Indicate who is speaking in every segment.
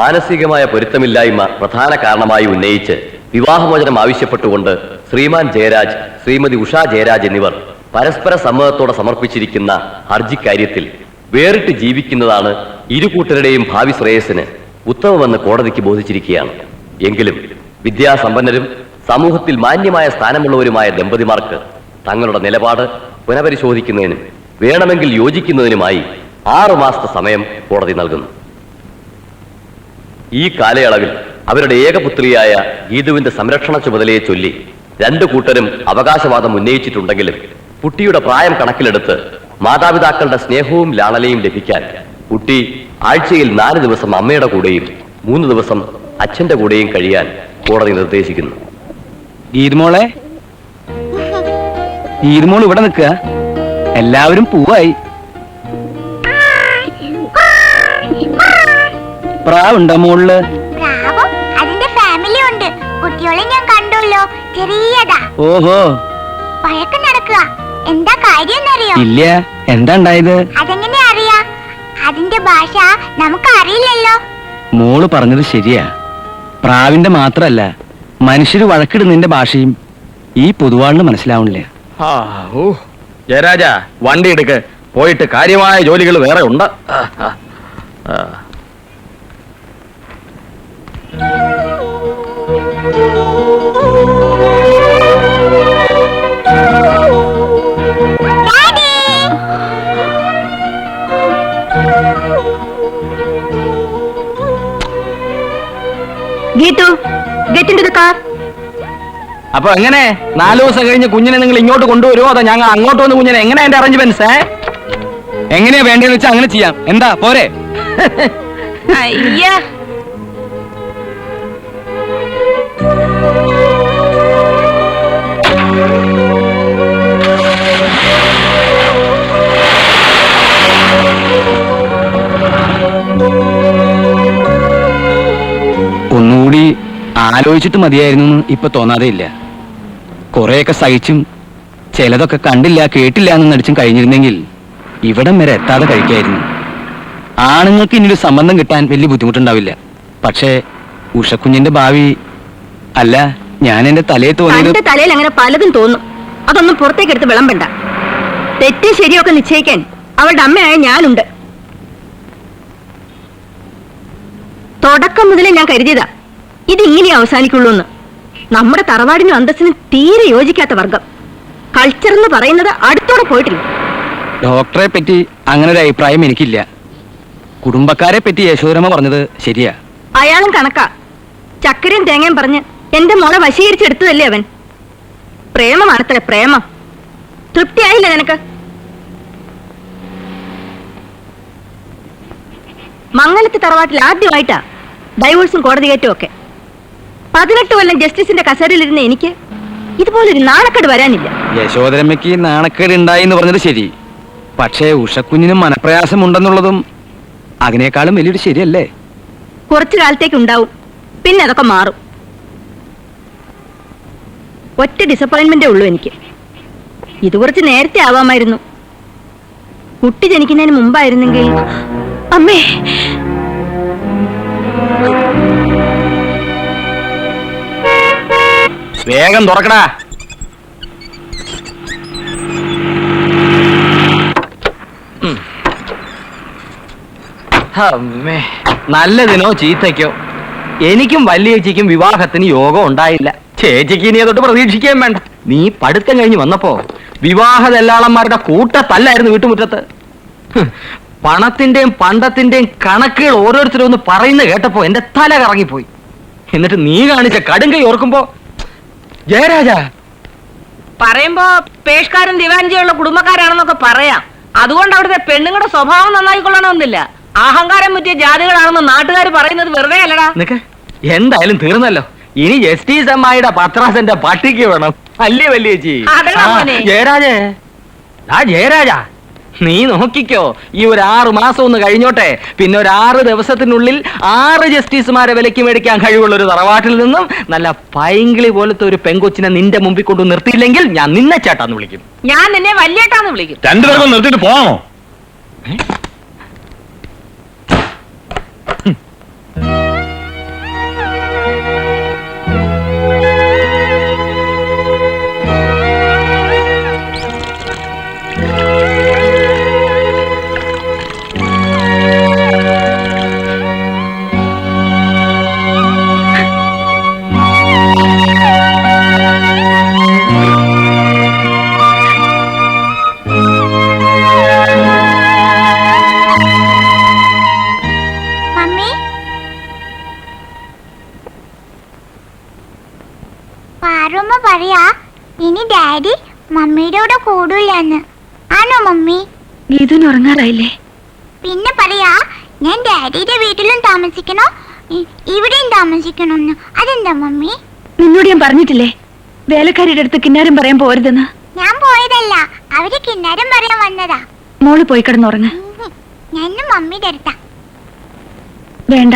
Speaker 1: മാനസികമായ പൊരുത്തമില്ലായ്മ പ്രധാന കാരണമായി ഉന്നയിച്ച് വിവാഹമോചനം ആവശ്യപ്പെട്ടുകൊണ്ട് ശ്രീമാൻ ജയരാജ്, ശ്രീമതി ഉഷ ജയരാജ് എന്നിവർ പരസ്പര സമ്മതത്തോടെ സമർപ്പിച്ചിരിക്കുന്ന ഹർജിക്കാര്യത്തിൽ വേറിട്ട് ജീവിക്കുന്നതാണ് ഇരു കൂട്ടരുടെയും ഭാവി ശ്രേയസ്സിന് ഉത്തമമെന്ന് കോടതിക്ക് ബോധിച്ചിരിക്കുകയാണ്. എങ്കിലും വിദ്യാസമ്പന്നരും സമൂഹത്തിൽ മാന്യമായ സ്ഥാനമുള്ളവരുമായ ദമ്പതിമാർക്ക് തങ്ങളുടെ നിലപാട് പുനഃപരിശോധിക്കുന്നതിനും വേണമെങ്കിൽ യോജിക്കുന്നതിനുമായി 6 മാസത്തെ സമയം കോടതി നൽകുന്നു. ഈ കാലയളവിൽ അവരുടെ ഏകപുത്രിയായ ഗീതുവിന്റെ സംരക്ഷണ ചുമതലയെ ചൊല്ലി 2 കൂട്ടരും അവകാശവാദം ഉന്നയിച്ചിട്ടുണ്ടെങ്കിലും കുട്ടിയുടെ പ്രായം കണക്കിലെടുത്ത് മാതാപിതാക്കളുടെ സ്നേഹവും ലാളനയും ലഭിക്കാൻ കുട്ടി ആഴ്ചയിൽ 4 ദിവസം അമ്മയുടെ കൂടെയും 3 ദിവസം അച്ഛന്റെ കൂടെയും കഴിയാൻ കോടതി നിർദ്ദേശിക്കുന്നു.
Speaker 2: ഗീതുമോളെ, ഗീതുമോൾ ഇവിടെ നിൽക്കുക. എല്ലാവരും പൂവായി. പ്രാവുണ്ടോ മോളില്?
Speaker 3: അതിന്റെ ഫാമിലി ഉണ്ട്. കുട്ടികളെ ഞാൻ കണ്ടുള്ളൂ. ചെറിയതാ.
Speaker 2: ഓഹോ,
Speaker 3: വഴക്ക് നടക്കുക. എന്താ കാര്യം അറിയോ?
Speaker 2: ഇല്ല. എന്താ ഉണ്ടായത്?
Speaker 3: അതെങ്ങനെ അറിയാ? അതിന്റെ ഭാഷ നമുക്ക് അറിയില്ലല്ലോ.
Speaker 2: മോള് പറഞ്ഞത് ശരിയാ. പ്രാവിന്റെ മാത്രല്ല, മനുഷ്യര് വഴക്കിടുന്നതിന്റെ ഭാഷയും ഈ പൊതുവാളിന് മനസ്സിലാവണില്ല.
Speaker 4: ജയരാജ, വണ്ടി എടുക്ക്. പോയിട്ട് കാര്യമായ ജോലികൾ വേറെ ഉണ്ട്.
Speaker 3: Geethu, get into the car.
Speaker 2: അപ്പൊ എങ്ങനെ 4 ദിവസം കഴിഞ്ഞ് കുഞ്ഞിനെ നിങ്ങൾ ഇങ്ങോട്ട് കൊണ്ടുവരുമോ അതോ ഞങ്ങൾ അങ്ങോട്ട് വന്ന് കുഞ്ഞിനെ എങ്ങനെ എന്റെ അറേഞ്ച്മെന്റ്സ് എങ്ങനെയാ വേണ്ടതെന്ന് വെച്ചാൽ അങ്ങനെ ചെയ്യാം. എന്താ പോരെ?
Speaker 3: അയ്യാ,
Speaker 2: ഒന്നുകൂടി ആലോചിച്ചിട്ട് മതിയായിരുന്നു ഇപ്പൊ തോന്നാതെ ഇല്ല. കുറെയൊക്കെ സഹിച്ചും ചിലതൊക്കെ കണ്ടില്ല കേട്ടില്ല എന്ന് നടിച്ചും കഴിഞ്ഞിരുന്നെങ്കിൽ ഇവിടം വരെ എത്താതെ കഴിക്കായിരുന്നു. ആണുങ്ങൾക്ക് ഇനിയൊരു സംബന്ധം കിട്ടാൻ വലിയ ബുദ്ധിമുട്ടുണ്ടാവില്ല. പക്ഷേ ഉഷക്കുഞ്ഞിന്റെ ഭാവി അല്ല, ഞാൻ എന്റെ തലയിൽ തോന്നിയത്.
Speaker 5: തലയിൽ അങ്ങനെ പലതും തോന്നും. അതൊന്നും പുറത്തേക്ക് എടുത്ത് വിളമ്പണ്ട. തെറ്റ് ശരിയൊക്കെ നിശ്ചയിക്കാൻ അവളുടെ അമ്മയായ ഞാനുണ്ട്. തുടക്കം മുതലേ ഞാൻ കരുതിയതാ ഇതിങ്ങനെ അവസാനിക്കുള്ളൂ എന്ന്. നമ്മുടെ തറവാടിനും അന്തസ്സിനും തീരെ യോജിക്കാത്ത വർഗം. കൾച്ചർ എന്ന് പറയുന്നത് അടുത്തോടെ പോയിട്ടില്ല.
Speaker 2: ഡോക്ടറെ പറ്റി അങ്ങനെ ഒരു അഭിപ്രായം എനിക്കില്ല. കുടുംബക്കാരെ പറ്റി യശോധരമ്മ പറഞ്ഞത് ശരിയാ.
Speaker 5: അയാളും കണക്കാ. ചക്കരയും തേങ്ങയും പറഞ്ഞ് എന്റെ മോളെ വശീകരിച്ചെടുത്തതല്ലേ അവൻ. പ്രേമമാണത്രേ പ്രേമം. തൃപ്തിയായില്ല നിനക്ക്? മംഗലത്ത് തറവാട്ടിൽ ആദ്യമായിട്ടാ ഡൈവോഴ്സും കോടതി കയറ്റും ഒക്കെ. 18 കൊല്ലം ജസ്റ്റിസിന്റെ കസേരയിലിരുന്ന എനിക്ക് ഇതുപോലൊരു നാണക്കേട് വരാനില്ല.
Speaker 2: യശോധരമ്മയ്ക്ക് നാണക്കേട് ഉണ്ടായി എന്ന് പറഞ്ഞത് ശരി. പക്ഷേ ഉഷക്കുഞ്ഞിനും മനപ്രയാസമുണ്ടെന്നുള്ളതും അതിനേക്കാളും വലിയൊരു ശരിയല്ലേ?
Speaker 5: കുറച്ചു കാലത്തേക്ക് ഉണ്ടാവും, പിന്നെ അതൊക്കെ മാറും. ഒറ്റ ഡിസപ്പോയിന്റ്മെന്റേ ഉള്ളൂ എനിക്ക്. ഇത് കുറച്ച് നേരത്തെ ആവാമായിരുന്നു. കുട്ടി ജനിക്കുന്നതിന് മുമ്പായിരുന്നെങ്കിൽ. അമ്മേ,
Speaker 4: വേഗം തുറക്കടാ. നല്ലതിനോ ചീത്തയ്ക്കോ എനിക്കും വലിയ ചേച്ചിക്കും വിവാഹത്തിന് യോഗം ഉണ്ടായില്ല. ചേച്ചിക്ക് ഇനി അതൊട്ട് പ്രതീക്ഷിക്കാൻ വേണ്ട. നീ പഠിത്തം കഴിഞ്ഞ് വന്നപ്പോ വിവാഹ ദല്ലാളന്മാരുടെ കൂട്ടത്തല്ലായിരുന്നു വീട്ടുമുറ്റത്ത്. പണത്തിന്റെയും പണ്ടത്തിന്റെയും കണക്കുകൾ ഓരോരുത്തരും ഒന്ന് പറയുന്ന കേട്ടപ്പോ എന്റെ തല കറങ്ങിപ്പോയി. എന്നിട്ട് നീ കാണിച്ച കടുങ്കൈ ഓർക്കുമ്പോ ജയരാജ
Speaker 5: പറയുമ്പോ പേഷ്കാരും ദിവാൻജിയുള്ള കുടുംബക്കാരാണെന്നൊക്കെ പറയാം. അതുകൊണ്ട് അവിടുത്തെ പെണ്ണുങ്ങളുടെ സ്വഭാവം നന്നായിക്കൊള്ളണമെന്നില്ല. അഹങ്കാരം പറ്റിയ ജാതികളാണെന്ന് നാട്ടുകാർ പറയുന്നത് വെറുതെ അല്ലടാ.
Speaker 4: നിനക്ക് എന്തായാലും തീർന്നല്ലോ. ഇനി ജസ്റ്റിസ് അമ്മായിയുടെ പത്രാസന്റെ പട്ടിക്ക് വേണം. അല്ലേ വലിയ ചേച്ചി? ജയരാജേ, ജയരാജ നീ നോക്കിക്കോ. ഈ ഒരു 6 മാസം ഒന്ന് കഴിഞ്ഞോട്ടെ. പിന്നെ ഒരു 6 ദിവസത്തിനുള്ളിൽ 6 ജസ്റ്റിസുമാരെ വിലക്ക് മേടിക്കാൻ കഴിവുള്ള ഒരു തറവാട്ടിൽ നിന്നും നല്ല പൈങ്കിളി പോലത്തെ ഒരു പെങ്കൊച്ചിനെ നിന്റെ മുമ്പിൽ കൊണ്ടു നിർത്തിയില്ലെങ്കിൽ ഞാൻ നിന്നെ ചേട്ടാന്ന് വിളിക്കും.
Speaker 5: ഞാൻ നിന്നെ വല്യേട്ടാന്ന് വിളിക്കും.
Speaker 4: രണ്ടുപേർക്കും നിർത്തിയിട്ട് പോകാമോ?
Speaker 3: പാറുമ്മ പറയാ ഇനി ഡാഡി മമ്മിയുടെ കൂടെ കൂടൂലെന്ന്. ആണോ മമ്മി?
Speaker 6: ഗീതുവിന് ഉറങ്ങാറായില്ലേ?
Speaker 3: പിന്നെ പറയാ ഞാൻ ഡാഡിയുടെ വീട്ടിലും താമസിക്കണോ ഇവിടെയും താമസിക്കണമെന്ന്. അതെന്താ മമ്മി?
Speaker 6: നിന്നോട് ഞാൻ പറഞ്ഞിട്ടില്ലേ വേലക്കാരിയുടെ അടുത്ത് കിന്നാരം പറയാൻ പോരുതെന്ന്?
Speaker 3: ഞാൻ പോയതല്ല, അവര് കിന്നാരം പറയാൻ വന്നതാ.
Speaker 6: മോള് പോയി കിടന്നുറങ്ങ.
Speaker 3: ഞാൻ മമ്മിയുടെ അടുത്താ.
Speaker 6: വേണ്ട,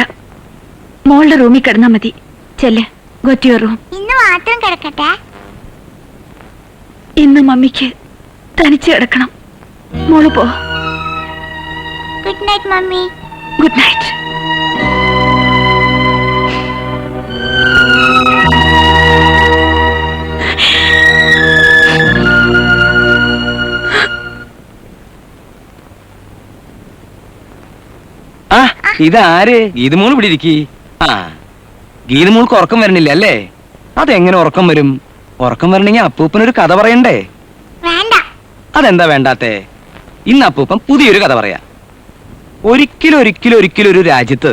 Speaker 6: മോളുടെ റൂമിൽ കിടന്നാ മതി. ചെല്ല്, ഗോ ടു യുവർ റൂം.
Speaker 3: ഇന്ന് മാത്രം കിടക്കട്ടെ.
Speaker 6: ഇന്ന് മമ്മിക്ക് തനിച്ച് കിടക്കണം. മോള് പോ.
Speaker 3: Good night mummy.
Speaker 6: Good night.
Speaker 2: ആ ഇതാര്? ഗീതുമോൾ ഇവിടെ ഇരിക്കി. ആ ഗീതുമോൾക്ക് ഉറക്കം വരണില്ല അല്ലേ? അതെങ്ങനെ ഉറക്കം വരും? ഉറക്കം വരണമെങ്കിൽ അപ്പൂപ്പനൊരു കഥ പറയണ്ടേ?
Speaker 3: വേണ്ട.
Speaker 2: അതെന്താ വേണ്ടാത്തെ? ഇന്ന് അപ്പൂപ്പൻ പുതിയൊരു കഥ പറയാ. ഒരിക്കലും ഒരു രാജ്യത്ത്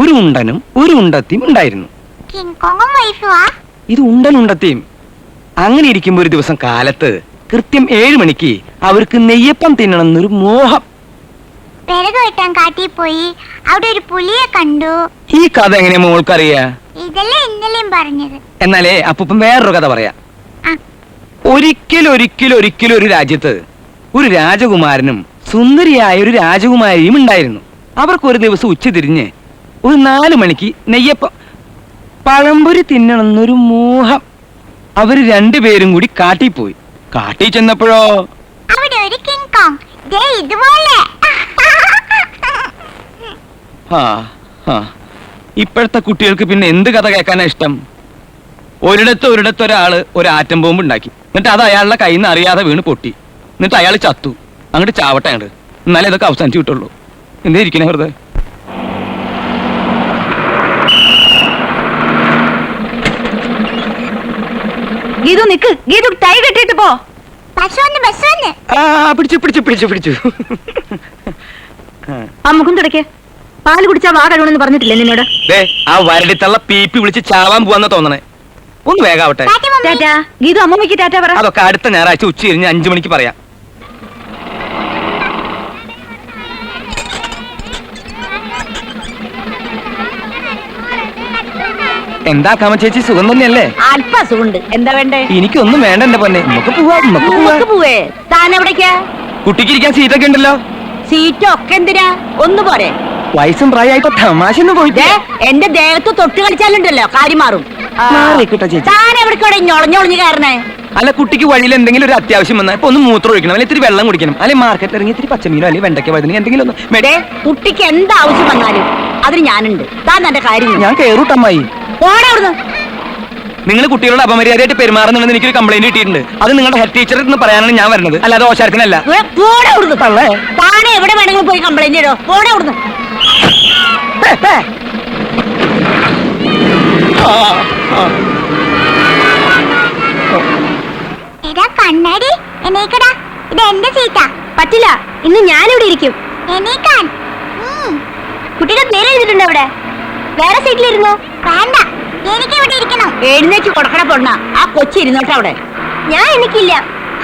Speaker 2: ഒരു ഉണ്ടനും ഒരു ഉണ്ടത്തിയും ഉണ്ടായിരുന്നു.
Speaker 3: കിങ് കോങ്ങും വൈഫുവാ?
Speaker 2: ഇത് ഉണ്ടനും. അങ്ങനെ ഇരിക്കുമ്പോ ഒരു ദിവസം കാലത്ത് കൃത്യം 7 മണിക്ക് അവർക്ക് നെയ്യപ്പം തിന്നണമെന്നൊരു മോഹം.
Speaker 3: വിറക് വെട്ടാൻ കാട്ടിൽ പോയി അവിടെ ഒരു പുലിയെ കണ്ടു.
Speaker 2: ഈ കഥ എങ്ങനെയാ മോൾക്കറിയാ?
Speaker 3: ഇതല്ലേ ഇന്നലെയും പറഞ്ഞത്.
Speaker 2: എന്നാലേ അപ്പൂപ്പൻ വേറൊരു കഥ പറയാ.
Speaker 3: ആ.
Speaker 2: ഒരിക്കലും ഒരു രാജ്യത്ത് ഒരു രാജകുമാരനും സുന്ദരിയായ ഒരു രാജകുമാരിയും ഉണ്ടായിരുന്നു. അവർക്ക് ഒരു ദിവസം ഉച്ചതിരിഞ്ഞ് ഒരു 4 മണിക്ക് നെയ്യപ്പം പഴംപൊരി തിന്നണമെന്നൊരു മോഹം. അവര് രണ്ടുപേരും കൂടി കാട്ടിൽ പോയി. കാട്ടിൽ ചെന്നപ്പോഴോ
Speaker 3: അവിടെ ഒരു കിങ് കോങ് ദേ ഇതുപോലെ.
Speaker 2: ഇപ്പോഴത്തെ കുട്ടികൾക്ക് പിന്നെ എന്ത് കഥ കേൾക്കാനാ ഇഷ്ടം? ഒരിടത്തൊരാള് ഒരു ആറ്റം ബോംബ് ഉണ്ടാക്കി. എന്നിട്ട് അത് അയാളുടെ കയ്യിൽ നിന്ന് അറിയാതെ വീണ് പൊട്ടി. എന്നിട്ട് അയാൾ ചത്തു. അങ്ങോട്ട് ചാവട്ടെ അങ്ങോട്ട്. എന്നാലേ ഇതൊക്കെ അവസാനിച്ചു കിട്ടുള്ളൂ. എന്തേ ഇരിക്കണേ വെറുതെ?
Speaker 6: ഗീതു നിക്ക്. ഗീതു ടൈ കെട്ടിട്ട് പോ.
Speaker 3: ബസ് വന്ന്.
Speaker 2: പിടിച്ചു.
Speaker 6: അമ്മക്കും തുടക്കേ. പാല് കുടിച്ചാ വാ കഴിവണെന്ന് പറഞ്ഞിട്ടില്ലേ നിന്നോട്?
Speaker 2: ആ വരടിത്തള്ള പീപ്പി വിളിച്ച് ചാവാൻ പോവാന്ന തോന്നണേ. ഒന്ന് വേഗാവട്ടെ.
Speaker 6: ടാറ്റാ. ഗീതു അമ്മമ്മയ്ക്ക് ടാറ്റാ പറ.
Speaker 2: അതൊക്കെ അടുത്ത ഞായറാഴ്ച ഉച്ച കഴിഞ്ഞ് 5 മണിക്ക് പറയാം. എന്താ കാമ ചേച്ചി, സുഖം തന്നെയല്ലേ?
Speaker 5: അല്പ സുഖണ്ട്. എന്താ വേണ്ടേ?
Speaker 2: എനിക്കൊന്നും വേണ്ട എന്റെ പൊന്നെ. നമുക്ക്
Speaker 5: പോവേ. താൻ എവിടേക്കാ?
Speaker 2: കുട്ടിക്ക് ഇരിക്കാൻ സീറ്റൊക്കെ ഉണ്ടല്ലോ.
Speaker 5: സീറ്റൊക്കെ എന്തിനാ? ഒന്ന് പോരെ.
Speaker 2: വയസ്സും പ്രായമായിപ്പോ തമാശ ഒന്നും പോയിട്ട്
Speaker 5: എന്റെ ദേഹത്ത് തൊട്ട് കളിച്ചാലുണ്ടല്ലോ കാര്യം മാറും.
Speaker 2: ചേച്ചി
Speaker 5: താൻ എവിടേക്കോടെ ഞൊളഞ്ഞൊളിഞ്ഞ് കയറണേ?
Speaker 2: അല്ല, കുട്ടിക്ക് വഴിയിൽ എന്തെങ്കിലും ഒരു അത്യാവശ്യം വന്നാൽ ഇപ്പൊ ഒന്ന് മൂത്രം ഒഴിക്കണം, അല്ലെങ്കിൽ ഇത്തിരി വെള്ളം കുടിക്കണം, അല്ലെങ്കിൽ മാർക്കറ്റിൽ ഇറങ്ങി ഇത്തിരി പച്ചമീനോ അല്ലെങ്കിൽ വെണ്ടയ്ക്ക വഴുതന എന്തെങ്കിലും ഒന്ന്.
Speaker 5: കുട്ടിക്ക് എന്താ ആവശ്യം വന്നാലും അതിന് ഞാനുണ്ട്. താൻ തന്റെ കാര്യം
Speaker 2: ഞാൻ കേറൂട്ടമ്മായി.
Speaker 5: ഓടെ അവിടുന്ന്.
Speaker 2: നിങ്ങൾ കുട്ടികളുടെ അപമര്യാദയായിട്ട് പെരുമാറുന്നുണ്ടെന്ന് എനിക്കൊരു കംപ്ലൈന്റ് കിട്ടിയിട്ടുണ്ട്. അത് നിങ്ങളുടെ ഹെഡ് ടീച്ചറിൽ നിന്ന് പറയാനാണ് ഞാൻ വരുന്നത്, അല്ലാതെ ഓശാരത്തിനല്ല.
Speaker 5: താനെ എവിടെ വേണമെങ്കിലും പോയി കംപ്ലൈന്റ് ചെയ്തോ. ഓടെ അവിടുന്ന്.
Speaker 3: എടാ കണ്ണാടി എണീക്കടാ. ഇത് എന്റെ സീറ്റാ.
Speaker 6: പറ്റില്ല, ഇന്ന് ഞാനിവിടെ ഇരിക്കും.
Speaker 3: എണീക്കാൻ.
Speaker 6: കുട്ടിയുടെ നേരെ എഴുതിട്ടുണ്ട് അവിടെ. വേറെ സീറ്റിലിരുന്നു.
Speaker 3: വേണ്ട, എനിക്ക് ഇവിടെ ഇരിക്കണം.
Speaker 5: എഴുന്നേറ്റ് കൊടുക്കണ പൊണ്ണ. ആ കൊച്ചി ഇരുന്നോട്ടെ അവിടെ.
Speaker 6: ഞാൻ എനിക്കില്ല.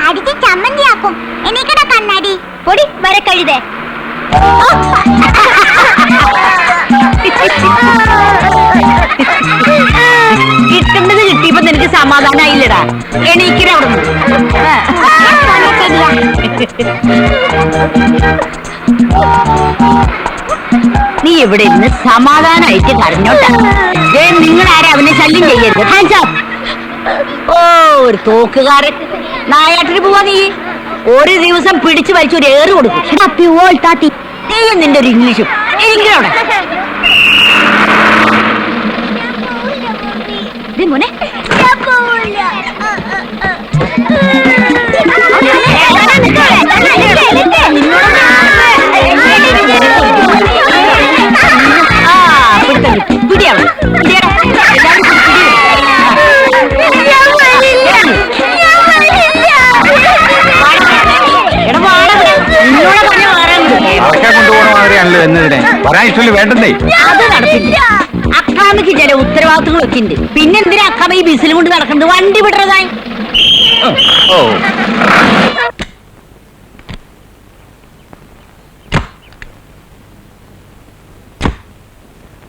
Speaker 3: അടിച്ച് ചമ്മന്തിയാക്കും. എണീക്കടാ കണ്ണാടി.
Speaker 6: പൊടി വരെ കഴുതേ.
Speaker 5: കിട്ടുന്നത് കിട്ടിയപ്പോ നിനക്ക് സമാധാനായില്ലടാ. എണീക്കണ അവിടുന്ന്. നീ ഇവിടെ ഇരുന്ന് സമാധാനായിട്ട് കരഞ്ഞോട്ടാ. നിങ്ങളാരും അവനെ ശല്യം ചെയ്യരുത്. Hands up. ഓ, ഒരു തോക്കുകാരൻ. നായാട്ടിന് പോവാ നീ. ഒരു ദിവസം പിടിച്ചു വലിച്ചു ഒരു ഏറ് കൊടുക്കും. നീയും നിന്റെ ഒരു ഇംഗ്ലീഷും. എനിക്കവിടെ മോനെ
Speaker 7: കൊണ്ടുപോകണമാതിരിയാണല്ലോ എന്നതിനെ പറയാൻ ഇഷ്ടമില്ല. വേണ്ടെന്നേ.
Speaker 5: അത് നടത്തില്ല. അക്കാമിക്ക് ചില ഉത്തരവാദിത്തങ്ങളൊക്കെ ഉണ്ട്. പിന്നെന്തിനാ അക്കാമ ഈ ബിസിലും കൊണ്ട് നടക്കുന്നത്? വണ്ടി വിടുന്നതായി.
Speaker 1: Oh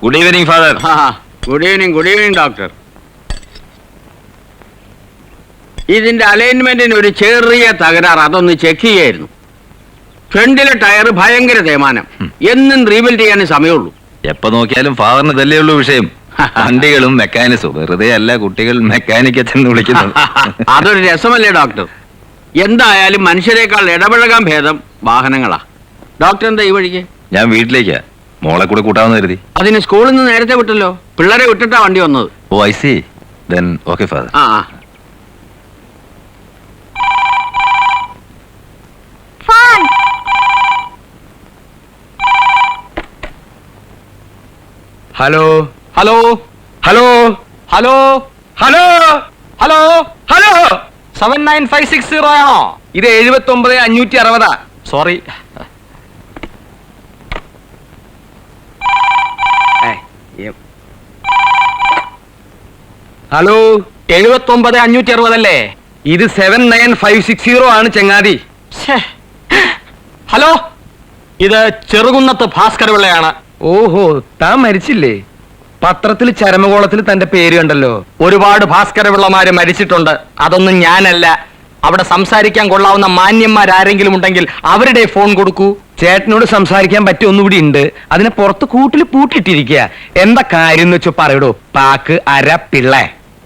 Speaker 2: good evening father.
Speaker 7: Good evening doctor. ഇതിന്റെ അലൈൻമെന്റിന് ഒരു ചെറിയ തകരാറ്, അതൊന്ന് ചെക്ക് ചെയ്യായിരുന്നു. ഫ്രണ്ടിലെ ടയർ ഭയങ്കര തേയ്മാനം. എന്നും റീബിൽഡ് ചെയ്യാനേ സമയമുള്ളൂ.
Speaker 2: എപ്പോ നോക്കിയാലും ഫാദറിന് ഇതല്ലേ ഉള്ളൂ വിഷയം. വണ്ടികളും മെക്കാനിക്സും. വെറുതെ അല്ല കുട്ടികൾ മെക്കാനിക് എന്ന് വിളിക്കുന്നത്.
Speaker 7: അതൊരു രസമല്ലേ ഡോക്ടർ? എന്തായാലും മനുഷ്യരെക്കാൾ ഇടപഴകാൻ ഭേദം വാഹനങ്ങളാ. ഡോക്ടർ എന്താ ഈ വഴിക്ക്?
Speaker 2: ഞാൻ വീട്ടിലേക്കാ, മോളെ കൂടെ കൂട്ടാമെന്ന് കരുതി.
Speaker 7: അതിന് സ്കൂളിൽ നിന്ന് നേരത്തെ വിട്ടല്ലോ. പിള്ളേരെ വിട്ടിട്ടാ വണ്ടി വന്നത്.
Speaker 2: Oh I see. Then okay father.
Speaker 7: ആ
Speaker 3: phone.
Speaker 4: Hello hello hello hello hello hello hello 79560 ആണോ? ഇത് 79,560. സോറി. ഹലോ 79,560 അല്ലേ? ഇത് 79560 ആണ് ചങ്ങാതി. ഹലോ, ഇത് ചെറുകുന്നത്ത് ഭാസ്കര പിള്ളയാണ്. ഓഹോ, താൻ മരിച്ചില്ലേ? പത്രത്തിൽ ചരമകോളത്തിൽ തന്റെ പേര് കണ്ടല്ലോ. ഒരുപാട് ഭാസ്കര പിള്ളമാര് മരിച്ചിട്ടുണ്ട്. അതൊന്നും ഞാനല്ല. അവിടെ സംസാരിക്കാൻ കൊള്ളാവുന്ന മാന്യന്മാരാരെങ്കിലും ഉണ്ടെങ്കിൽ അവരുടെ ഫോൺ കൊടുക്കൂ. ചേട്ടനോട് സംസാരിക്കാൻ പറ്റിയ ഒന്നുകൂടി ഉണ്ട്. അതിനെ പുറത്ത് കൂട്ടിൽ പൂട്ടിട്ടിരിക്കുക. എന്താ കാര്യം എന്ന് വെച്ചോ പറയടോ. പാക്ക് അര പിള്ള.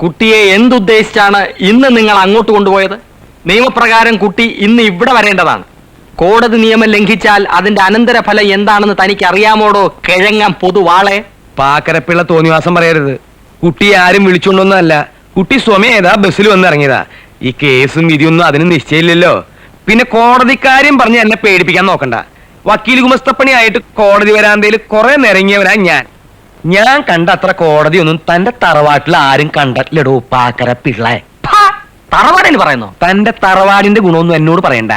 Speaker 4: കുട്ടിയെ എന്തുദ്ദേശിച്ചാണ് ഇന്ന് നിങ്ങൾ അങ്ങോട്ട് കൊണ്ടുപോയത്? നിയമപ്രകാരം കുട്ടി ഇന്ന് ഇവിടെ വരേണ്ടതാണ്. കോടതി നിയമം ലംഘിച്ചാൽ അതിന്റെ അനന്തരഫലം എന്താണെന്ന് തനിക്ക് അറിയാമോടോ കിഴങ്ങാൻ പൊതുവാളെ? പാക്കരപ്പിള്ള തോന്നിവാസം പറയരുത്. കുട്ടിയെ ആരും വിളിച്ചോണ്ടൊന്നല്ല. കുട്ടി സ്വമേതാ ബസ്സിൽ വന്നിറങ്ങിയതാ. ഈ കേസും വിധിയൊന്നും അതിന് നിശ്ചയില്ലല്ലോ. പിന്നെ കോടതിക്കാര്യം പറഞ്ഞ് എന്നെ പേടിപ്പിക്കാൻ നോക്കണ്ട. വക്കീൽ ഗുമസ്തപ്പണിയായിട്ട് കോടതി വരാന്തയിൽ കുറെ നിരങ്ങിയവനാ ഞാൻ കണ്ട അത്ര കോടതിയൊന്നും തന്റെ തറവാട്ടിൽ ആരും കണ്ടിട്ടില്ലടോ പാക്കരപ്പിള്ള. തറവാടെന്ന് പറയുന്നു. തന്റെ തറവാടിന്റെ ഗുണമൊന്നും എന്നോട് പറയണ്ട.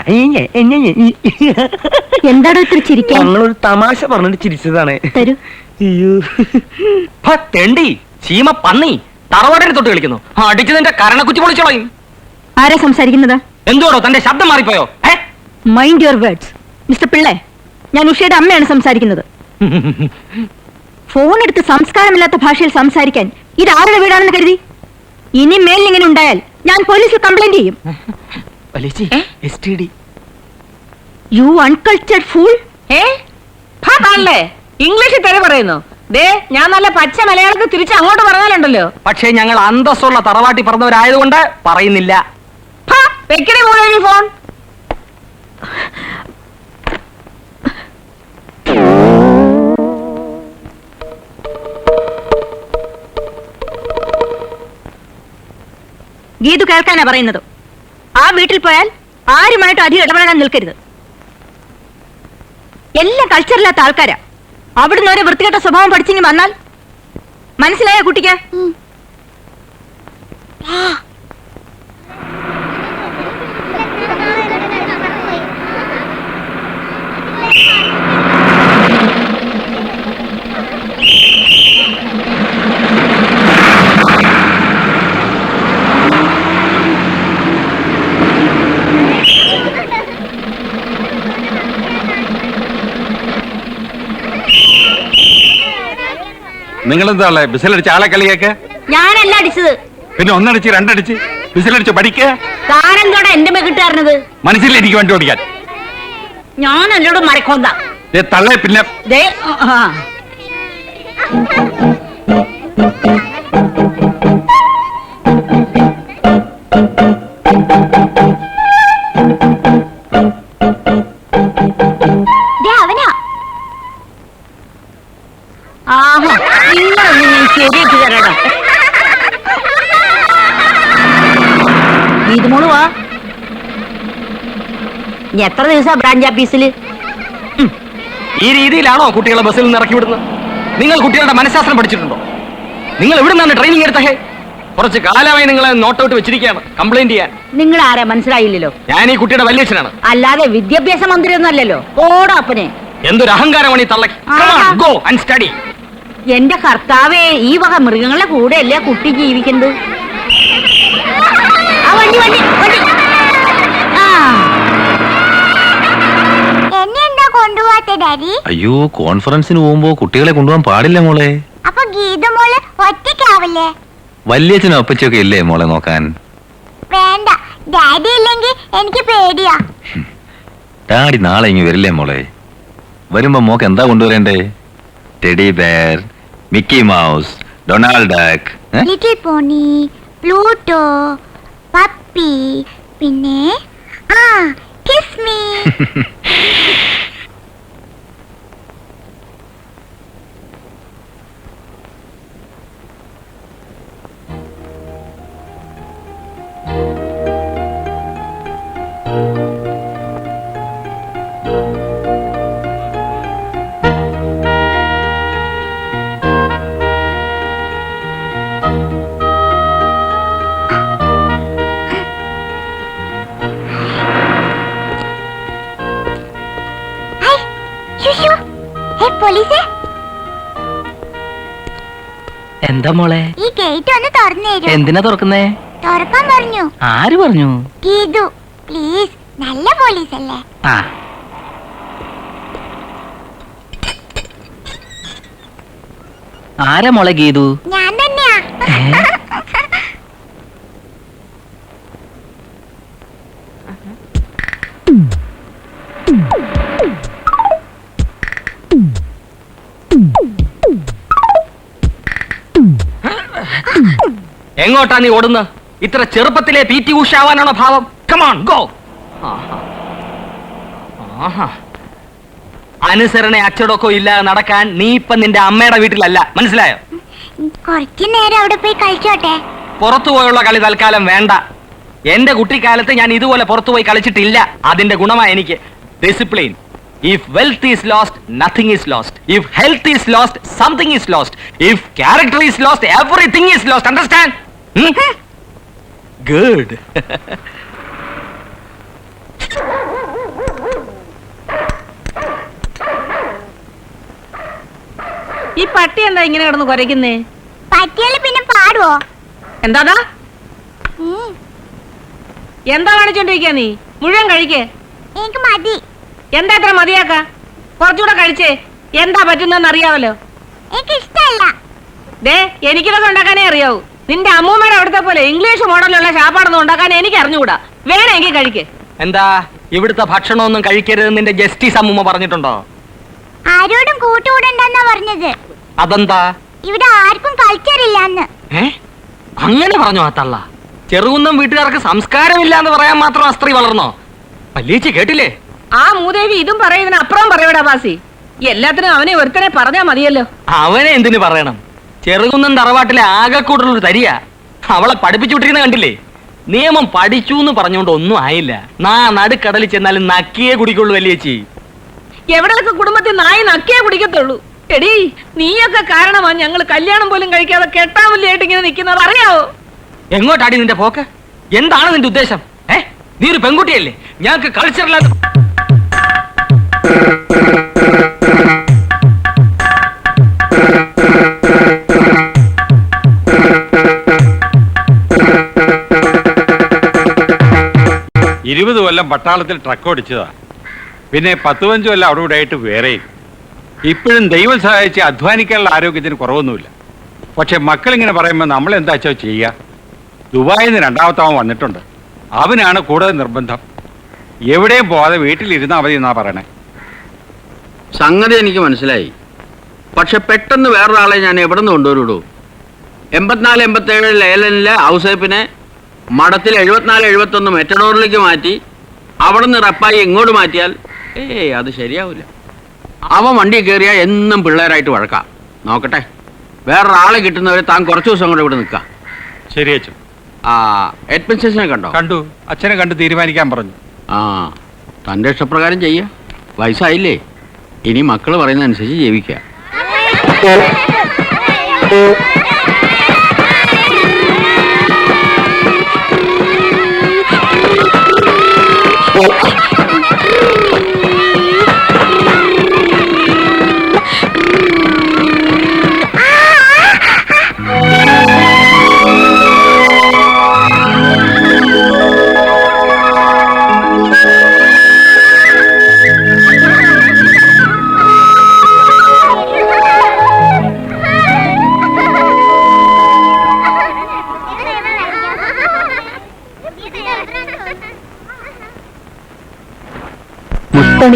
Speaker 6: എന്താടോ ഇത്ര ചിരിക്കാൻ?
Speaker 4: ഞങ്ങളൊരു തമാശ പറഞ്ഞിട്ട് ചിരിച്ചതാണ്.
Speaker 6: തരൂ.
Speaker 4: തെണ്ടി ചീമ പന്നി തറവാടിനെ തൊട്ട് കളിക്കുന്നു. അടിച്ചതിന്റെ കരണക്കുറ്റി പൊളിച്ചോളയും.
Speaker 6: ആരാ സംസാരിക്കുന്നത്?
Speaker 4: എന്തോടോ തന്റെ ശബ്ദം മാറിപ്പോയോ?
Speaker 6: മൈൻഡ് യുവർ വേർഡ്സ് മിസ്റ്റർ പിള്ളേ. ഞാൻ ഉഷയുടെ അമ്മയാണ് സംസാരിക്കുന്നത്. ഫോൺ എടുത്ത് സംസ്കാരമില്ലാത്ത ഭാഷയിൽ സംസാരിക്കാൻ ഇത് ആരുടെ വീടാണെന്ന് കരുതി? ഇനി മേലിൽ ഇങ്ങനെ ഉണ്ടായാൽ ഞാൻ പോലീസിൽ കംപ്ലൈന്റ് ചെയ്യും. You uncultured fool.
Speaker 5: ഇംഗ്ലീഷിൽ തെറി പറയുന്നു. ദേ, ഞാൻ നല്ല പച്ച മലയാളത്തിൽ തിരിച്ച് അങ്ങോട്ട് പറഞ്ഞാലുണ്ടല്ലോ.
Speaker 4: പക്ഷേ ഞങ്ങൾ അന്തസ്സുള്ള തറവാട്ടി പറഞ്ഞവരായതുകൊണ്ട് പറയുന്നില്ല.
Speaker 5: വെക്കണേ പോലെ ഫോൺ.
Speaker 6: ഗീതു കേൾക്കാനാ പറയുന്നത്. ആ വീട്ടിൽ പോയാൽ ആരുമായിട്ട് അധികം ഇടപെടാൻ നിൽക്കരുത്. എല്ലാം കൾച്ചറില്ലാത്ത ആൾക്കാരാ. അവിടുന്ന് ഒരു വൃത്തികെട്ട സ്വഭാവം പഠിച്ചിങ്ങി വന്നാൽ മനസ്സിലായ കുട്ടിക്ക്?
Speaker 8: നിങ്ങളെന്താ ബിസിലടിച്ച് ആളെ കളിയൊക്കെ?
Speaker 5: ഞാനല്ല അടിച്ചത്.
Speaker 8: പിന്നെ ഒന്നടിച്ച് രണ്ടടിച്ച് ബിസിലടിച്ച് പഠിക്കുക.
Speaker 5: താനെന്തോടെ എന്റെ മെക്കിട്ടായിരുന്നത്?
Speaker 8: മനസ്സിൽ എനിക്ക് വണ്ടി ഓടിക്കാൻ.
Speaker 5: ഞാനല്ലോട് മരക്കോന്താ
Speaker 8: തള്ളേ. പിന്നെ
Speaker 5: ദേ,
Speaker 3: അവനാ.
Speaker 5: ആഹാ, നിങ്ങളൊന്ന് ഞാൻ ശരിയാക്കി തരാടാ. ഇത് മോള് വാ. ഇനി എത്ര ദിവസം ബ്രാഞ്ച് ഓഫീസില്?
Speaker 4: ഈ രീതിയിലാണോ കുട്ടികളെ ബസ്സിൽ നിന്ന് ഇറക്കി വിടുന്നത്? നിങ്ങൾ കുട്ടികളുടെ മനഃശാസ്ത്രം പഠിച്ചിട്ടുണ്ടോ? നിങ്ങൾ എവിടെ നിന്നാണ് ട്രെയിനിങ് എടുത്തേ? കുറച്ച് കാലമായി നിങ്ങളെ നോട്ട് ഔട്ട് വെച്ചിരിക്കുകയാണ് കംപ്ലൈന്റ് ചെയ്യാൻ.
Speaker 5: നിങ്ങൾ ആരാ മനസ്സിലായില്ലല്ലോ?
Speaker 4: ഞാൻ ഈ കുട്ടിയുടെ വല്യച്ഛനാണ്.
Speaker 5: അല്ലാതെ വിദ്യാഭ്യാസ മന്ത്രി ഒന്നും അല്ലല്ലോ. ഓടാപ്പനെ
Speaker 4: എന്തൊരു അഹങ്കാരമാണ് ഈ തള്ളക്ക്. Go and study.
Speaker 5: എന്റെ കർത്താവേ, ഈ വക മൃഗങ്ങളുടെ കൂടെ അല്ലേ കുട്ടി ജീവിക്കുന്നത്. ആ വണ്ടി വണ്ടി വണ്ടി. ആ
Speaker 3: എന്നെ എന്താ കൊണ്ടുപോവാത്ത ഡാഡി?
Speaker 9: അയ്യോ, കോൺഫറൻസിന് പോകുമ്പോ കുട്ടികളെ കൊണ്ടുപോകാൻ പാടില്ല മോളെ.
Speaker 3: അപ്പൊ ഗീത മോള് ഒറ്റയ്ക്കാവില്ലേ?
Speaker 9: വല്യച്ഛനും അപ്പച്ചൊക്കെ ഇല്ലേ മോളെ നോക്കാൻ?
Speaker 3: വേണ്ട, ഡാഡി ഇല്ലെങ്കിൽ എനിക്ക് പേടിയാ.
Speaker 9: ഡാഡി നാളെ ഇങ്ങ് വരില്ലേ മോളെ? വരുമ്പോ മോക്ക് എന്താ കൊണ്ടുവരണ്ടേ? Teddy bear, Mickey Mouse, Donald Duck,
Speaker 3: little pony, Pluto, puppy, പിന്നെ കിസ് മീ. പോലീസേ,
Speaker 4: എന്താ മോളെ?
Speaker 3: ഈ ഗേറ്റ് ഒന്ന് തുറന്നു തരൂ.
Speaker 4: എന്തിനാ തുറക്കുന്നേ?
Speaker 3: തുറക്കാൻ പറഞ്ഞു.
Speaker 4: ആര് പറഞ്ഞു?
Speaker 3: ഗീതു, പ്ലീസ്, നല്ല പോലീസ് അല്ലേ?
Speaker 4: ആ ആരാ മോളെ ഗീതു?
Speaker 3: ഞാൻ തന്നെയാ.
Speaker 4: എങ്ങോട്ടാ നീ ഓടുന്ന? ഇത്ര ചെറുപ്പത്തിലെ PT ഉഷ ആവാനാണോ ഭാവം? Come on go. അനുസരണ അച്ചടക്കോ ഇല്ലാതെ നടക്കാൻ നീ ഇപ്പൊ നിന്റെ അമ്മയുടെ വീട്ടിലല്ല, മനസ്സിലായോ?
Speaker 3: കുറച്ചു നേരം അവിടെ പോയി കളിച്ചോട്ടെ.
Speaker 4: പുറത്തു പോയുള്ള കളി തൽക്കാലം വേണ്ട. എന്റെ കുട്ടിക്കാലത്ത് ഞാൻ ഇതുപോലെ പുറത്തു പോയി കളിച്ചിട്ടില്ല. അതിന്റെ ഗുണമായി എനിക്ക് discipline. If wealth is lost, nothing is lost. If health is lost, something is lost. If character is lost, everything is lost. Understand? Good.
Speaker 6: ഈ പട്ടി എന്താ ഇങ്ങനെ കിടന്ന് കുരയ്ക്കുന്നേ?
Speaker 3: പറ്റിയാല് പിന്നെ പാടുവോ?
Speaker 6: എന്താ എന്താ കാണിച്ചോണ്ടിരിക്കാ നീ? മുഴുവൻ കഴിക്കേ.
Speaker 3: എനിക്ക് മതി.
Speaker 6: എന്താ ഇത്ര മതിയാക്ക? കുറച്ചുകൂടെ കഴിച്ചേ. എന്താ പറ്റുന്നെന്ന് അറിയാവല്ലോ.
Speaker 3: എനിക്ക് ഇഷ്ടല്ല.
Speaker 6: ദേ, എനിക്കിതൊക്കെ ഉണ്ടാക്കാനേ അറിയാവൂ. നിന്റെ അമ്മൂമ്മയുടെ അവിടുത്തെ പോലെ ഇംഗ്ലീഷ് മോഡലുള്ള ശാപ്പാടൊന്നും ഉണ്ടാക്കാൻ എനിക്ക് അറിഞ്ഞുകൂടാ. വേണമെങ്കിൽ കഴിക്കേ.
Speaker 4: എന്താ ഇവിടുത്തെ ഭക്ഷണമൊന്നും കഴിക്കരുത് നിന്റെ ജസ്റ്റിസ് അമ്മൂമ്മ പറഞ്ഞിട്ടുണ്ടോ?
Speaker 3: ആരോടും കൂട്ടുകൂടണ്ടെന്നാ പറഞ്ഞത്.
Speaker 4: അതെന്താ?
Speaker 3: ഇവിടെ ആർക്കും കൾച്ചർ ഇല്ലാന്ന്.
Speaker 4: അങ്ങനെ പറഞ്ഞോ ആ തള്ള? ചെറുകുന്നം വീട്ടുകാർക്ക് സംസ്കാരമില്ല എന്ന് പറയാൻ മാത്രം ആ സ്ത്രീ വളർന്നോ? പല്ലീച്ചി കേട്ടില്ലേ?
Speaker 6: ആ മൂദേവി ഇതും പറയുന്നതിന് അപ്പുറം പറയൂടാ ബാസി. എല്ലാത്തിനും അവനെ ഒരുത്തനെ പറഞ്ഞാ മതിയല്ലോ.
Speaker 4: അവനെ എന്തിനു പറയണം? ചെറുകുന്നം തറവാട്ടിലെ ആകെക്കൂടുള്ളൊരു തരിയ. അവളെ പഠിപ്പിച്ചു വിട്ടിരുന്ന കണ്ടില്ലേ? നിയമം പഠിച്ചു എന്ന് പറഞ്ഞുകൊണ്ട് ഒന്നും ആയില്ല. നടുക്കടലിൽ ചെന്നാലും നക്കിയേ കുടിക്കുള്ളൂ വല്യേച്ചി.
Speaker 6: എവിടെയൊക്കെ കുടുംബത്തിൽ നായി നക്കിയേ കുടിക്കത്തുള്ളൂ. എടീ, നീയൊക്കെ കാരണമാ ഞങ്ങൾ കല്യാണം പോലും കഴിക്കാതെ കെട്ടാമല്ലായിട്ട് ഇങ്ങനെ നിൽക്കുന്നത്, അറിയാവോ?
Speaker 4: എങ്ങോട്ടാടി നിന്റെ പോക്ക്? എന്താണ് നിന്റെ ഉദ്ദേശം? നീ ഒരു പെൺകുട്ടിയല്ലേ? ഞങ്ങൾക്ക് കൾച്ചറില്ലാത്ത
Speaker 8: ഇരുപത് കൊല്ലം പട്ടാളത്തിൽ ട്രക്ക് ഓടിച്ചതാ. പിന്നെ 10-15 കൊല്ലം അവിടെ ഇവിടെ ആയിട്ട് വേറെയും. ഇപ്പോഴും ദൈവം സഹായിച്ച് അധ്വാനിക്കാനുള്ള ആരോഗ്യത്തിന് കുറവൊന്നുമില്ല. പക്ഷെ മക്കളിങ്ങനെ പറയുമ്പോൾ നമ്മൾ എന്താ വെച്ചാൽ ചെയ്യുക. ദുബായിൽ നിന്ന് രണ്ടാമത്തവൻ വന്നിട്ടുണ്ട്. അവനാണ് കൂടുതൽ നിർബന്ധം. എവിടെയും പോവാതെ വീട്ടിലിരുന്നാൽ മതി എന്നാ പറയണേ.
Speaker 7: സംഗതി എനിക്ക് മനസ്സിലായി. പക്ഷെ പെട്ടെന്ന് വേറൊരാളെ ഞാൻ എവിടെ നിന്ന് കൊണ്ടുവരുള്ളൂ? 84-87 ലേലനിലെ ഔസേപ്പിനെ മഠത്തിൽ 74-71 മെറ്റഡോറിലേക്ക് മാറ്റി അവിടെ നിന്ന് റപ്പായി ഇങ്ങോട്ട് മാറ്റിയാൽ അത് ശരിയാവില്ല. അവൻ വണ്ടി കയറിയാൽ എന്നും പിള്ളേരായിട്ട് വഴക്കാം. നോക്കട്ടെ, വേറൊരാളെ കിട്ടുന്നവരെ താൻ കുറച്ച് ദിവസം കൂടെ ഇവിടെ നിൽക്കാം.
Speaker 8: ശരി അച്ഛൻ.
Speaker 7: അഡ്മിനിസ്ട്രേഷനെ കണ്ടോ?
Speaker 8: കണ്ടു. അച്ഛനെ കണ്ട് തീരുമാനിക്കാൻ പറഞ്ഞു.
Speaker 7: തൻ്റെ ഇഷ്ടപ്രകാരം ചെയ്യാം. വയസ്സായില്ലേ, ഇനി മക്കൾ പറയുന്നതനുസരിച്ച് ജീവിക്കുക.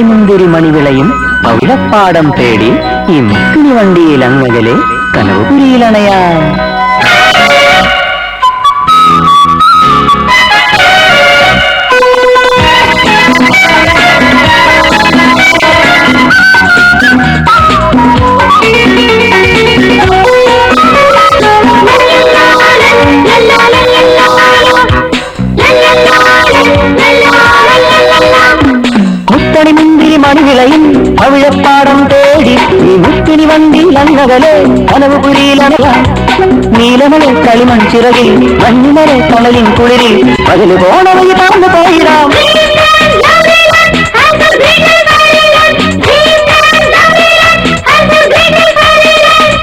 Speaker 2: മുത്തണിമുന്തിരി മണിവിളയും പവിഴപ്പാടം തേടി ഈ മുക്കിനി വണ്ടിയിൽ അങ്ങകലെ കനവുപുരിയിലണയാം. മുത്തണിമുന്തിരി മണിവിളയും പവിഴപ്പാടം തേടി ഈ മുക്കിനി വണ്ടിയിൽ അങ്ങകലെ കനവുപുരിയിലണയാം. നീലമല കളിമൺ ചിറകിൽ മഞ്ഞുമല തണലിൻ കുളിരിൽ പകല് പോണ വഴി താഴ്ന്നു പോയിടാം.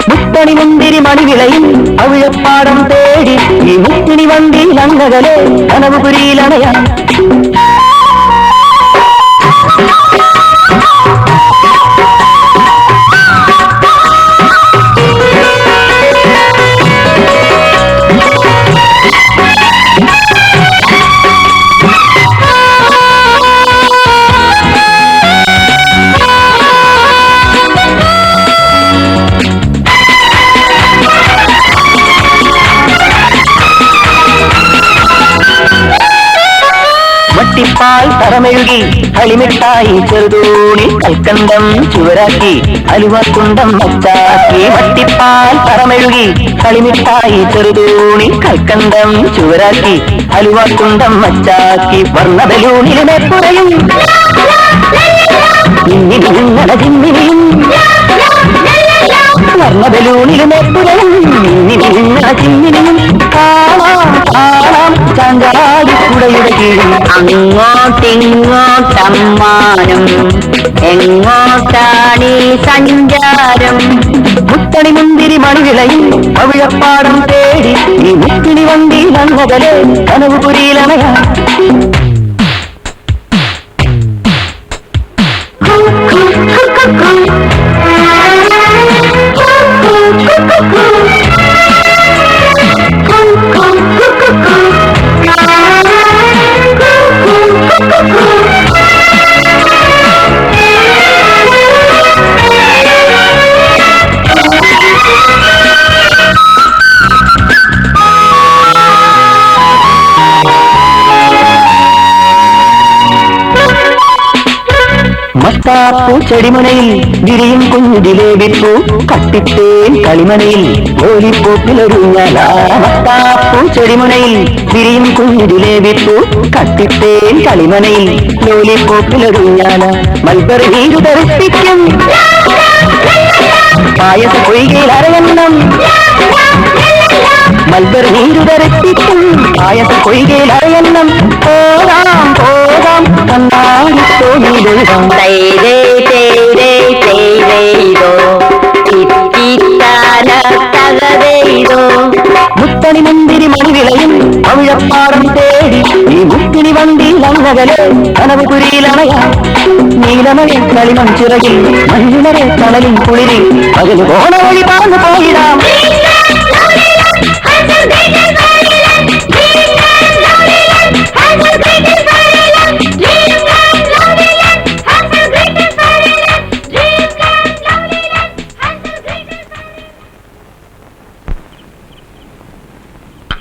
Speaker 2: മുത്തണിമുന്തിരി മണിവിളയും പവിഴപ്പാടം തേടി ഈ മുക്കിനി വണ്ടിയിൽ അങ്ങകലെ കനവുപുരിയിലണയാം. വട്ടിപ്പാൽ തറമെഴുകി കളിമിട്ടായി ചെറുതൂണി കൽക്കണ്ടം ചുവരാക്കി അലുവക്കുണ്ടം മച്ചാക്കി. വട്ടിപ്പാൽ തറമെഴുകി കളിമിട്ടായി ചെറുതൂണി കൽക്കണ്ടം ചുവരാക്കി അലുവക്കുണ്ടം മച്ചാക്കി. വർണ്ണബലൂണിലും എപ്പുറയും ഇന്നിങ്ങനെ ചിമ്മിനിയും വർണ്ണബലൂണിലും എപ്പുറയും ഇന്നിങ്ങനെ ചിമ്മിനിയും കാണാം കാണാം ചാഞ്ചാടി കുടയുടെ കീഴിൽ.
Speaker 5: അങ്ങോട്ടിങ്ങോട്ടമ്മാനം എങ്ങോട്ടാണീ സഞ്ചാരം.
Speaker 2: മുത്തണിമുന്തിരി മണിവിളയും പവിഴപ്പാടം തേടി ഈ മുക്കിനി വണ്ടിയിൽ അങ്ങകലെ കനവുപുരിയിലണയാം. മത്താപ്പൂ ചെടിമുനയിൽ വിരിയും കുഞ്ഞിലേവിപ്പൂ കട്ടിത്തേൻ കളിമനയിൽ ഓലിപ്പോപ്പിലൊരുങ്ങല. മത്താപ്പൂ ചെടിമുനയിൽ വിരിയും കുഞ്ഞിലേവിപ്പൂ കട്ടിത്തേൻ കളിമനയിൽ ലോലിപ്പോപ്പിലൊരുങ്ങല. മൽബറി നീരു തെറിപ്പിക്കും പായസ പൊയ്കയിൽ അരയണ്ണം. മൽബറി നീരു തെറിപ്പിക്കും പായസ പൊയ്കയിൽ അരയണ്ണം. പോകാം പോകാം കണ്ണാടി തോണിയിലെഴുതാം. മുത്തണിമുന്തിരി മണിവിളയും പവിഴപ്പാടം തേടി ഈ മുക്കിനി വണ്ടിയിൽ അങ്ങകലെ കനവുപുരിയിലണയാം. നീലമല കളിമൺ ചിറകിൽ മഞ്ഞുമല തണലിൻ കുളിരിൽ പകല് പോണ വഴി താഴ്ന്നു പോയിടാം.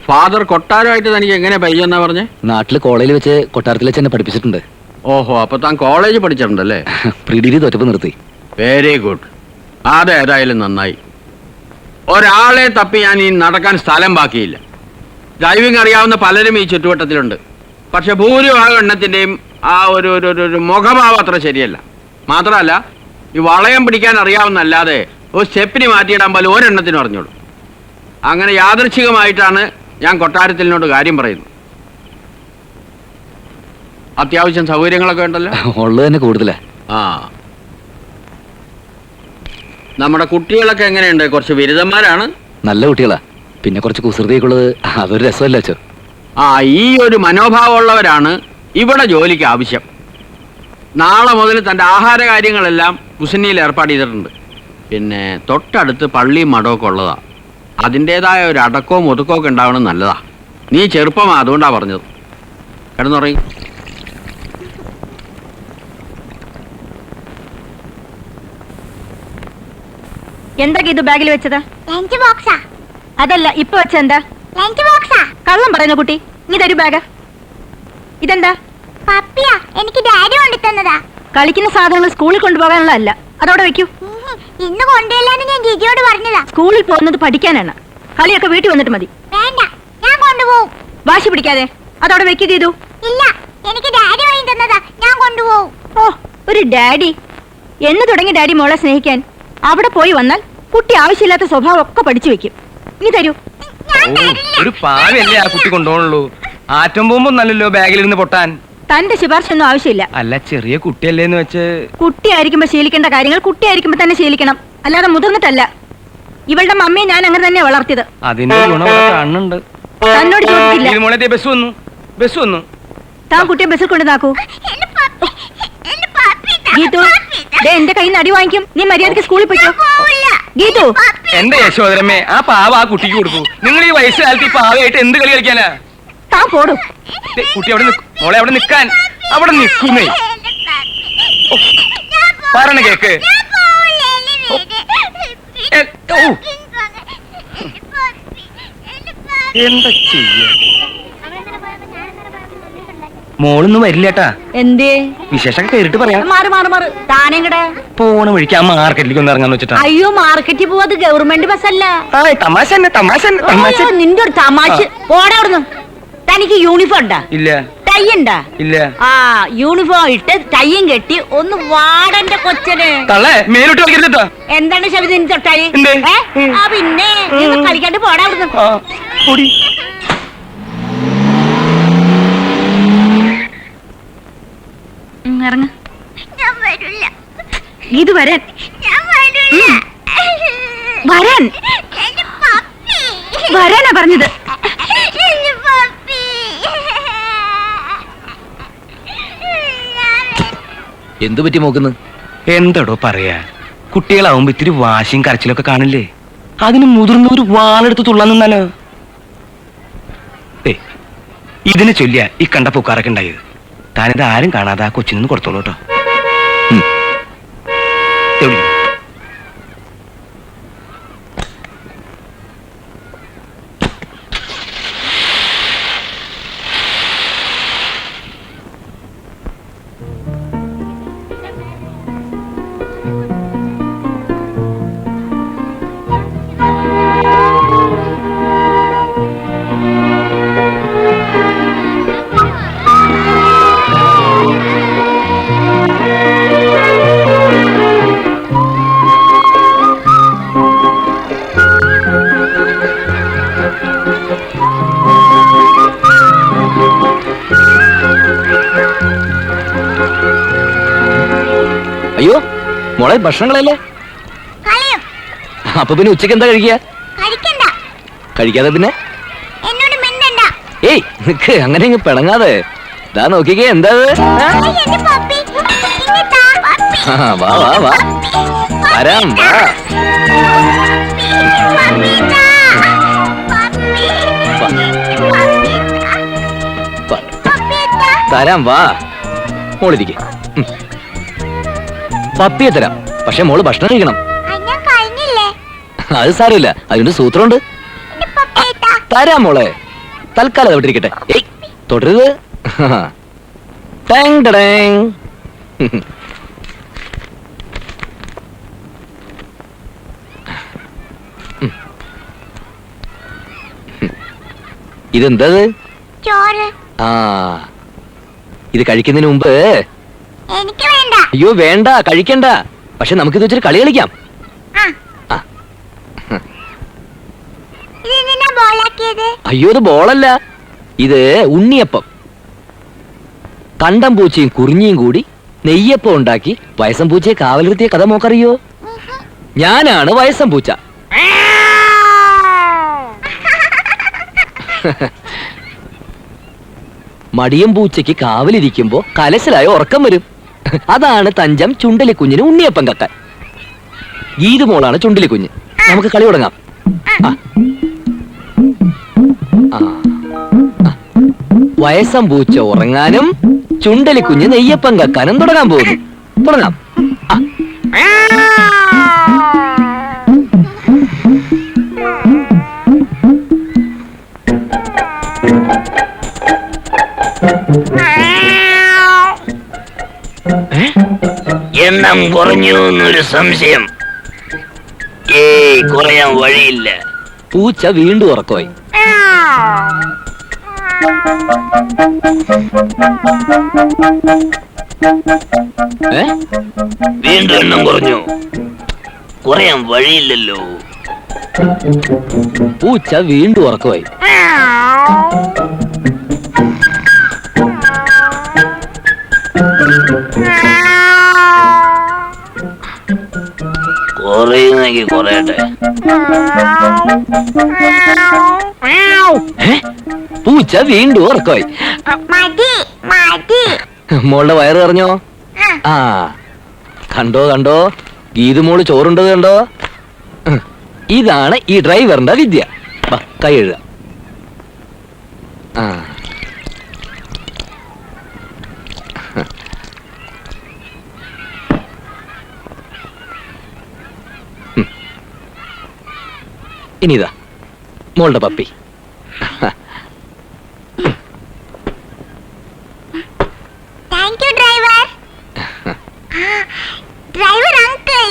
Speaker 7: ഫാദർ കൊട്ടാരമായിട്ട് തനിക്ക് എങ്ങനെ പരിചയം പറഞ്ഞേ?
Speaker 2: നാട്ടില് കോളേജിൽ വെച്ച് കൊട്ടാരത്തിൽ വെച്ച് എന്നെ പഠിപ്പിച്ചിട്ടുണ്ട്.
Speaker 7: ഓഹോ, അപ്പൊ താൻ കോളേജ് പഠിച്ചിട്ടുണ്ടല്ലേ?
Speaker 2: പ്രീ ഡിഗ്രി തോറ്റപ്പ് നിർത്തി.
Speaker 7: Very good. അതേതായാലും നന്നായി. ഒരാളെ തപ്പി ഞാൻ ഈ നടക്കാൻ സ്ഥലം ബാക്കിയില്ല. ഡ്രൈവിംഗ് അറിയാവുന്ന പലരും ഈ ചുറ്റുവട്ടത്തിലുണ്ട്. പക്ഷെ ഭൂരിഭാഗം എണ്ണത്തിൻ്റെയും ആ ഒരു മുഖഭാവം അത്ര ശരിയല്ല. മാത്രമല്ല ഈ വളയം പിടിക്കാൻ അറിയാവുന്നല്ലാതെ ഒരു സ്റ്റെപ്പിന് മാറ്റിയിടാൻ പോലും ഒരെണ്ണത്തിനും അറിഞ്ഞോളൂ. അങ്ങനെ യാദൃച്ഛികമായിട്ടാണ് ഞാൻ കൊട്ടാരത്തിനോട് കാര്യം പറയുന്നത്. അത്യാവശ്യം സൗകര്യങ്ങളൊക്കെ ഉണ്ടല്ലോ?
Speaker 2: ഉള്ളത് തന്നെ കൂടുതലാ.
Speaker 7: ആ, നമ്മുടെ കുട്ടികളൊക്കെ എങ്ങനെയുണ്ട്? കുറച്ച് ബിരുദന്മാരാണ്.
Speaker 2: നല്ല കുട്ടികളാ, പിന്നെ കുറച്ച് കുസൃതിയൊക്കെയുള്ളത്. അതൊരു രസമല്ല അച്ചോ.
Speaker 7: ആ, ഈ ഒരു മനോഭാവമുള്ളവരാണ് ഇവിടെ ജോലിക്ക് ആവശ്യം. നാളെ മുതൽ തൻ്റെ ആഹാര കാര്യങ്ങളെല്ലാം കുസിനിയിൽ ഏർപ്പാട് ചെയ്തിട്ടുണ്ട്. പിന്നെ തൊട്ടടുത്ത് പള്ളിയും മഠമൊക്കെ ഉള്ളതാ. അതിൻ്റെതായ ഒരു അടക്കവും ഒതുക്കവും ഒക്കെ ഉണ്ടാവണം. നല്ലതാ. നീ ചെറുപ്പമാ, അതുകൊണ്ടാ പറഞ്ഞത്. കിടന്നുറങ്ങി.
Speaker 5: എന്താ ഇത് ബാഗിൽ വെച്ചത്?
Speaker 3: ലഞ്ച് ബോക്സാ.
Speaker 5: അതല്ല, ഇപ്പൊ വെച്ചെന്താ?
Speaker 3: ലഞ്ച് ബോക്സാ.
Speaker 5: കള്ളം പറയുന്ന കുട്ടി, നീ തരൂ ബാഗ്. ഇതെന്താ?
Speaker 3: പപ്പിയാ, എനിക്ക് ഡാഡി കൊണ്ടു തന്നതാ.
Speaker 5: കളിക്കുന്ന സാധനങ്ങൾ സ്കൂളിൽ കൊണ്ടുപോകാനുള്ളതല്ല. അതവിടെ വെക്കൂ.
Speaker 3: ഇന്ന് കൊണ്ടുവല്ലാന്ന് ഞാൻ ജിജിയോട് പറഞ്ഞതാ.
Speaker 5: സ്കൂളിൽ പോകുന്നത് പഠിക്കാനാണ്. കളിയൊക്കെ വീട്ടിൽ വന്നിട്ട് മതി.
Speaker 3: വേണ്ട, ഞാൻ കൊണ്ടുപോകും.
Speaker 5: വാശി പിടിക്കാതെ അതവിടെ വെക്കുക ചെയ്തു.
Speaker 3: ഇല്ല, എനിക്ക് ഡാഡി വാങ്ങി തന്നതാ, ഞാൻ കൊണ്ടുപോകും.
Speaker 5: ഓ, ഒരു ഡാഡി എന്ന് തുടങ്ങി ഡാഡി മോളെ സ്നേഹിക്കാൻ. അവിടെ പോയി വന്നാൽ കുട്ടി ആവശ്യമില്ലാത്ത സ്വഭാവം ഒക്കെ പഠിച്ചു വെക്കും. നീ തരൂ.
Speaker 2: ഒരു പാവല്ലേ ആ കുട്ടി കൊണ്ടുപോകണുള്ളൂ. ആറ്റം പോകുമ്പോ നല്ലല്ലോ ബാഗിലിരുന്ന് പൊട്ടാൻ.
Speaker 5: തന്റെ ശുപാർശ ഒന്നും ആവശ്യമില്ല.
Speaker 2: അല്ല, ചെറിയ കുട്ടിയല്ലേന്ന് വെച്ച്.
Speaker 5: കുട്ടിയായിരിക്കുമ്പോ ശീലിക്കേണ്ട കാര്യങ്ങൾ കുട്ടിയായിരിക്കുമ്പോ തന്നെ ശീലിക്കണം, അല്ലാതെ മുതിർന്നിട്ടല്ല. ഇവളുടെ മമ്മിയെ ഞാൻ അങ്ങനെ തന്നെ വളർത്തിയത്.
Speaker 2: അതിന്റെ ഗുണം കാണുന്നുണ്ട്.
Speaker 5: തന്നോട് ചോദിച്ചില്ല.
Speaker 2: മോളെ ബസ് വന്നു.
Speaker 5: താൻ കുട്ടിയെ ബസ്സിൽ കൊണ്ടുനാക്കൂ. ഗീതു, എന്റെ കയ്യിൽ നിന്ന് അടി വാങ്ങിക്കും. നീ മര്യാദക്ക് സ്കൂളിൽ പോയിക്കോ. ഗീതു,
Speaker 2: എന്റെ യശോദരമ്മേ, ആ പാവ ആ കുട്ടിക്ക് കൊടുക്കൂ. നിങ്ങൾ ഈ വയസ്സുകാലത്ത് ഈ പാവയായിട്ട് എന്ത് കളി കളിക്കാനാ?
Speaker 5: താൻ പോടും.
Speaker 2: കുട്ടി മോളെ അവിടെ നിൽക്കാൻ. അവിടെ നിൽക്കുന്നേ. പറഞ്ഞ കേക്ക്. എന്താ ചെയ്യ? മോളൊന്നും വരില്ലേട്ടാ.
Speaker 5: എന്തേ?
Speaker 2: വിശേഷം കേറിട്ട് പറയാം.
Speaker 5: മാറ് മാറ് മാറ്. താനെങ്ങടെ
Speaker 2: പോണ വഴിക്ക് ആ മാർക്കറ്റിലേക്ക് ഒന്ന് ഇറങ്ങാന്ന് വെച്ചിട്ടാ.
Speaker 5: അയ്യോ, മാർക്കറ്റിൽ പോവാത് ഗവൺമെന്റ് ബസ്സല്ല.
Speaker 2: തമാശ തമാശ.
Speaker 5: നിന്റെ ഒരു തമാശ. പോടാ അവിടുന്ന്. തനിക്ക് യൂണിഫോം ഉണ്ടാ?
Speaker 2: ഇല്ല.
Speaker 5: ടൈ ഉണ്ടാ?
Speaker 2: ഇല്ല.
Speaker 5: ആ, യൂണിഫോം ഇട്ട് ടൈയും കെട്ടി ഒന്ന് വാടന്റെ കൊച്ചന്.
Speaker 2: തള്ളേ, മേലോട്ട് കളിക്കരുത്.
Speaker 5: എന്താണ് ശബരി നിന്റെ തൊട്ടായി?
Speaker 2: എന്ത്?
Speaker 5: ആ പിന്നെ നീ ഒന്ന് കളിക്കാണ്ട് പോടാ അവിടുന്ന്. ഇറങ്ങ.
Speaker 3: ഞാൻ വരില്ല.
Speaker 5: ഇത് വരാൻ.
Speaker 3: ഞാൻ വരില്ല.
Speaker 5: വരാൻ
Speaker 3: എന്റെ പപ്പി.
Speaker 5: വരാനാ പറഞ്ഞത്.
Speaker 3: എന്റെ പപ്പി.
Speaker 1: എന്തു പറ്റി നോക്കുന്നു?
Speaker 2: എന്താടോ പറയാ, കുട്ടികളാവുമ്പോ ഇത്തിരി വാശിയും കരച്ചിലൊക്കെ കാണില്ലേ? അതിന് മുതിർന്ന ഒരു വാളെടുത്ത് തുള്ളാൻ നിന്നാലോ? ഇതിനെ ചൊല്ലിയ ഈ കണ്ട പൂക്കാറൊക്കെ ഉണ്ടായത്. താനിത് ആരും കാണാതെ ആ കൊച്ചിനൊന്ന് കൊടുത്തോളൂ കേട്ടോ.
Speaker 1: അയ്യോ മോളെ, ഭക്ഷണങ്ങളല്ലേ?
Speaker 3: കളയും.
Speaker 1: അപ്പൊ പിന്നെ ഉച്ചക്ക് എന്താ കഴിക്കുക?
Speaker 3: കഴിക്കണ്ട.
Speaker 1: കഴിക്കാതെ പിന്നെ?
Speaker 3: എന്നോട് മിണ്ടണ്ട.
Speaker 1: ഏയ് നിക്ക്, അങ്ങനെ ഇങ്ങ് പിണങ്ങാതെ. ദാ നോക്കിക്കേ, എന്താ
Speaker 3: എന്റെ പപ്പി. ഇങ്ങ് താ, പപ്പി.
Speaker 1: വാ വാ വാ, വരാം വാ.
Speaker 3: പപ്പി താ. പപ്പി.
Speaker 1: വാ.
Speaker 3: പപ്പി താ.
Speaker 1: തരാം, വാ. മോളിരിക്കെ. പപ്പിയെ തരാം, പക്ഷെ മോള് ഭക്ഷണം കഴിക്കണം.
Speaker 3: ഞാൻ കഴിഞ്ഞില്ലേ?
Speaker 1: അത് സാരമില്ല, അതിന്റെ സൂത്രമുണ്ട്.
Speaker 3: എന്റെ പപ്പി താ.
Speaker 1: തരാം മോളെ, തൽക്കാലം അത് വിട്ടിരിക്കട്ടെ. ഏയ് തുടരുത്. ടാങ് ടടാങ്. ഇതെന്താ?
Speaker 3: ചോറ്.
Speaker 1: ആ, ഇത് കഴിക്കുന്നതിന് മുമ്പ്.
Speaker 3: എനിക്ക് വേണ്ട.
Speaker 1: അയ്യോ വേണ്ട, കഴിക്കണ്ട. പക്ഷെ നമുക്കിത് വെച്ചൊരു കളി കളിക്കാം.
Speaker 3: ആ. ഇതെന്തിനാ ബോളാക്കിയത്?
Speaker 1: അയ്യോ, ഇത് ബോളല്ല, ഇത് ഉണ്ണിയപ്പം. കണ്ടം പൂച്ചയും കുറിഞ്ഞിയും കൂടി നെയ്യപ്പം ഉണ്ടാക്കി വയസ്സം പൂച്ചയെ കാവലിർത്തിയ കഥ മോക്കറിയോ? ഞാനാണ് വയസ്സം പൂച്ച. മടിയം പൂച്ചയ്ക്ക് കാവലിരിക്കുമ്പോ കലശലായ ഉറക്കം വരും. അതാണ് തഞ്ചം ചുണ്ടലിക്കുഞ്ഞിന് ഉണ്ണിയപ്പം കക്കാൻ. ഗീതുമോളാണ് ചുണ്ടലിക്കുഞ്ഞ്. നമുക്ക് കളി തുടങ്ങാം. വയസ്സം പൂച്ച ഉറങ്ങാനും ചുണ്ടലിക്കുഞ്ഞ് നെയ്യപ്പം കക്കാനും തുടങ്ങാൻ പോകുന്നു. തുടങ്ങാം.
Speaker 10: എണ്ണം കുറഞ്ഞു എന്നൊരു സംശയം. കുറയാൻ വഴിയില്ല.
Speaker 2: പൂച്ച വീണ്ടും ഉറക്കമായി.
Speaker 10: വീണ്ടും എണ്ണം കുറഞ്ഞു. കുറയാൻ വഴിയില്ലല്ലോ.
Speaker 2: പൂച്ച വീണ്ടും ഉറക്കമായി.
Speaker 10: കുറയുന്നെങ്കിൽ കുറയട്ടെ.
Speaker 2: പൂച്ച വീണ്ടും ഉറക്കമായി.
Speaker 3: മതി മതി.
Speaker 2: മോളുടെ വയറ് അറിഞ്ഞോ? ആ കണ്ടോ കണ്ടോ, ഗീതുമോള് ചോറുണ്ടത് കണ്ടോ? ഇതാണ് ഈ ഡ്രൈവറിന്റെ വിദ്യ. കൈ എഴുതാം. ആ ഇനിതാ മോളുടെ puppy.
Speaker 3: Thank you driver. Driver uncle.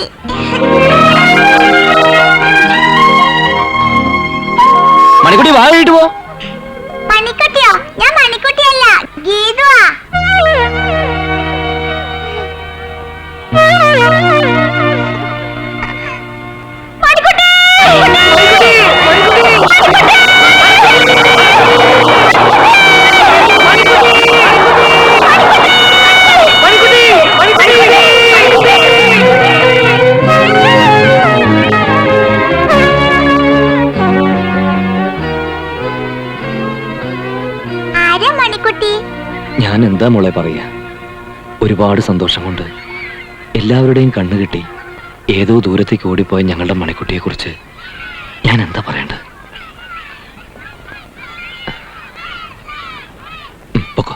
Speaker 2: Manikutty വാ കഴിഞ്ഞിട്ട് പോ.
Speaker 3: മണിക്കുട്ടിയോ? ഞാൻ മണിക്കുട്ടിയല്ല, ഗീതുവാ.
Speaker 2: ഞാൻ എന്താ മോളെ പറയാ, ഒരുപാട് സന്തോഷം കൊണ്ട് എല്ലാവരുടെയും കണ്ണുകിട്ടി ഏതോ ദൂരത്തേക്ക് ഓടിപ്പോയ ഞങ്ങളുടെ മണിക്കുട്ടിയെ കുറിച്ച് ഞാൻ എന്താ പറയേണ്ടത്? പൊക്കോ.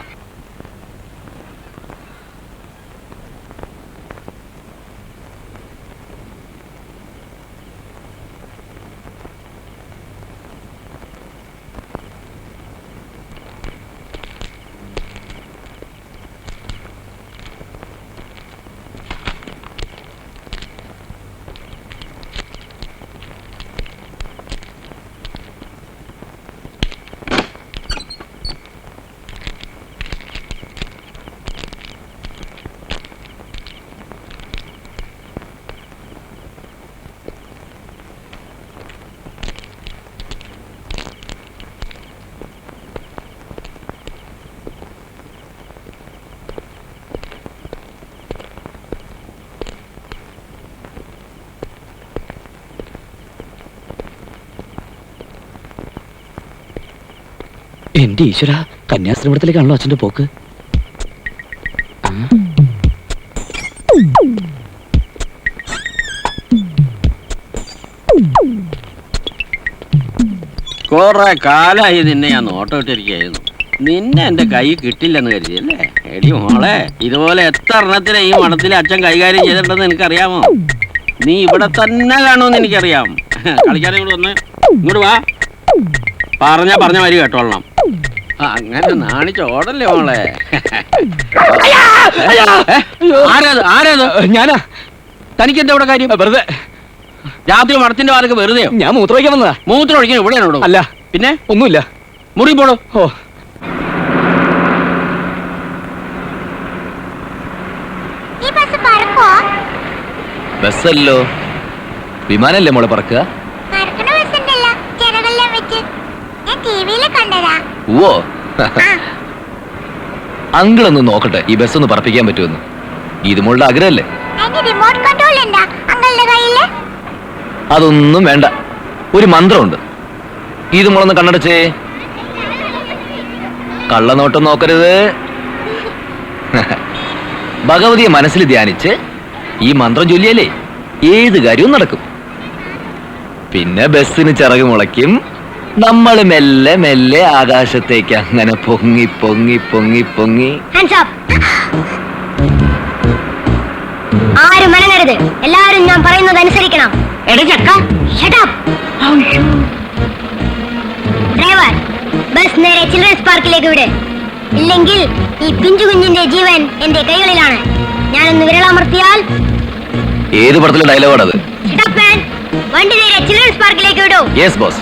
Speaker 2: എന്റെ ഈശ്വര, കന്യാശ്രമത്തിലേക്കാണല്ലോ അച്ഛന്റെ പോക്ക്.
Speaker 7: കൊറേ കാലായി നിന്നെ ഞാൻ നോട്ടം ഇട്ടിരിക്കുകയായിരുന്നു. നിന്നെ എന്റെ കൈ കിട്ടില്ലെന്ന് കരുതിയല്ലേ? എടി മോളെ, ഇതുപോലെ എത്ര എണ്ണത്തിനെ ഈ മഠത്തിലെ അച്ഛൻ കൈകാര്യം ചെയ്തിട്ടുണ്ടെന്ന് എനിക്കറിയാമോ? നീ ഇവിടെ തന്നെ കാണുമെന്ന് എനിക്കറിയാം. കളിക്കാരെ ഇങ്ങോട്ട് വന്ന്, ഇങ്ങോട്ട് വാ. പറഞ്ഞ മാതിരി കേട്ടോളണം. അങ്ങനെ നാണിച്ചോടല്ലേ മോളെ. ആരേത്?
Speaker 2: ഞാനാ.
Speaker 7: തനിക്ക് എന്താ ഇവിടെ കാര്യം?
Speaker 2: വെറുതെ
Speaker 7: രാത്രി മഠത്തിന്റെ വാരൊക്കെ വെറുതെയോ?
Speaker 2: ഞാൻ മൂത്രമൊഴിക്കാൻ വന്നതാ.
Speaker 7: മൂത്രം ഒഴിക്കാൻ ഇവിടെയാണോ?
Speaker 2: അല്ല,
Speaker 7: പിന്നെ
Speaker 2: ഒന്നുമില്ല.
Speaker 7: മുറി പോടോ.
Speaker 2: ഓ,
Speaker 3: ഈ ബസ് പറക്കോ?
Speaker 2: ബസ്സല്ലോ, വിമാനല്ലേ മോളെ പറക്കുക?
Speaker 3: പറക്കണ ബസ് ഉണ്ടല്ലോ ചിറകെല്ലാം വെച്ച്. ഞാൻ ടിവിയിൽ കണ്ടതാ.
Speaker 2: ഓ, അങ്കിളൊന്ന് നോക്കട്ടെ ഈ ബസ് ഒന്ന് പറപ്പിക്കാൻ പറ്റുമെന്ന്. ഇത് മോളുടെ ആഗ്രഹമല്ലേ?
Speaker 3: അതിന്റെ റിമോട്ട് കൺട്രോൾ ഉണ്ടാ അങ്കിളുടെ കയ്യില്?
Speaker 2: അതൊന്നും വേണ്ട, ഒരു മന്ത്രമുണ്ട്. ഇത് മോളൊന്ന് കണ്ണടച്ചേ. കള്ളനോട്ടം നോക്കരുത്. ഭഗവതിയെ മനസ്സിൽ ധ്യാനിച്ച് ഈ മന്ത്രം ചൊല്ലിയാലേ ഏത് കാര്യവും നടക്കും. പിന്നെ ബസ്സിന് ചിറക് മുളയ്ക്കും. നമ്മൾ മെല്ലെ മെല്ലെ ആകാശത്തേക്ക് അങ്ങനെ പൊങ്ങി പൊങ്ങി പൊങ്ങി പൊങ്ങി.
Speaker 3: ആരും മനങ്ങരുത്, എല്ലാരും ഞാൻ പറയുന്നത് അനുസരിക്കണം. ഡ്രൈവർ, ബസ് നേരെ ചിൽഡ്രൻസ് പാർക്കിലേക്ക് വിട്. ഇല്ലെങ്കിൽ ഈ പിഞ്ചു കുഞ്ഞിന്റെ ജീവൻ എന്റെ കൈകളിലാണ്. ഞാനൊന്ന് വിരളമർത്തിയാൽ
Speaker 1: ഏത് പടത്തിലെ ഡയലോഗാണത്?
Speaker 3: വണ്ടി നേരെ ചിൽഡ്രൻസ് പാർക്കിലേക്ക് വിടൂ.
Speaker 1: Yes boss.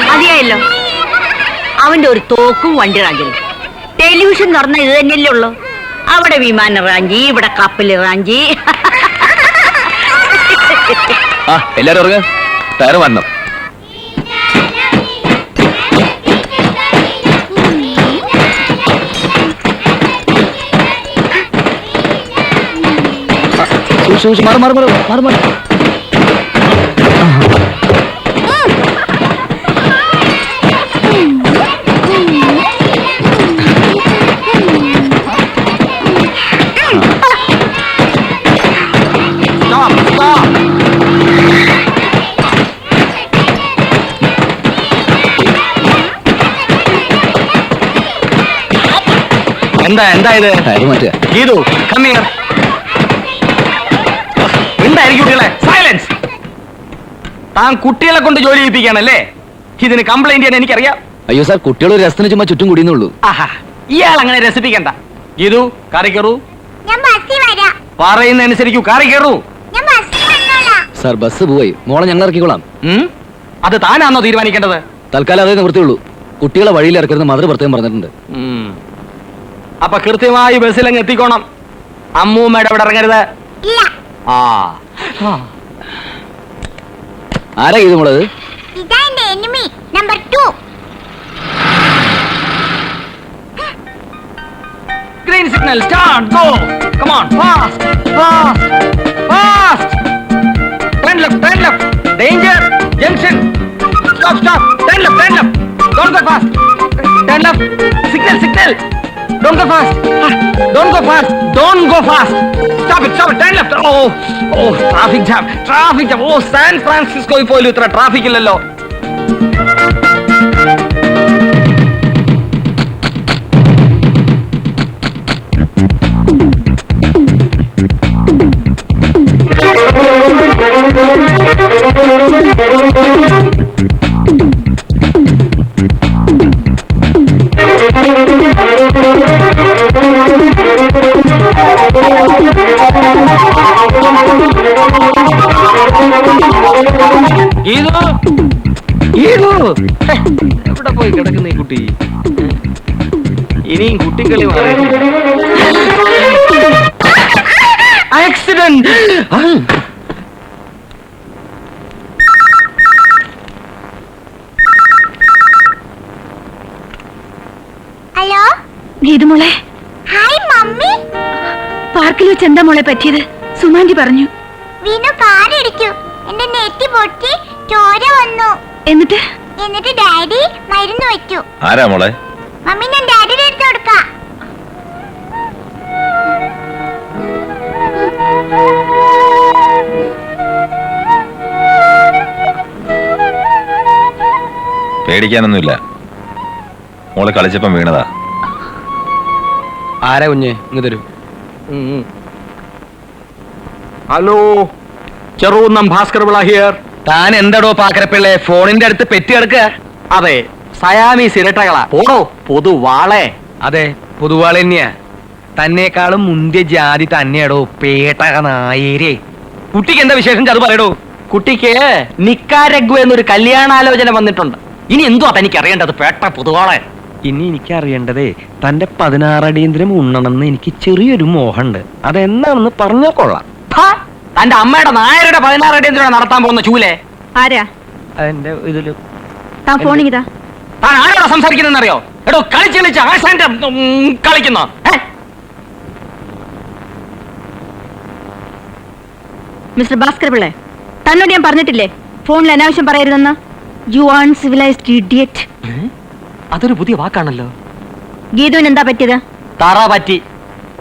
Speaker 5: മതിയായല്ലോ. അവന്റെ ഒരു തോക്കും വണ്ടി റാഞ്ചിൽ. ടെലിവിഷൻ തുറന്ന ഇത് തന്നെയല്ലേ ഉള്ളൂ. അവിടെ വിമാനം റാഞ്ചി, ഇവിടെ കപ്പൽ റാഞ്ചി.
Speaker 1: എല്ലാരും ഉറങ്ങ, ടയർ വരണം.
Speaker 4: എന്താ ഇത്? Geethu, come here. എന്തായിരിക്കും കുട്ടികളെ? സൈലൻസ്. താൻ കുട്ടികളെ കൊണ്ട് ജോലി ചെയ്യിപ്പിക്കാണല്ലേ? ഇതിന് കംപ്ലൈന്റ് ചെയ്യാൻ എനിക്കറിയാം.
Speaker 2: അയ്യോ സാർ, കുട്ടികൾ രസത്തിന് ചുമ്മാ ചുറ്റും കുടിയുന്നുള്ളൂ.
Speaker 4: ആഹാ, ഇയാൾ അങ്ങനെ രസിപ്പിക്കണ്ട. ഗീതു, കാറി കയറൂ.
Speaker 3: ഞാൻ ബസ്സിൽ വരാം.
Speaker 4: പറയുന്ന അനുസരിക്കൂ, കാറി കയറൂ.
Speaker 3: ഞാൻ ബസ്സിൽ വന്നോളാം.
Speaker 2: സാർ ബസ് പോയി, മോളെ ഞങ്ങൾ ഇറക്കിക്കോളാം.
Speaker 4: അത് താനാണോ തീരുമാനിക്കേണ്ടത്?
Speaker 2: തൽക്കാലം അതേ നിവൃത്തിയുള്ളൂ. കുട്ടികളെ വഴിയിൽ ഇറക്കരുത് മദർ പ്രത്യേകം പറഞ്ഞിട്ടുണ്ട്.
Speaker 4: അപ്പൊ കൃത്യമായി ബസ്സിലങ്ങ് എത്തിക്കോണം. അമ്മൂമ്മയുടെ അവിടെ ഇറങ്ങരുത്.
Speaker 3: ഇല്ല.
Speaker 2: ആരാ ഇത് മോളത്?
Speaker 3: ഇതാ എന്റെ enemy number 2.
Speaker 4: Green signal, start, go. Come on, fast, fast, fast. Turn left, danger, junction. Stop, turn left. Don't go fast. Turn left, signal. Don't go fast. Don't go fast. Stop it, turn left. Oh, traffic jam. Oh, San Francisco പോലും ഇത്ര traffic ഇല്ലല്ലോ. എവിടെ പോയി കിടക്കുന്ന ഈ കുട്ടി? ഇനിയും കുട്ടികളി മാറി. ആക്സിഡന്റ്.
Speaker 3: ഹലോ
Speaker 5: ഗീതുമോളെ,
Speaker 3: ഹായ് മമ്മി.
Speaker 5: പാർക്കിൽ വെച്ച് എന്താ മോളെ പറ്റിയത്? സുമാന്റി പറഞ്ഞു.
Speaker 3: വീണു കാറിടിച്ചു. എന്റെ നെറ്റി പൊട്ടി ചോര വന്നു. എന്നിട്ട് ഡാഡി മരുന്ന് വെച്ചു.
Speaker 9: ആരാ മോളെ?
Speaker 3: മമ്മി, ഞാൻ ഡാഡിയുടെ അടുത്ത് കൊടുക്കാം.
Speaker 9: പേടിക്കാനൊന്നുമില്ല, മോളെ കളിച്ചപ്പം വീണതാ.
Speaker 2: ആരാ കുഞ്ഞ്? ഇങ്ങ് തരൂ.
Speaker 4: Hello, Cherukunnam Bhaskar Pillai here.
Speaker 2: താൻ എന്താടോ പാക്കരപ്പിള്ളേ ഫോണിന്റെ അടുത്ത് പെറ്റി കിടക്കുക?
Speaker 4: അതെ, സയാമീസ് ഇരട്ടകളാ. പോടോ പൊതുവാളെ.
Speaker 2: അതെ, പൊതുവാള് തന്നെയാ. തന്നെക്കാളും മുന്തിയ ജാതി തന്നെയാടോ പേട്ടക നായേരെ. കുട്ടിക്ക് എന്താ വിശേഷം? അത് പറയടോ.
Speaker 4: കുട്ടിക്ക് നിക്കാരഗ്വ എന്നൊരു കല്യാണാലോചന വന്നിട്ടുണ്ട്. ഇനി എന്തുവാ തനിക്ക് അറിയേണ്ടത്? പേട്ട പൊതുവാളെ.
Speaker 2: ഇനി എനിക്ക് അറിയേണ്ടതേ തന്റെ 16 അടിയന്തരം ഉണ്ണണമെന്ന് എനിക്ക് ചെറിയൊരു മോഹമുണ്ട്. അതെന്താണെന്ന് പറഞ്ഞാ കൊള്ളാം.
Speaker 4: തന്റെ അമ്മയുടെ നായരുടെ 16 അടിയന്തരം നടത്താൻ പോകുന്ന ചൂലേ
Speaker 5: ആരാ?
Speaker 2: അതിന്റെ ഇതില്
Speaker 5: താൻ ഫോണിങ്ങിതാ.
Speaker 4: താൻ ആരോടാ സംസാരിക്കുന്നറിയോ? എടോ, കളിച്ച് ആശാന്റെ കളിക്കുന്ന.
Speaker 5: മിസ്റ്റർ ഭാസ്കർ പിള്ളേ, തന്നോട് ഞാൻ പറഞ്ഞിട്ടില്ലേ ഫോണിൽ അനാവശ്യം പറയരുതെന്ന്? You uncivilised idiot.
Speaker 4: അതൊരു പുതിയ വാക്കാണല്ലോ.
Speaker 5: ഗീതുവിന് എന്താ പറ്റിയത്?
Speaker 4: തറ പറ്റി.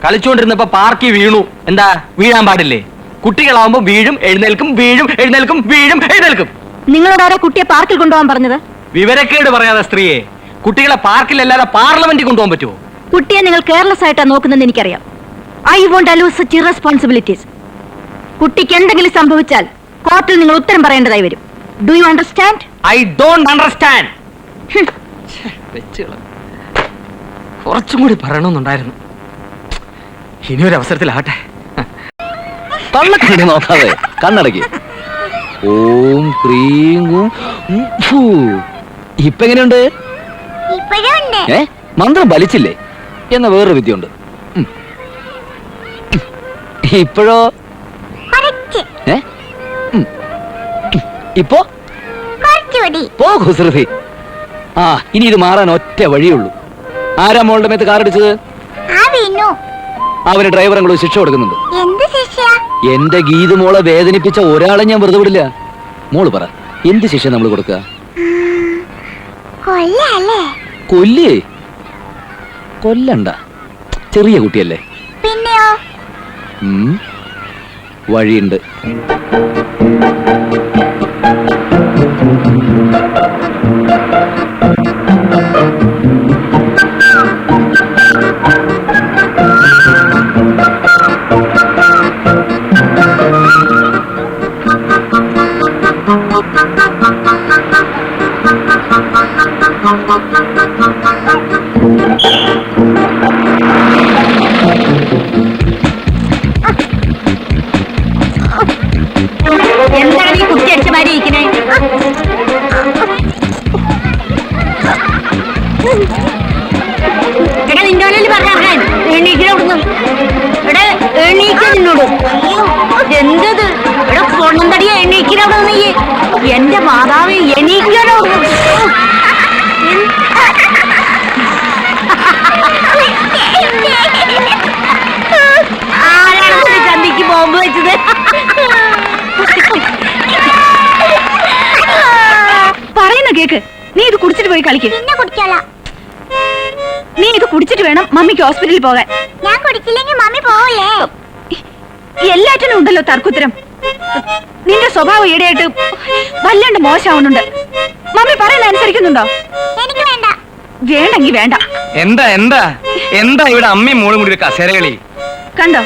Speaker 4: കളിച്ചുകൊണ്ടിരുന്നപ്പോ പാർക്കി വീണു. എന്താ, വീഴാൻ പാടില്ലേ? കുട്ടികളാവുമ്പോ വീഴും എഴുന്നേൽക്കും, വീഴും എഴുന്നേൽക്കും, വീഴും എഴുന്നേൽക്കും.
Speaker 5: നിങ്ങളോട് ആരാ കുട്ടിയെ പാർക്കിൽ കൊണ്ടുപോകാൻ പറഞ്ഞത്?
Speaker 4: വിവരക്കേട് പറയാതെ സ്ത്രീയെ. കുട്ടികളെ പാർക്കിലല്ലാതെ പാർലമെന്റിൽ കൊണ്ടുപോകാൻ പറ്റുമോ?
Speaker 5: കുട്ടിയെ നിങ്ങൾ കെയർലെസ് ആയിട്ടാ നോക്കുന്നതെന്ന് എനിക്കറിയാം. I won't allow such irresponsibilities. കുട്ടിക്ക് എന്തെങ്കിലും സംഭവിച്ചാൽ കോർട്ടിൽ നിങ്ങൾ ഉത്തരം പറയേണ്ടതായി വരും. Do you understand?
Speaker 4: I don't understand. കുറച്ചും കൂടി പറയണമെന്നുണ്ടായിരുന്നു. ഇനിയൊരു അവസരത്തിലാകട്ടെ.
Speaker 2: കണ്ണൊക്കെ നോക്കാതെ കണ്ണടക്കി. ഓം ക്രീം ഫൂ. ഇപ്പൊ എങ്ങനെയുണ്ട്? മന്ത്രം ബലിച്ചില്ലേ? എന്ന വേറൊരു വിദ്യയുണ്ട്. ഇപ്പോഴോ? ഇപ്പോ പോ ഖുസ്രുതി. ഇനി ഇത് മാറാൻ ഒറ്റ വഴിയുള്ളൂ. ആരാ മോളുടെ മേത്ത് കാറടിച്ചത്? അവന് ഡ്രൈവറങ്ങളോ ശിക്ഷ കൊടുക്കുന്നുണ്ട്. എന്റെ ഗീതു മോളെ വേദനിപ്പിച്ച ഒരാളെ ഞാൻ വെറുതെ വിടില്ല. മോള് പറ, എന്ത് ശിക്ഷ നമ്മൾ കൊടുക്കുക? കൊല്ലേ? കൊല്ലണ്ട, ചെറിയ കുട്ടിയല്ലേ.
Speaker 3: പിന്നെയോ?
Speaker 2: വഴിയുണ്ട്.
Speaker 5: എന്താണ് ഈ കുട്ടി അടിച്ച മാതിരി ഇരിക്കണേ? എടാ നിന്നോടല്ലേ പറഞ്ഞാൽ എണീക്കിനോടുന്നു. എടാ എണീക്ക നിന്നോട്. എന്തത്? എടാ പൊണ്ണം തടിയ എണീക്കിനവിടെ നീ. എന്റെ മാതാവ് എണീക്കാനോട്. ആരാണ് ചന്തിക്ക് ബോംബ് വെച്ചത്? പറയുന്ന കേക്ക്. നീ ഇത് കുടിച്ചിട്ട് പോയി കളിക്ക്. നീ ഇത് കുടിച്ചിട്ട് വേണം മമ്മിക്ക് ഹോസ്പിറ്റലിൽ പോകാൻ.
Speaker 3: ഞാൻ കുടിച്ചില്ലെങ്കിൽ മമ്മി പോവില്ലേ?
Speaker 5: എല്ലാറ്റിനും ഉണ്ടല്ലോ തർക്കുത്തരം. നിന്റെ സ്വഭാവം ഈടെയായിട്ട് വല്ലാണ്ട് മോശമാവുന്നുണ്ട്. മമ്മി പറയുന്ന അനുസരിക്കുന്നുണ്ടോ?
Speaker 3: എനിക്ക് വേണ്ട.
Speaker 5: വേണ്ടെങ്കി വേണ്ട.
Speaker 4: എന്താ എന്താ എന്താ ഇവിടെ അമ്മയും മോളും കൂടി ഒരു കസേര കളി?
Speaker 5: കണ്ടോ,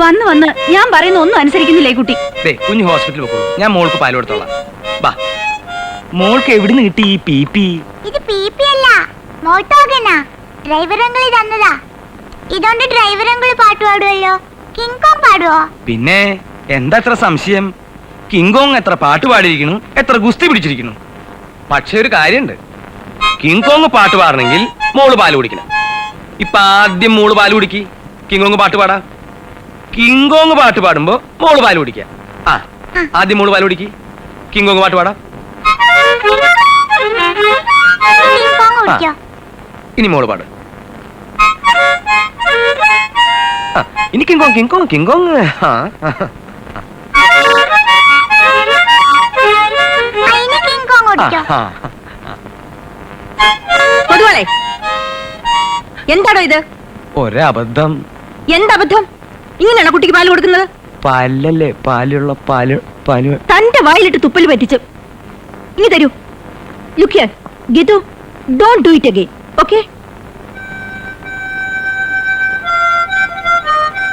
Speaker 5: വന്ന് വന്ന് ഞാൻ പറയുന്ന ഒന്നും അനുസരിക്കുന്നില്ലേ കുട്ടി.
Speaker 4: കുഞ്ഞു ഹോസ്പിറ്റലിൽ പോകൂ. ഞാൻ മോൾക്ക് പാൽ കൊടുത്തോളാം. ബാ. മോൾക്ക് എവിടുന്ന് കിട്ടി ഈ പീപ്പി?
Speaker 3: ഇത് പീപ്പി അല്ല, മോട്ടോഗനാ. ഡ്രൈവർ അങ്കിൾ തന്നതാ. ഇതുകൊണ്ട് ഡ്രൈവർ അങ്കിൾ പാട്ട് പാടുമല്ലോ. കിങ് കോങ് പാടുവോ?
Speaker 4: പിന്നെ എന്താ എത്ര സംശയം? കിങ് കോങ് എത്ര പാട്ട് പാടിയിരിക്കുന്നു, എത്ര ഗുസ്തി പിടിച്ചിരിക്കുന്നു. പക്ഷെ ഒരു കാര്യമുണ്ട്, കിങ് കോങ് പാട്ട് പാടണമെങ്കിൽ മോള് പാല് കുടിക്കണം. ഇപ്പൊ ആദ്യം മോള് പാല് കുടിക്ക്, കിങ് കോങ് പാട്ട് പാടാ. കിങ് കോങ് പാട്ട് പാടുമ്പോ മോള് പാല് കുടിക്കുക. ആദ്യം മോള് പാല് കുടിക്ക്, കിങ് കോങ് പാട്ട് പാടാ. ഇനി മോള് പാട്. ഇനി King Kong King Kong King Kong.
Speaker 5: പൊതുവളെ എന്താണോ ഇത്?
Speaker 4: ഒരബദ്ധം.
Speaker 5: എന്തബദ്ധം? ഇങ്ങനെയാണോ കുട്ടിക്ക് പാല് കൊടുക്കുന്നത്?
Speaker 4: പാലല്ലേ, പാലുള്ള പാല്.
Speaker 5: തന്റെ വായിലിട്ട് തുപ്പൽ പറ്റിച്ച്. ഇനി തരൂ. Look here Geethu, don't do it again. Okay?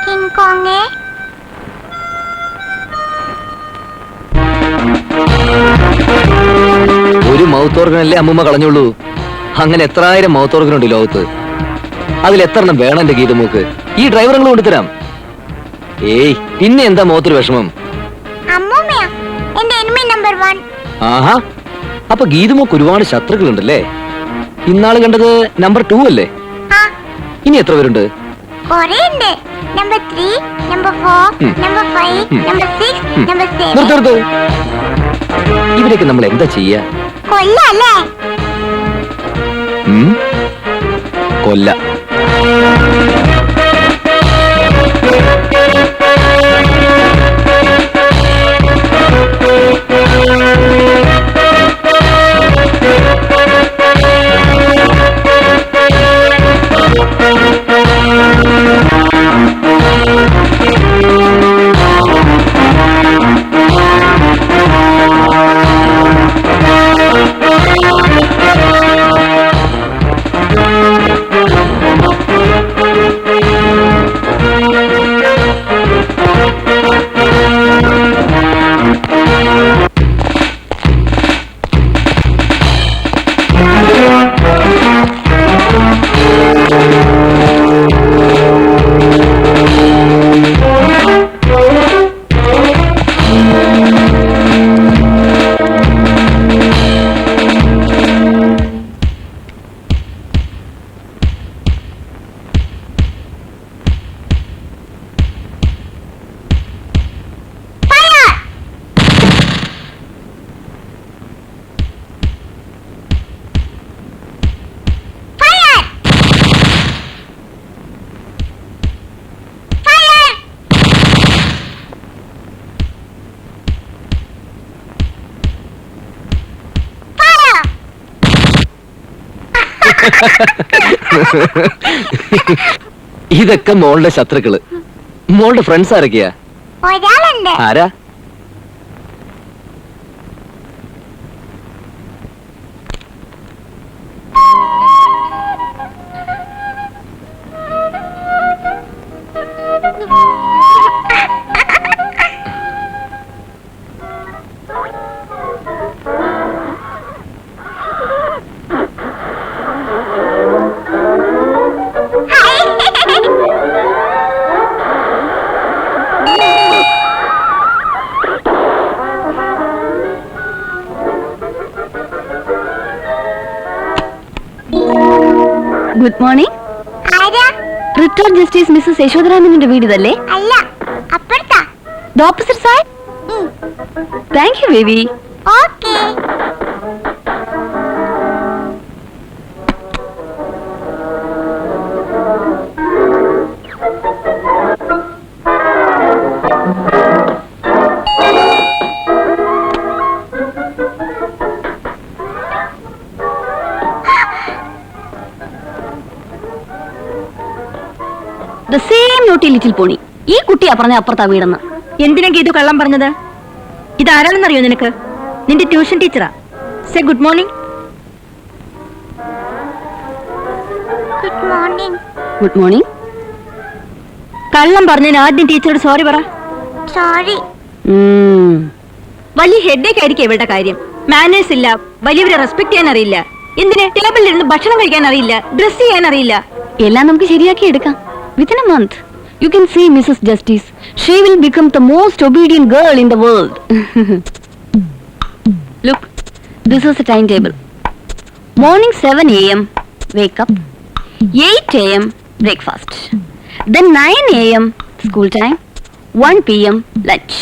Speaker 3: King Kong
Speaker 2: ഒരു മൗത്ത് ഓർഗനല്ലേ അമ്മൂമ്മ കളഞ്ഞുള്ളൂ. അങ്ങനെ എത്രായിരം മൗത്ത് ഓർഗൻ ഉണ്ട് ലോകത്ത്. അതിൽ എത്ര എണ്ണം വേണം എന്റെ ഗീതമൂക്ക്? ഈ ഡ്രൈവറുകൾ കൊണ്ടുതരാം. ഏയ്, പിന്നെ എന്താ മുഖത്തൊരു വിഷമം?
Speaker 3: അമ്മൂമ്മയാ എന്റെ എനിമി നമ്പർ 1.
Speaker 2: ആഹാ, അപ്പൊ ഗീതമൂക്ക് ഒരുപാട് ശത്രുക്കളുണ്ടല്ലേ. ഇന്നാള് കണ്ടത് നമ്പർ 2 അല്ലേ? ഇനി എത്ര പേരുണ്ട്?
Speaker 3: കുറേ ഉണ്ട്. Number 3, number 4, number 5, number 6, number 7.
Speaker 2: നിർത്തരുത്. ഇവരൊക്കെ നമ്മൾ എന്താ ചെയ്യാ?
Speaker 3: കൊല്ലല്ലേ?
Speaker 2: കൊല്ല. ഇതൊക്കെ മോളുടെ ശത്രുക്കള്. മോളുടെ ഫ്രണ്ട്സ് ആരൊക്കെയാ?
Speaker 3: ഒരാളുണ്ട്.
Speaker 2: ആരാ?
Speaker 5: Good morning.
Speaker 3: ആരാ?
Speaker 5: റിട്ടയർഡ് ജസ്റ്റിസ് മിസ്സസ് യശോധരാമന്റെ വീട് ഇതല്ലേ?
Speaker 3: അല്ല, അപ്പുറത്താ.
Speaker 5: The opposite side. Thank you baby.
Speaker 3: Okay.
Speaker 5: The same naughty little pony. ഈ കുട്ടിയാ പറഞ്ഞ അപ്പുറത്താ വീടെന്ന്.
Speaker 6: എന്തിനാ ഗീതു കള്ളം പറഞ്ഞത്? ഇതാരാണെന്നറിയോ നിനക്ക്? നിന്റെ tuition teacher. Say good morning.
Speaker 3: Good morning.
Speaker 5: Good morning.
Speaker 6: കള്ളം പറഞ്ഞതിന് ആദ്യം ടീച്ചറോട് സോറി പറ.
Speaker 3: സോറി.
Speaker 6: വലിയ ഹെഡേക്ക് ആയിരിക്കും ഇവളുടെ കാര്യം. മാനേഴ്സ് ഇല്ല, വലിയവരെ റെസ്പെക്ട് ചെയ്യാൻ അറിയില്ല. എന്തിന് ടേബിളിൽ ഇരുന്ന് ഭക്ഷണം കഴിക്കാൻ അറിയില്ല, ഡ്രസ് ചെയ്യാൻ അറിയില്ല.
Speaker 5: എല്ലാം നമുക്ക് ശരിയാക്കി എടുക്കാം. Within a month, you can see Mrs. Justice. She will become the most obedient girl in the world. Look, this is a timetable. Morning 7 a.m. wake up. 8 a.m. breakfast. Then 9 a.m. school time. 1 p.m. lunch.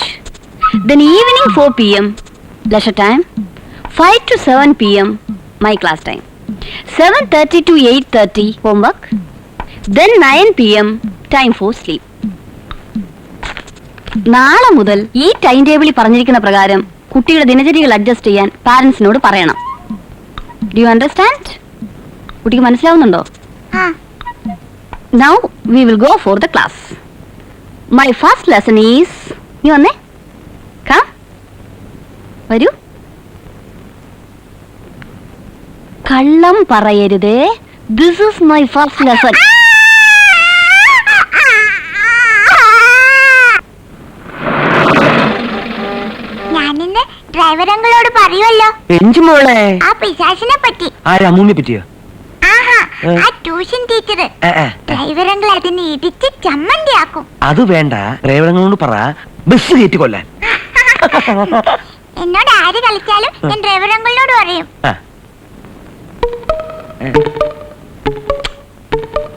Speaker 5: Then evening 4 p.m. leisure time. 5 to 7 p.m. my class time. 7:30 to 8:30 homework. Then 9 p.m. time for sleep. നാളെ മുതൽ ഈ time ടേബിളിൽ പറഞ്ഞിരിക്കുന്ന പ്രകാരം കുട്ടിയുടെ ദിനചര്യകൾ adjust ചെയ്യാൻ പാരന്റ്സിനോട് പറയണം. Do you understand? കുട്ടിക്ക് മനസ്സിലാവുന്നുണ്ടോ? Now we will go for the class. My first lesson is, നീ വന്നേ, കം, വരൂ. കള്ളം പറയരുതേ. This is my first lesson.
Speaker 3: ഞാനിന്ന് ഡ്രൈവർ അങ്കിളോട് പറയുമല്ലോ
Speaker 2: മോളെ
Speaker 3: ആ പിശാചിനെ പറ്റി.
Speaker 2: ആരാ? അമ്മൂമ്മയെ പറ്റിയോ?
Speaker 3: ആഹാ, ആ ട്യൂഷൻ ടീച്ചർ ഡ്രൈവർ അങ്കിൾ അതിനെ ഇടിച്ച് ചമ്മന്തിയാക്കും.
Speaker 2: അത് വേണ്ട, ഡ്രൈവറങ്ങളോട് പറ ബസ് കയറ്റി കൊല്ലാൻ.
Speaker 3: എന്നോട് ആര് കളിച്ചാലും ഞാൻ ഡ്രൈവർ അങ്കിളിനോട് പറയും.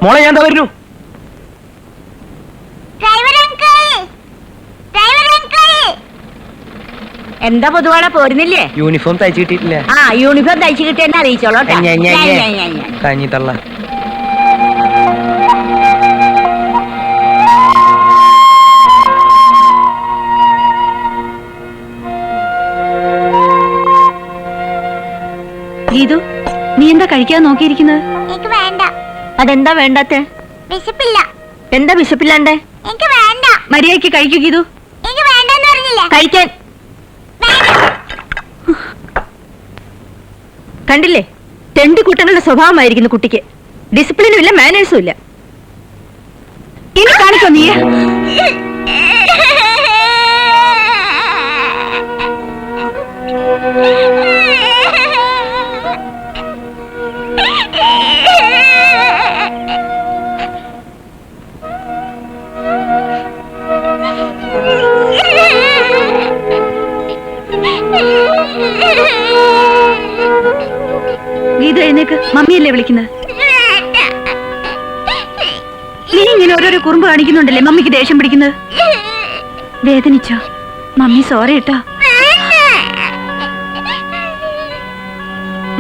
Speaker 2: മോളെ ഞാൻ വരുന്നു.
Speaker 3: Driver uncle, driver uncle.
Speaker 5: എന്താ പൊതുവാട പോരുന്നില്ലേ?
Speaker 2: യൂണിഫോം തയ്ച്ചു കിട്ടിയിട്ടില്ല.
Speaker 5: ആ, യൂണിഫോം തയ്ച്ചു കിട്ടിയെന്നെ അറിയിച്ചോളൂ.
Speaker 2: കഞ്ഞി തള്ള.
Speaker 5: ഗീതു, നീ എന്താ കഴിക്കാൻ നോക്കിയിരിക്കുന്നത്?
Speaker 3: എനിക്ക് വേണ്ട.
Speaker 5: അതെന്താ വേണ്ടാത്തെ?
Speaker 3: വിശപ്പില്ല.
Speaker 5: എന്താ വിശപ്പില്ലാണ്ടേ?
Speaker 3: എനിക്ക് വേണ്ട.
Speaker 5: മര്യാദയ്ക്ക് കഴിക്കൂ ഗീതു.
Speaker 3: എനിക്ക് വേണ്ടെന്ന് പറഞ്ഞില്ല.
Speaker 5: കഴിക്കാൻ. കണ്ടില്ലേ, തെണ്ടിക്കുട്ടങ്ങളുടെ സ്വഭാവമായിരിക്കുന്നു കുട്ടിക്ക്. ഡിസിപ്ലിനും ഇല്ല, മാനേഴ്സും ഇല്ല. ഇനി കാണിക്കോ നീ? ഗീത എഴുന്നേക്ക്, മമ്മിയല്ലേ വിളിക്കുന്നത്? നീ ഇങ്ങനെ ഓരോരോ കുറുമ്പ് കാണിക്കുന്നുണ്ടല്ലേ മമ്മിക്ക് ദേഷ്യം പിടിക്കുന്നത്. വേദനിച്ചോ? മമ്മി സോറി കേട്ടോ.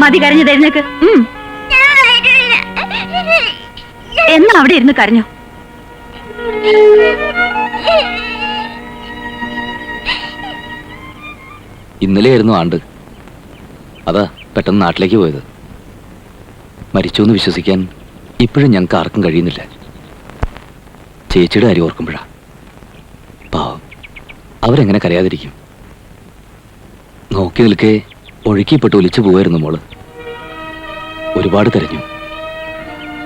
Speaker 5: മതി കരഞ്ഞത്, എഴുന്നേക്ക്. എന്നാ അവിടെ ഇരുന്ന് കരഞ്ഞോ?
Speaker 2: ഇന്നലെ ആയിരുന്നു ആണ്ട്, അതാ പെട്ടെന്ന് നാട്ടിലേക്ക് പോയത്. മരിച്ചു എന്ന് വിശ്വസിക്കാൻ ഇപ്പോഴും ഞങ്ങൾക്ക് ആർക്കും കഴിയുന്നില്ല. ചേച്ചിയുടെ കാര്യം ഓർക്കുമ്പോഴാ. പാവം, അവരെങ്ങനെ കരയാതിരിക്കും? നോക്കി നിൽക്കെ ഒഴുക്കിപ്പെട്ട് ഒലിച്ചു പോവായിരുന്നു മോള്. ഒരുപാട് തെരഞ്ഞു.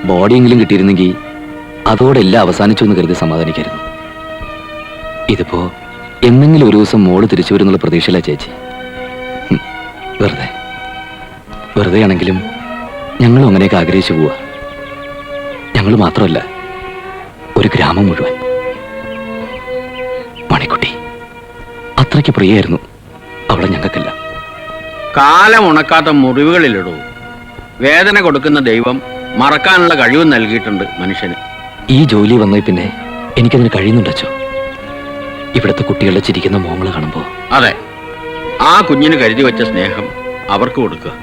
Speaker 2: ബോഡിയെങ്കിലും കിട്ടിയിരുന്നെങ്കിൽ അതോടെ എല്ലാം അവസാനിച്ചു എന്ന് കരുതി സമാധാനിക്കായിരുന്നു. ഇതിപ്പോ എന്നെങ്കിലും ഒരു ദിവസം മോള് തിരിച്ചു വരുന്നുള്ള പ്രതീക്ഷയില്ല ചേച്ചി. വെറുതെ ആണെങ്കിലും ഞങ്ങളും അങ്ങനെയൊക്കെ ആഗ്രഹിച്ചു പോവാ. ഞങ്ങൾ മാത്രമല്ല, ഒരു ഗ്രാമം മുഴുവൻ. മണിക്കുട്ടി അത്രയ്ക്ക് പ്രിയായിരുന്നു അവളെ ഞങ്ങൾക്കല്ല.
Speaker 7: കാലം ഉണക്കാത്ത മുറിവുകളിലിടൂ. വേദന കൊടുക്കുന്ന ദൈവം മറക്കാനുള്ള കഴിവ് നൽകിയിട്ടുണ്ട് മനുഷ്യന്.
Speaker 2: ഈ ജോലി വന്നേ പിന്നെ എനിക്കതിന് കഴിയുന്നുണ്ടോ? ഇവിടുത്തെ കുട്ടികളുടെ ചിരിക്കുന്ന മോങ്ങളെ കാണുമ്പോ.
Speaker 7: അതെ, ആ കുഞ്ഞിന് കരുതി വെച്ച സ്നേഹം അവർക്ക് കൊടുക്കുക.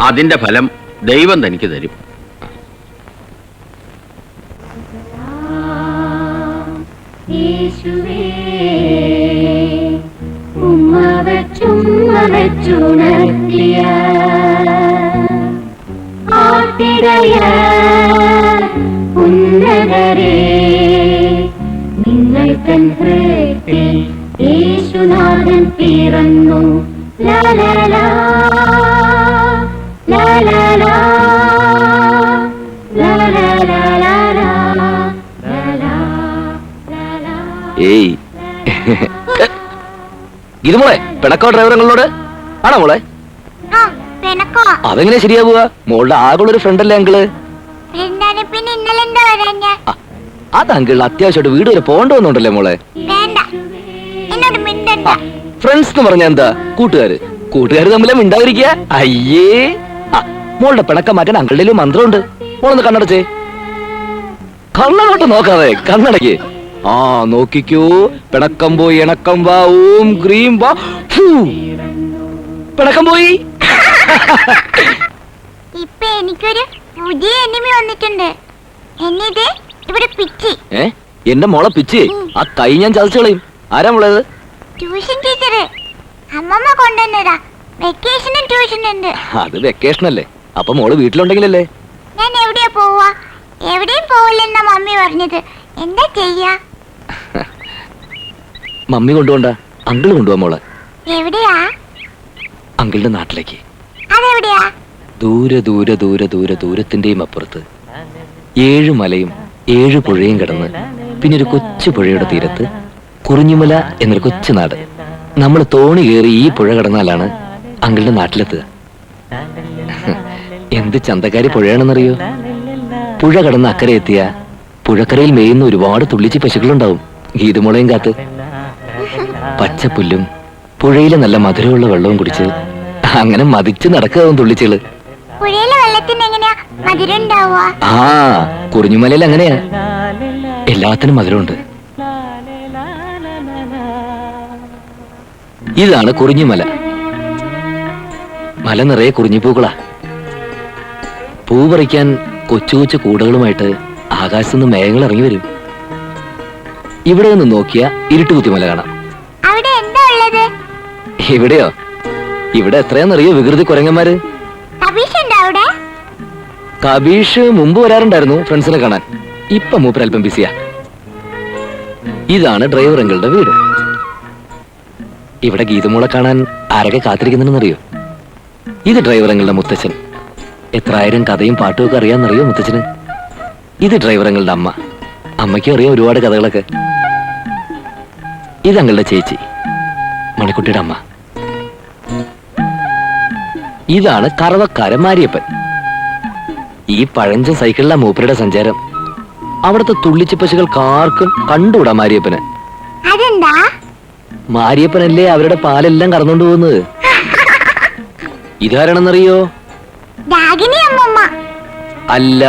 Speaker 7: അതിന്റെ ഫലം ദൈവം തനിക്ക് തരും.
Speaker 3: നിങ്ങൾ തൻ ഹൃദയത്തിൽ യേശുനാഥൻ പിറന്നു. ലാ ലാ ലാ ലാ ലാ ലാ ലാ ലാ ലാ ലാ ലാ ലാ.
Speaker 2: ഏയ് ഇത് മോളെ പിണക്കോ ഡ്രൈവറുകളോട് ആണോ മോളെ? അതെങ്ങനെ ശരിയാവുക? മോളുടെ ആകുള്ളൊരു ഫ്രണ്ടല്ലേ അങ്കിള്?
Speaker 3: പിന്നെ ഇന്നലെ എന്താ വരാഞ്ഞ?
Speaker 2: അത് അങ്കിൾ അത്യാവശ്യമായിട്ട് വീട് വരെ പോകേണ്ടി വന്നോണ്ടല്ലേ മോളെ?
Speaker 3: വേണ്ട, എന്നോട് മിണ്ടണ്ട.
Speaker 2: ഫ്രണ്ട്സ് എന്ന് പറഞ്ഞ എന്താ? കൂട്ടുകാര് തമ്മിലെ മിണ്ടാതിരിക്കുക. അയ്യേ, മോളുടെ പിണക്കം മാറ്റാൻ അങ്കിളുടെ മന്ത്രമുണ്ട്. മോളൊന്ന് കണ്ണടച്ചേ. കണ്ണടോട്ട് നോക്കാതെ കണ്ണടയ്ക്ക്. ആ നോക്കിക്കോ. പിണക്കം പോയി ഇണക്കം വാ, ഓം ക്രീം വാ. പിണക്കം പോയി.
Speaker 3: ഇപ്പൊ എനിക്കൊരു പുതിയ എനിമി വന്നിട്ടുണ്ട്. എന്നിത് ഇവിടെ പിച്ചി.
Speaker 2: എന്റെ മോളെ പിച്ചി? ആ കൈ ഞാൻ ചതച്ചു കളയും. ആരാ മോളേത്?
Speaker 3: ട്യൂഷൻ ടീച്ചർ അമ്മമ്മ കൊണ്ടുവന്നതാ. വെക്കേഷനും ട്യൂഷൻ ഉണ്ട്.
Speaker 2: അത് വെക്കേഷൻ അല്ലേ? അപ്പൊ മോള് വീട്ടിലുണ്ടെങ്കിലല്ലേ?
Speaker 3: ഞാൻ എവിടെയാ പോവാ? എവിടെയും പോവില്ലെന്നാ മമ്മി പറഞ്ഞത്. എന്താ ചെയ്യാ?
Speaker 2: മമ്മി കൊണ്ടുപോണ്ട, അങ്കിള് കൊണ്ടുപോവാ മോളെ.
Speaker 3: എവിടെയാ?
Speaker 2: അങ്കിളുടെ നാട്ടിലേക്ക്.
Speaker 3: അതെവിടെയാ?
Speaker 2: ദൂരെ ദൂരെ ദൂരെ ദൂരെ ദൂരത്തിന്റെയും അപ്പുറത്ത് 7 മലയും 7 പുഴയും കടന്ന് പിന്നെ ഒരു കൊച്ചു പുഴയുടെ തീരത്ത് കുറിഞ്ഞുമല എന്നൊരു കൊച്ചു നാട്. നമ്മൾ തോണി കയറി ഈ പുഴ കടന്നാലാണ് അങ്കിളുടെ നാട്ടിലെത്തുക. എന്ത് ചന്തക്കാരി പുഴയാണെന്നറിയോ? പുഴ കടന്ന് അക്കരെ എത്തിയ പുഴക്കരയിൽ മേയുന്ന ഒരുപാട് തുള്ളിച്ചി പശുക്കളുണ്ടാവും. ഗീതുമുളയും കാത്ത് പച്ചപ്പുല്ലും പുഴയിലെ നല്ല മധുരമുള്ള വെള്ളവും കുടിച്ച് അങ്ങനെ മതിച്ച് നടക്കാവും തുള്ളിച്ചുകള്.
Speaker 3: പുഴയിലെ വെള്ളത്തിന് എങ്ങനെയാ മധുരം ഉണ്ടാവുക?
Speaker 2: ആ കുറിഞ്ഞുമലയിൽ അങ്ങനെയാ, എല്ലാത്തിനും മധുരമുണ്ട്. ഇതാണ് കുറിഞ്ഞുമല. മല നിറയെ കുറിഞ്ഞിപ്പൂക്കളാ. പൂ പറിക്കാൻ കൊച്ചു കൊച്ചു കൂടകളുമായിട്ട് ആകാശത്തുനിന്ന് മേഘങ്ങൾ ഇറങ്ങി വരും. ഇവിടെ നിന്ന് നോക്കിയ ഇരുട്ടുകുത്തിമല കാണാം.
Speaker 3: അവിടെ എന്താ ഉള്ളത്?
Speaker 2: ഇവിടെയോ? ഇവിടെ എത്രയാന്നറിയോ വികൃതി കുരങ്ങന്മാര്.
Speaker 3: അവിടെ
Speaker 2: കബീഷ് മുമ്പ് വരാറുണ്ടായിരുന്നു ഫ്രണ്ട്സിനെ കാണാൻ. ഇപ്പൊ മൂപ്പർ അല്പം ബിസിയാ. ഇതാണ് ഡ്രൈവർ അങ്കിളുടെ വീട്. ഇവിടെ ഗീതമോളെ കാണാൻ ആരൊക്കെ കാത്തിരിക്കുന്നുണ്ടെന്നറിയോ? ഇത് ഡ്രൈവർ അങ്കിളുടെ മുത്തച്ഛൻ. എത്ര ആയിരം കഥയും പാട്ടും ഒക്കെ അറിയാന്നറിയോ മുത്തച്ഛന്? ഇത് ഡ്രൈവർ അങ്കിളുടെ അമ്മ. അമ്മയ്ക്കും അറിയാം ഒരുപാട് കഥകളൊക്കെ. ഇത് അങ്കിളുടെ ചേച്ചി, മണിക്കുട്ടിയുടെ അമ്മ. ഇതാണ് കറവക്കാരൻ മാരിയപ്പൻ. ഈ പഴഞ്ചൻ സൈക്കിളിലെ മൂപ്പരുടെ സഞ്ചാരം. അവിടുത്തെ തുള്ളിച്ച പശുക്കൾക്കാർക്കും കണ്ടുകൂടാ മാരിയപ്പന്. മാരിയപ്പനല്ലേ അവരുടെ പാലെല്ലാം കറന്നുകൊണ്ട് പോകുന്നത്. ഇതാരാണെന്നറിയോ? അല്ല,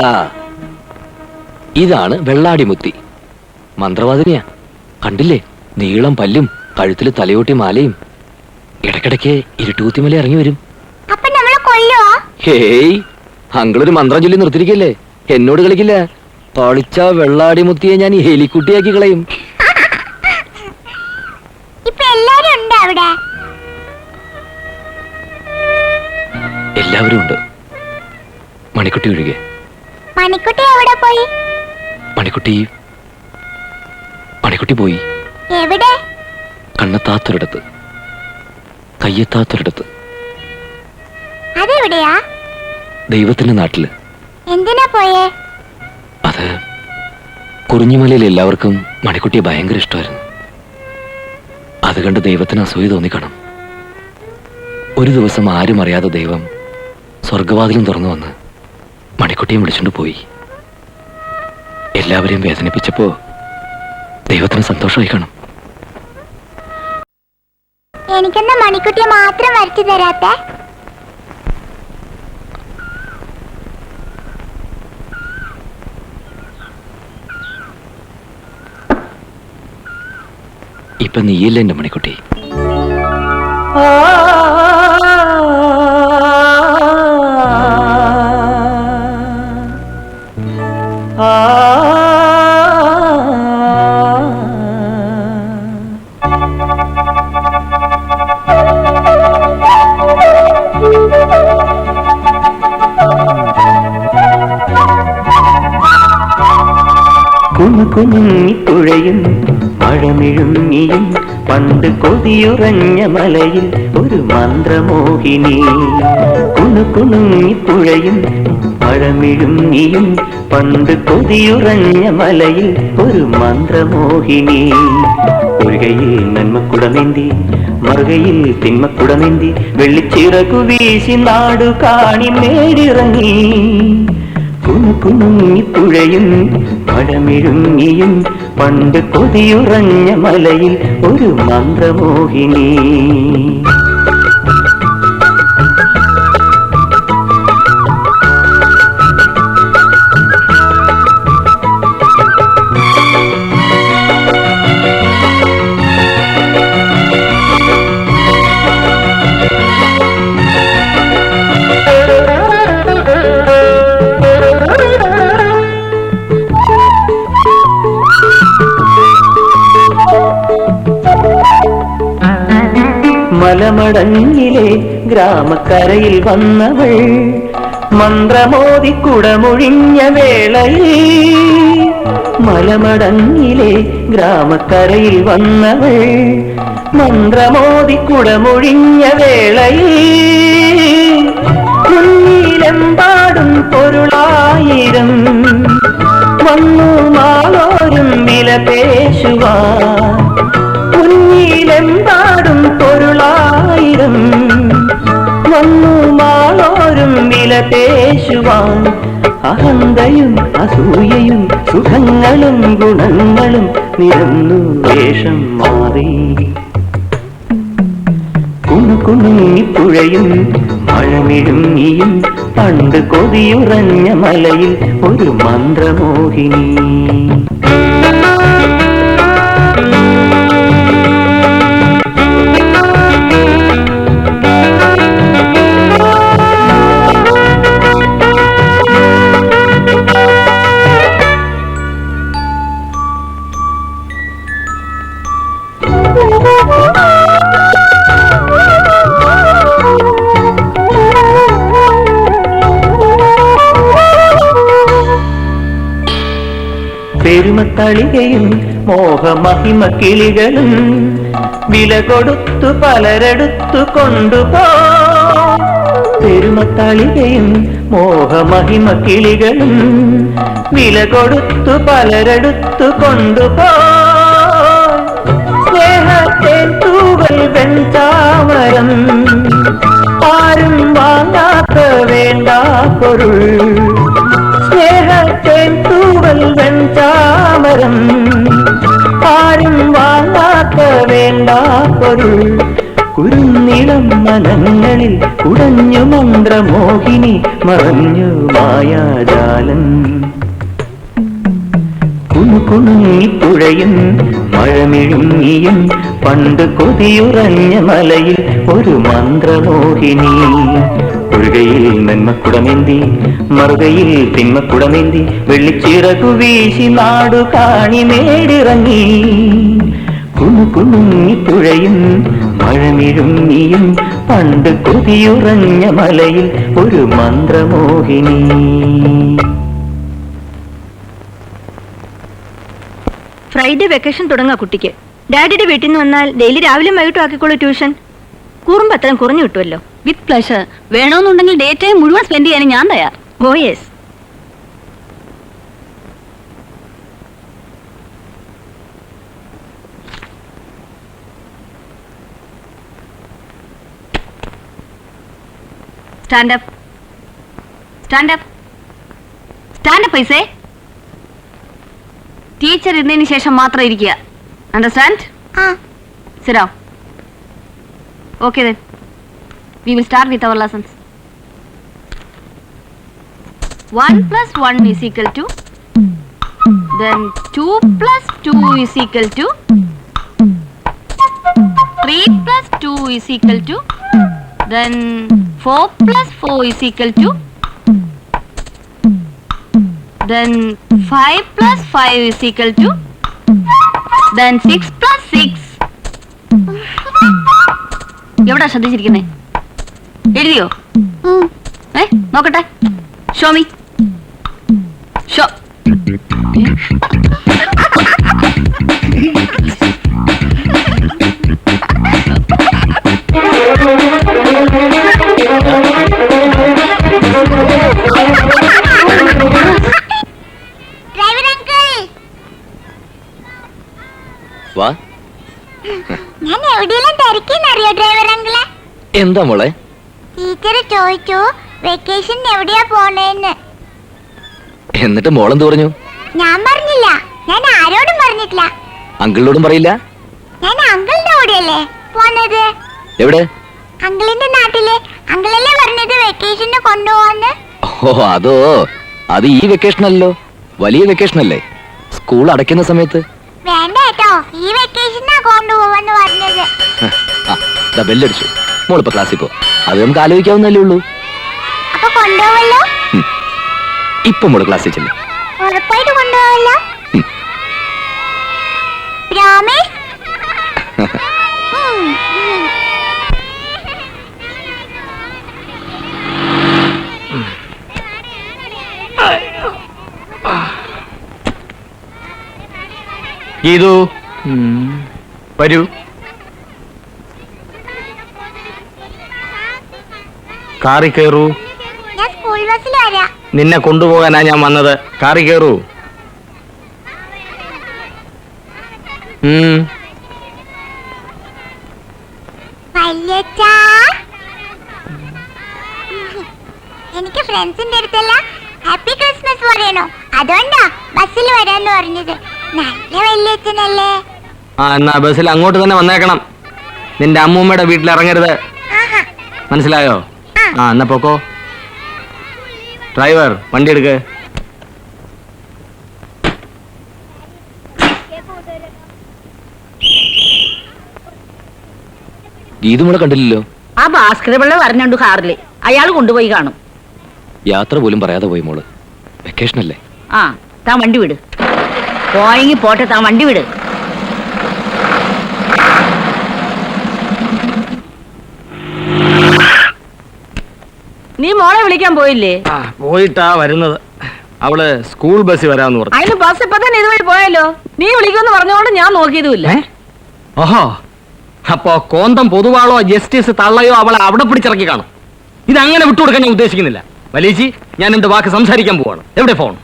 Speaker 2: ഇതാണ് വെള്ളാടിമുത്തി. മന്ത്രവാദിനിയാ. കണ്ടില്ലേ? നീളം പല്ലും കഴുത്തില് തലയോട്ടി മാലയും. ഇടയ്ക്കിടയ്ക്ക് ഇരുട്ടുകുത്തിമല ഇറങ്ങി വരും. ഹേയ്, അങ്കിളൊരു മന്ത്രം ചൊല്ലി നിർത്തിരിക്കല്ലേ. എന്നോട് കളിക്കില്ല. കളിച്ച വെള്ളാടിമുത്തിയെ ഞാൻ ഈ ഹെലിക്കുട്ടിയാക്കി കളയും. എല്ലാവരും ഉണ്ട്. മണിക്കുട്ടി ഒഴികെ.
Speaker 3: മണിക്കുട്ടി എവിടെ പോയി?
Speaker 2: മണിക്കുട്ടി പോയി.
Speaker 3: എവിടെ?
Speaker 2: കണ്ണെത്താത്തൊരിടത്ത്, കയ്യെത്താത്തൊരിടത്ത്.
Speaker 3: അതെവിടെയാ?
Speaker 2: ദൈവത്തിന്റെ നാട്ടില്.
Speaker 3: എന്തിനാ പോയേ?
Speaker 2: അത് കുറിഞ്ഞുമലയിൽ എല്ലാവർക്കും മണിക്കുട്ടിയെ ഭയങ്കര ഇഷ്ടമായിരുന്നു. അത് കണ്ട് ദൈവത്തിന് അസൂയ തോന്നിക്കണം. ഒരു ദിവസം ആരും അറിയാതെ ദൈവം സ്വർഗവാതിലും തുറന്നു വന്ന് മണിക്കുട്ടിയെ വിളിച്ചുകൊണ്ട് പോയി. എല്ലാവരെയും വേദനിപ്പിച്ചപ്പോ ദൈവത്തിന് സന്തോഷമായി കാണും.
Speaker 3: എനിക്കെന്താ മണിക്കുട്ടിയെ മാത്രം വരച്ചു തരാത്ത?
Speaker 2: ഇപ്പൊ നീയല്ലേ എന്റെ മണിക്കുട്ടി.
Speaker 11: കുണുകുണുങ്ങിപ്പുഴയും മഴമിഴുങ്ങിയും പണ്ട് കൊതിയുറഞ്ഞ മലയിൽ ഒരു മന്ത്രമോഹിനി. കുണുകുണുങ്ങിപ്പുഴയും മഴമിഴുങ്ങിയും പണ്ട് കൊതിയുറഞ്ഞ മലയിൽ ഒരു മന്ത്രമോഹിനി. ഒഴുകയിൽ നന്മക്കുടമേന്തി മറുകയിൽ തിന്മക്കുടമേന്തി വെള്ളിച്ചിറകു വീശി നാടു കാണി മേടിറങ്ങി. കുണുകുണുങ്ങിപ്പുഴയും മഴമിഴുങ്ങിയും പണ്ട് കൊതിയുറഞ്ഞ മലയിൽ ഒരു മന്ത്രമോഹിനി. മലമടങ്ങിലെ ഗ്രാമക്കരയിൽ വന്നവൾ മന്ത്രമോദി കുടമൊഴിഞ്ഞ വേളയിൽ. മലമടങ്ങിലെ ഗ്രാമക്കരയിൽ വന്നവൾ മന്ത്രമോദി കുടമൊഴിഞ്ഞ വേളയിൽ. മുന്നിലെമ്പാടും പൊരുളായിരം വന്നു മാളോരും വില പേശുവാൻ. മുന്നിലെമ്പാടും പൊരുളായിരം വന്നു മാളോരും വില പേശുവാൻ. അഹന്തയും അസൂയയും സുഖങ്ങളും ഗുണങ്ങളും നിരന്നു വേഷം മാറി. കുണുകുണുങ്ങിപ്പുഴയും മഴമിഴുങ്ങിയും പണ്ട് കൊതിയുറഞ്ഞ മലയിൽ ഒരു മന്ത്രമോഹിനി. പെരുമത്തളികയും മോഹമഹിമ കിളികളും വില കൊടുത്തു പലരെടുത്തു കൊണ്ടുപോ. പെരുമത്തളികയും മോഹമഹിമ കിളികളും വില കൊടുത്തു പലരെടുത്തു കൊണ്ടുപോ. സ്നേഹത്തേൻ തൂവൽ വെൺചാമരം ആരും വാങ്ങാത്ത വേണ്ട പൊരുൾ. സ്നേഹത്തേൻ തൂവൽ വെൺചാമരം ആരും വാങ്ങാത്ത വേണ്ട പൊരുൾ. കുരുന്നിളം മനങ്ങളിൽ കുടഞ്ഞു മന്ത്രമോഹിനി മറഞ്ഞു മായാജാലം. കുണുകുണുങ്ങിപ്പുഴയും മഴമിഴുങ്ങിയും പണ്ട് കൊതിയുറഞ്ഞ മലയിൽ ഒരു മന്ത്രമോഹിനി. ഒഴുകയിൽ നന്മക്കുടമേന്തി മറുകയിൽ തിന്മക്കുടമേന്തി വെള്ളിച്ചിറകു വീശി നാടു കാണി മേടിറങ്ങി. കുണുകുണുങ്ങിപ്പുഴയും മഴമിഴുങ്ങിയും പണ്ട് കൊതിയുറഞ്ഞ മലയിൽ ഒരു മന്ത്രമോഹിനി.
Speaker 3: ഫ്രൈഡേ വെക്കേഷൻ തുടങ്ങാ കുട്ടിക്ക്. ഡാഡിയുടെ വീട്ടിൽ നിന്ന് വന്നാൽ ഡെയിലി രാവിലെ വൈകിട്ടും ആക്കിക്കോളൂ ട്യൂഷൻ. കുറുമ്പ് അത്രയും കുറഞ്ഞു കിട്ടുമല്ലോ.
Speaker 5: With pleasure. വേണമെന്നുണ്ടെങ്കിൽ ഡേ ടൈം മുഴുവൻ സ്പെൻഡ് ചെയ്യാൻ ഞാൻ തയ്യാർ.
Speaker 3: Oh yes.
Speaker 5: Stand up. Stand up. Stand up പൈസേ. ടീച്ചർ ഇരുന്നതിന് ശേഷം മാത്രം ഇരിക്കുക. Understand? Sit down. Okay then. We will start with our lessons. 1 plus 1 is equal to, then 2 plus 2 is equal to, 3 plus 2 is equal to, then 4 plus 4 is equal to, then 5 plus 5 is equal to, then 6 plus 6. എവിടാ ശ്രദ്ധിച്ചിരിക്കുന്നേ? എഴുതിയോ? നോക്കട്ടെ. Show me. Show.
Speaker 1: വാ.
Speaker 3: ഞാൻ എവിടെയെല്ലാം തിരക്കിന്നറിയോ driver അങ്കിളെ?
Speaker 1: എന്താ മോളെ?
Speaker 3: Teacher ചോദിച്ചു വെക്കേഷൻ എവിടെയാ പോണേന്ന്.
Speaker 1: എന്നിട്ട് മോളെന്ത് പറഞ്ഞു?
Speaker 3: ഞാൻ പറഞ്ഞില്ല. ഞാൻ ആരോടും പറഞ്ഞിട്ടില്ല.
Speaker 1: അങ്കിളിനോടും പറയില്ല?
Speaker 3: ഞാൻ അങ്കിളിന്റെ കൂടെയല്ലേ പോന്നത്.
Speaker 1: എവിടെ?
Speaker 3: അങ്കിളിന്റെ നാട്ടില്. അങ്കിളല്ലേ പറഞ്ഞത് വെക്കേഷന് കൊണ്ടുപോവാന്ന്.
Speaker 1: ഓ അതോ, അത് ഈ വെക്കേഷൻ അല്ലോ, വലിയ വെക്കേഷൻ അല്ലേ, സ്കൂൾ അടയ്ക്കുന്ന സമയത്ത്.
Speaker 3: വേണ്ട കേട്ടോ, ഈ വെക്കേഷനാ കൊണ്ടുപോവാന്ന് പറഞ്ഞത്.
Speaker 1: ബെല്ലടിച്ചു. മോളിപ്പോ ക്ലാസ്സിൽ പോ. അത് നമുക്ക് ആലോചിക്കാവുന്നല്ലേ ഉള്ളൂ.
Speaker 3: അപ്പൊ കൊണ്ടുപോവല്ലോ?
Speaker 1: ഇപ്പൊ മോള് ക്ലാസ്സിൽ ചെല്ലും.
Speaker 3: ഉറപ്പായിട്ട് കൊണ്ടുപോവല്ലോ? പ്രോമിസ്?
Speaker 4: ഗീതു വരൂ. കാറി കയറൂ.
Speaker 3: ഞാൻ സ്കൂൾ ബസ്സിൽ വരാം.
Speaker 4: നിന്നെ കൊണ്ടുപോകാനാ ഞാൻ വന്നത്. കാറി കയറൂ.
Speaker 3: വല്യച്ഛാ, എനിക്ക് ഫ്രണ്ട്സിന്റെ അടുത്തെല്ലാം ഹാപ്പി ക്രിസ്മസ് പറയണോ, അതുകൊണ്ടാ ബസ്സിൽ വരാന്ന് പറഞ്ഞത്. നല്ല വല്യച്ഛനല്ലേ?
Speaker 4: ആ എന്നാ ബസ്സിൽ അങ്ങോട്ട് തന്നെ വന്നേക്കണം. നിന്റെ അമ്മൂമ്മയുടെ വീട്ടിൽ ഇറങ്ങരുത്, മനസ്സിലായോ? ആ എന്നാ പോക്കോ. ഡ്രൈവർ വണ്ടി എടുക്ക്.
Speaker 1: ഗീതുമോളെ കണ്ടില്ലല്ലോ.
Speaker 5: ആ ഭാസ്കര പിള്ള പറഞ്ഞുണ്ട് കാറില്. അയാൾ കൊണ്ടുപോയി കാണും.
Speaker 1: യാത്ര പോലും പറയാതെ പോയി മോള്. വെക്കേഷൻ അല്ലേ?
Speaker 5: ആ താൻ വണ്ടി വിട്. പോയെങ്കിൽ പോട്ടെ, താൻ വണ്ടി വിട്.
Speaker 6: നീ മോളെ വിളിക്കാൻ പോയില്ലേ?
Speaker 4: പോയിട്ടാ വരുന്നത്. അവള് സ്കൂൾ ബസ്സിൽ വരാന്ന് പറഞ്ഞു.
Speaker 6: അതിന് ബസ് ഇപ്പൊ തന്നെ ഇതുവഴി പോയാലോ? നീ വിളിക്കുമെന്ന് പറഞ്ഞുകൊണ്ട് ഞാൻ നോക്കിയതുമില്ല.
Speaker 4: ഓഹോ, അപ്പോ കോന്തം പൊതുവാളോ ജസ്റ്റിസ് തള്ളയോ അവളെ അവിടെ പിടിച്ചിറക്കി കാണും. ഇതങ്ങനെ വിട്ടുകൊടുക്കാൻ ഞാൻ ഉദ്ദേശിക്കുന്നില്ല. വലിയച്ചി, ഞാൻ എന്റെ വാക്ക് സംസാരിക്കാൻ പോവാണ്. എവിടെ ഫോൺ?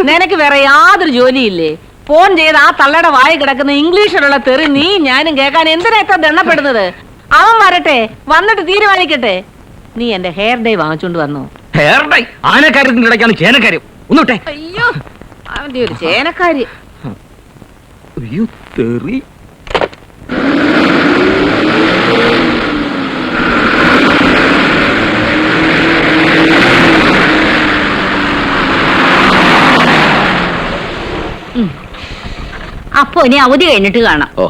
Speaker 6: നിനക്ക് വേറെ യാതൊരു ജോലിയില്ലേ? ഫോൺ ചെയ്ത് ആ തള്ളയുടെ വായി കിടക്കുന്ന ഇംഗ്ലീഷിലുള്ള തെറി നീ ഞാനും കേൾക്കാൻ എന്തിനാ ഇത്ര ദണ്ണപ്പെടുന്നത്? അവൻ വരട്ടെ, വന്നിട്ട് തീരുമാനിക്കട്ടെ. നീ എന്റെ ഹെയർ ഡൈ വാങ്ങിച്ചോണ്ട് വന്നു.
Speaker 4: Hair dye? ആനക്കാര്യത്തിന്റെ ഇടയ്ക്കാണ് ചേനക്കാര്യം. ഒന്നുട്ടെ.
Speaker 6: അയ്യോ, അവന്റെ ഒരു ചേനക്കാരി.
Speaker 4: അയ്യോ തെറി.
Speaker 5: അപ്പൊ ഇനി അവധി കഴിഞ്ഞിട്ട് കാണാം.
Speaker 1: ഓ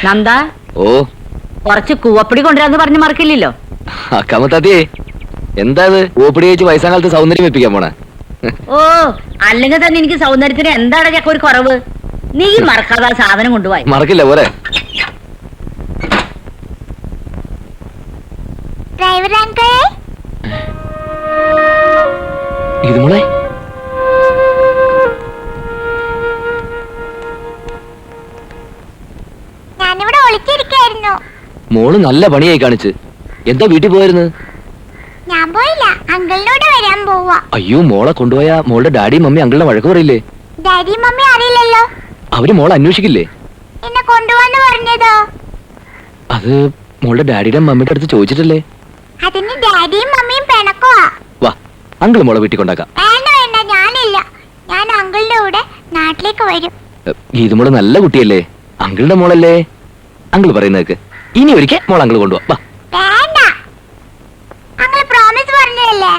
Speaker 5: നന്ദ,
Speaker 1: ഓ
Speaker 5: കുറച്ച് കൂവപ്പടി കൊണ്ടുവരാന്ന് പറഞ്ഞ് മറക്കില്ലല്ലോ.
Speaker 1: കമത്താത്തിയേ, എന്താ ഇത് ഓപ്പിടി വെച്ച് വയസ്സാകാലത്ത് സൗന്ദര്യം വെപ്പിക്കാൻ പോണേ?
Speaker 5: ഓ അല്ലെങ്കിൽ തന്നെ എനിക്ക് സൗന്ദര്യത്തിന് എന്താണ് ചക്ക ഒരു കുറവ്? നീ മറക്കാതെ ആ സാധനം കൊണ്ടുപോയി.
Speaker 2: മറക്കില്ല പോരെ.
Speaker 3: ഡ്രൈവർ അങ്കിൾ,
Speaker 2: ഇത് മോളെ
Speaker 3: ഞാനിവിടെ ഒളിച്ചിരിക്കായിരുന്നു.
Speaker 2: മോള് നല്ല പണിയായി കാണിച്ച്. എന്താ വീട്ടിൽ പോയിരുന്നു?
Speaker 3: ഞാൻ പോയില്ല, അങ്കിളിനോട് വരാൻ പോവാ.
Speaker 2: അയ്യോ, മോളെ കൊണ്ടുപോയാ മോളുടെ ഡാഡിയും മമ്മി അങ്കിളിനെ വഴക്ക് പറയില്ലേ?
Speaker 3: ഡാഡി മമ്മി അറിയില്ലല്ലോ.
Speaker 2: അവര് മോളെ അന്വേഷിക്കില്ലേ?
Speaker 3: എന്നെ കൊണ്ടുപോവാന്ന് പറഞ്ഞതോ?
Speaker 2: അത് മോളുടെ ഡാഡിയുടെ മമ്മിയുടെ അടുത്ത് ചോദിച്ചിട്ടല്ലേ?
Speaker 3: അതിന് ഡാഡിയും മമ്മിയും പിണക്കുവാ.
Speaker 2: വാ, അങ്കിൾ മോളെ വീട്ടിൽ കൊണ്ടാക്കാം.
Speaker 3: വേണ്ട വേണ്ട, ഞാനില്ല. ഞാൻ അങ്കിളിന്റെ കൂടെ നാട്ടിലേക്ക് വരും.
Speaker 2: ഇത് മോള് നല്ല കുട്ടിയല്ലേ? അങ്കിളുടെ മോളല്ലേ? അങ്കിൾ പറയുന്നേക്ക്. ഇനി ഒരിക്കൽ മോൾ അങ്കിൾ കൊണ്ടുപോവാ.
Speaker 3: വേണ്ട, അങ്കിൾ പ്രോമിസ് പറഞ്ഞതല്ലേ.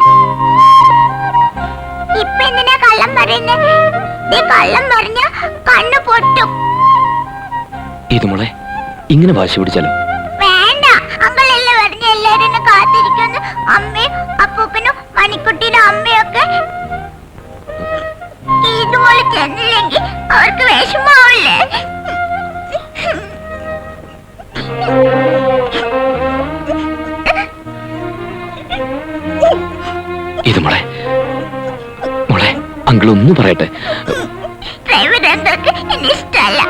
Speaker 3: ഇപ്പൊ എന്തിനാ കള്ളം പറയുന്നത്? കള്ളം പറഞ്ഞ കണ്ണു പൊട്ടും.
Speaker 2: ഇത് മോളെ ഇങ്ങനെ വാശി പിടിച്ചാലോ?
Speaker 3: വേണ്ട, അങ്കിളല്ലേ പറഞ്ഞ എല്ലാരും എന്നെ കാത്തിരിക്കുന്നു. അമ്മയും അപ്പൂപ്പനും മണിക്കുട്ടിയുടെ അമ്മയൊക്കെ. ഇതുപോലെ ചെന്നില്ലെങ്കിൽ അവർക്ക് വിഷമാവില്ലേ?
Speaker 2: ഇത് മോളെ മോളെ അങ്കിൾ ഒന്ന് പറയട്ടെ.
Speaker 3: ഡ്രൈവർ എന്തൊക്കെ എന്നെ ഇഷ്ടമല്ല,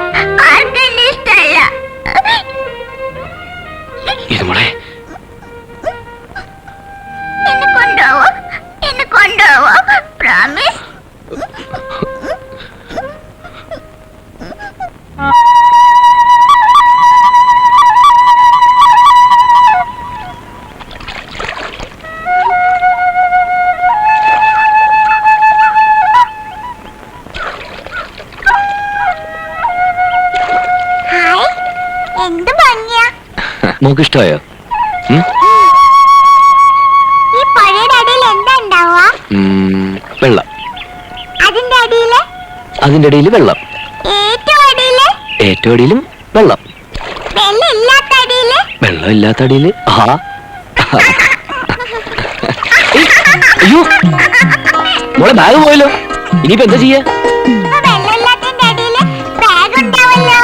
Speaker 3: ആർക്കും എന്നെ ഇഷ്ടമല്ല.
Speaker 2: ഇത് മോളെ
Speaker 3: എന്നെ കൊണ്ടുപോവോ? എന്നെ കൊണ്ടുപോവോ? പ്രോമിസ്. ഹായ്, എന്ത് ഭംഗിയാ.
Speaker 2: മോക്ക് ഇഷ്ടമായോ?
Speaker 3: ഈ പുഴയുടെ അടിയിൽ എന്താ ഉണ്ടാവുക?
Speaker 2: വെള്ളം.
Speaker 3: അതിന്റെ അടിയില്?
Speaker 2: അതിന്റെ അടിയിൽ വെള്ളം.
Speaker 3: ഏറ്റവും അടിയില്?
Speaker 2: ഏറ്റവും അടിയിലും വെള്ളം.
Speaker 3: വെള്ളം ഇല്ലാത്ത അടിയില്?
Speaker 2: വെള്ളം ഇല്ലാത്ത അടിയിൽ അയ്യോ, മോളെ ബാഗ് പോയല്ലോ. ഇനിയിപ്പോ എന്താ ചെയ്യാ?
Speaker 3: ഇപ്പൊ വെള്ളം ഇല്ലാത്തതിന്റെ അടിയില് ബാഗ് ഉണ്ടാവല്ലോ.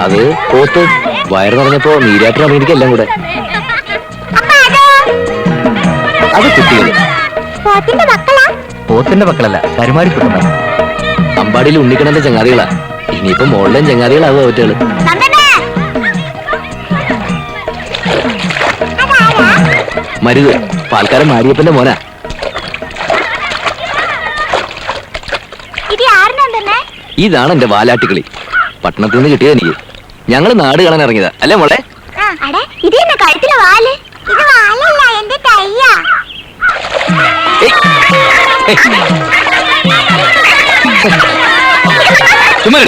Speaker 2: അത് പോത്ത് വയറ് നിറഞ്ഞപ്പോ നീരാട്ടം അമേരിക്ക എല്ലാം കൂടെ. അത് കുട്ടികൾ.
Speaker 3: പോത്തിന്റെ മക്കളാ?
Speaker 2: പോത്തിന്റെ മക്കളല്ല, കരുമാടിക്കുട്ടന്മാർ. അമ്പാടിയിൽ ഉണ്ണിക്കണന്റെ ചങ്ങാതികളാ. ഇനിയിപ്പോ മോളിലെയും ചങ്ങാതികളാവും അവറ്റകള്. മരുത് പാൽക്കാരൻ മാരിയപ്പന്റെ മോനാ. ഇതാണ് എന്റെ വാലാട്ടിക്കളി. പട്ടണത്തിൽ നിന്ന് കിട്ടിയത് എനിക്ക്. ഞങ്ങള് നാട് കാണാൻ ഇറങ്ങിയതാ അല്ലേ മോളെ?
Speaker 3: ഇത് എന്നെ കഴുത്തിലെ വാല്. ഇത് വാലല്ല, എന്റെ തയ്യാ.
Speaker 2: ചുമ്മാ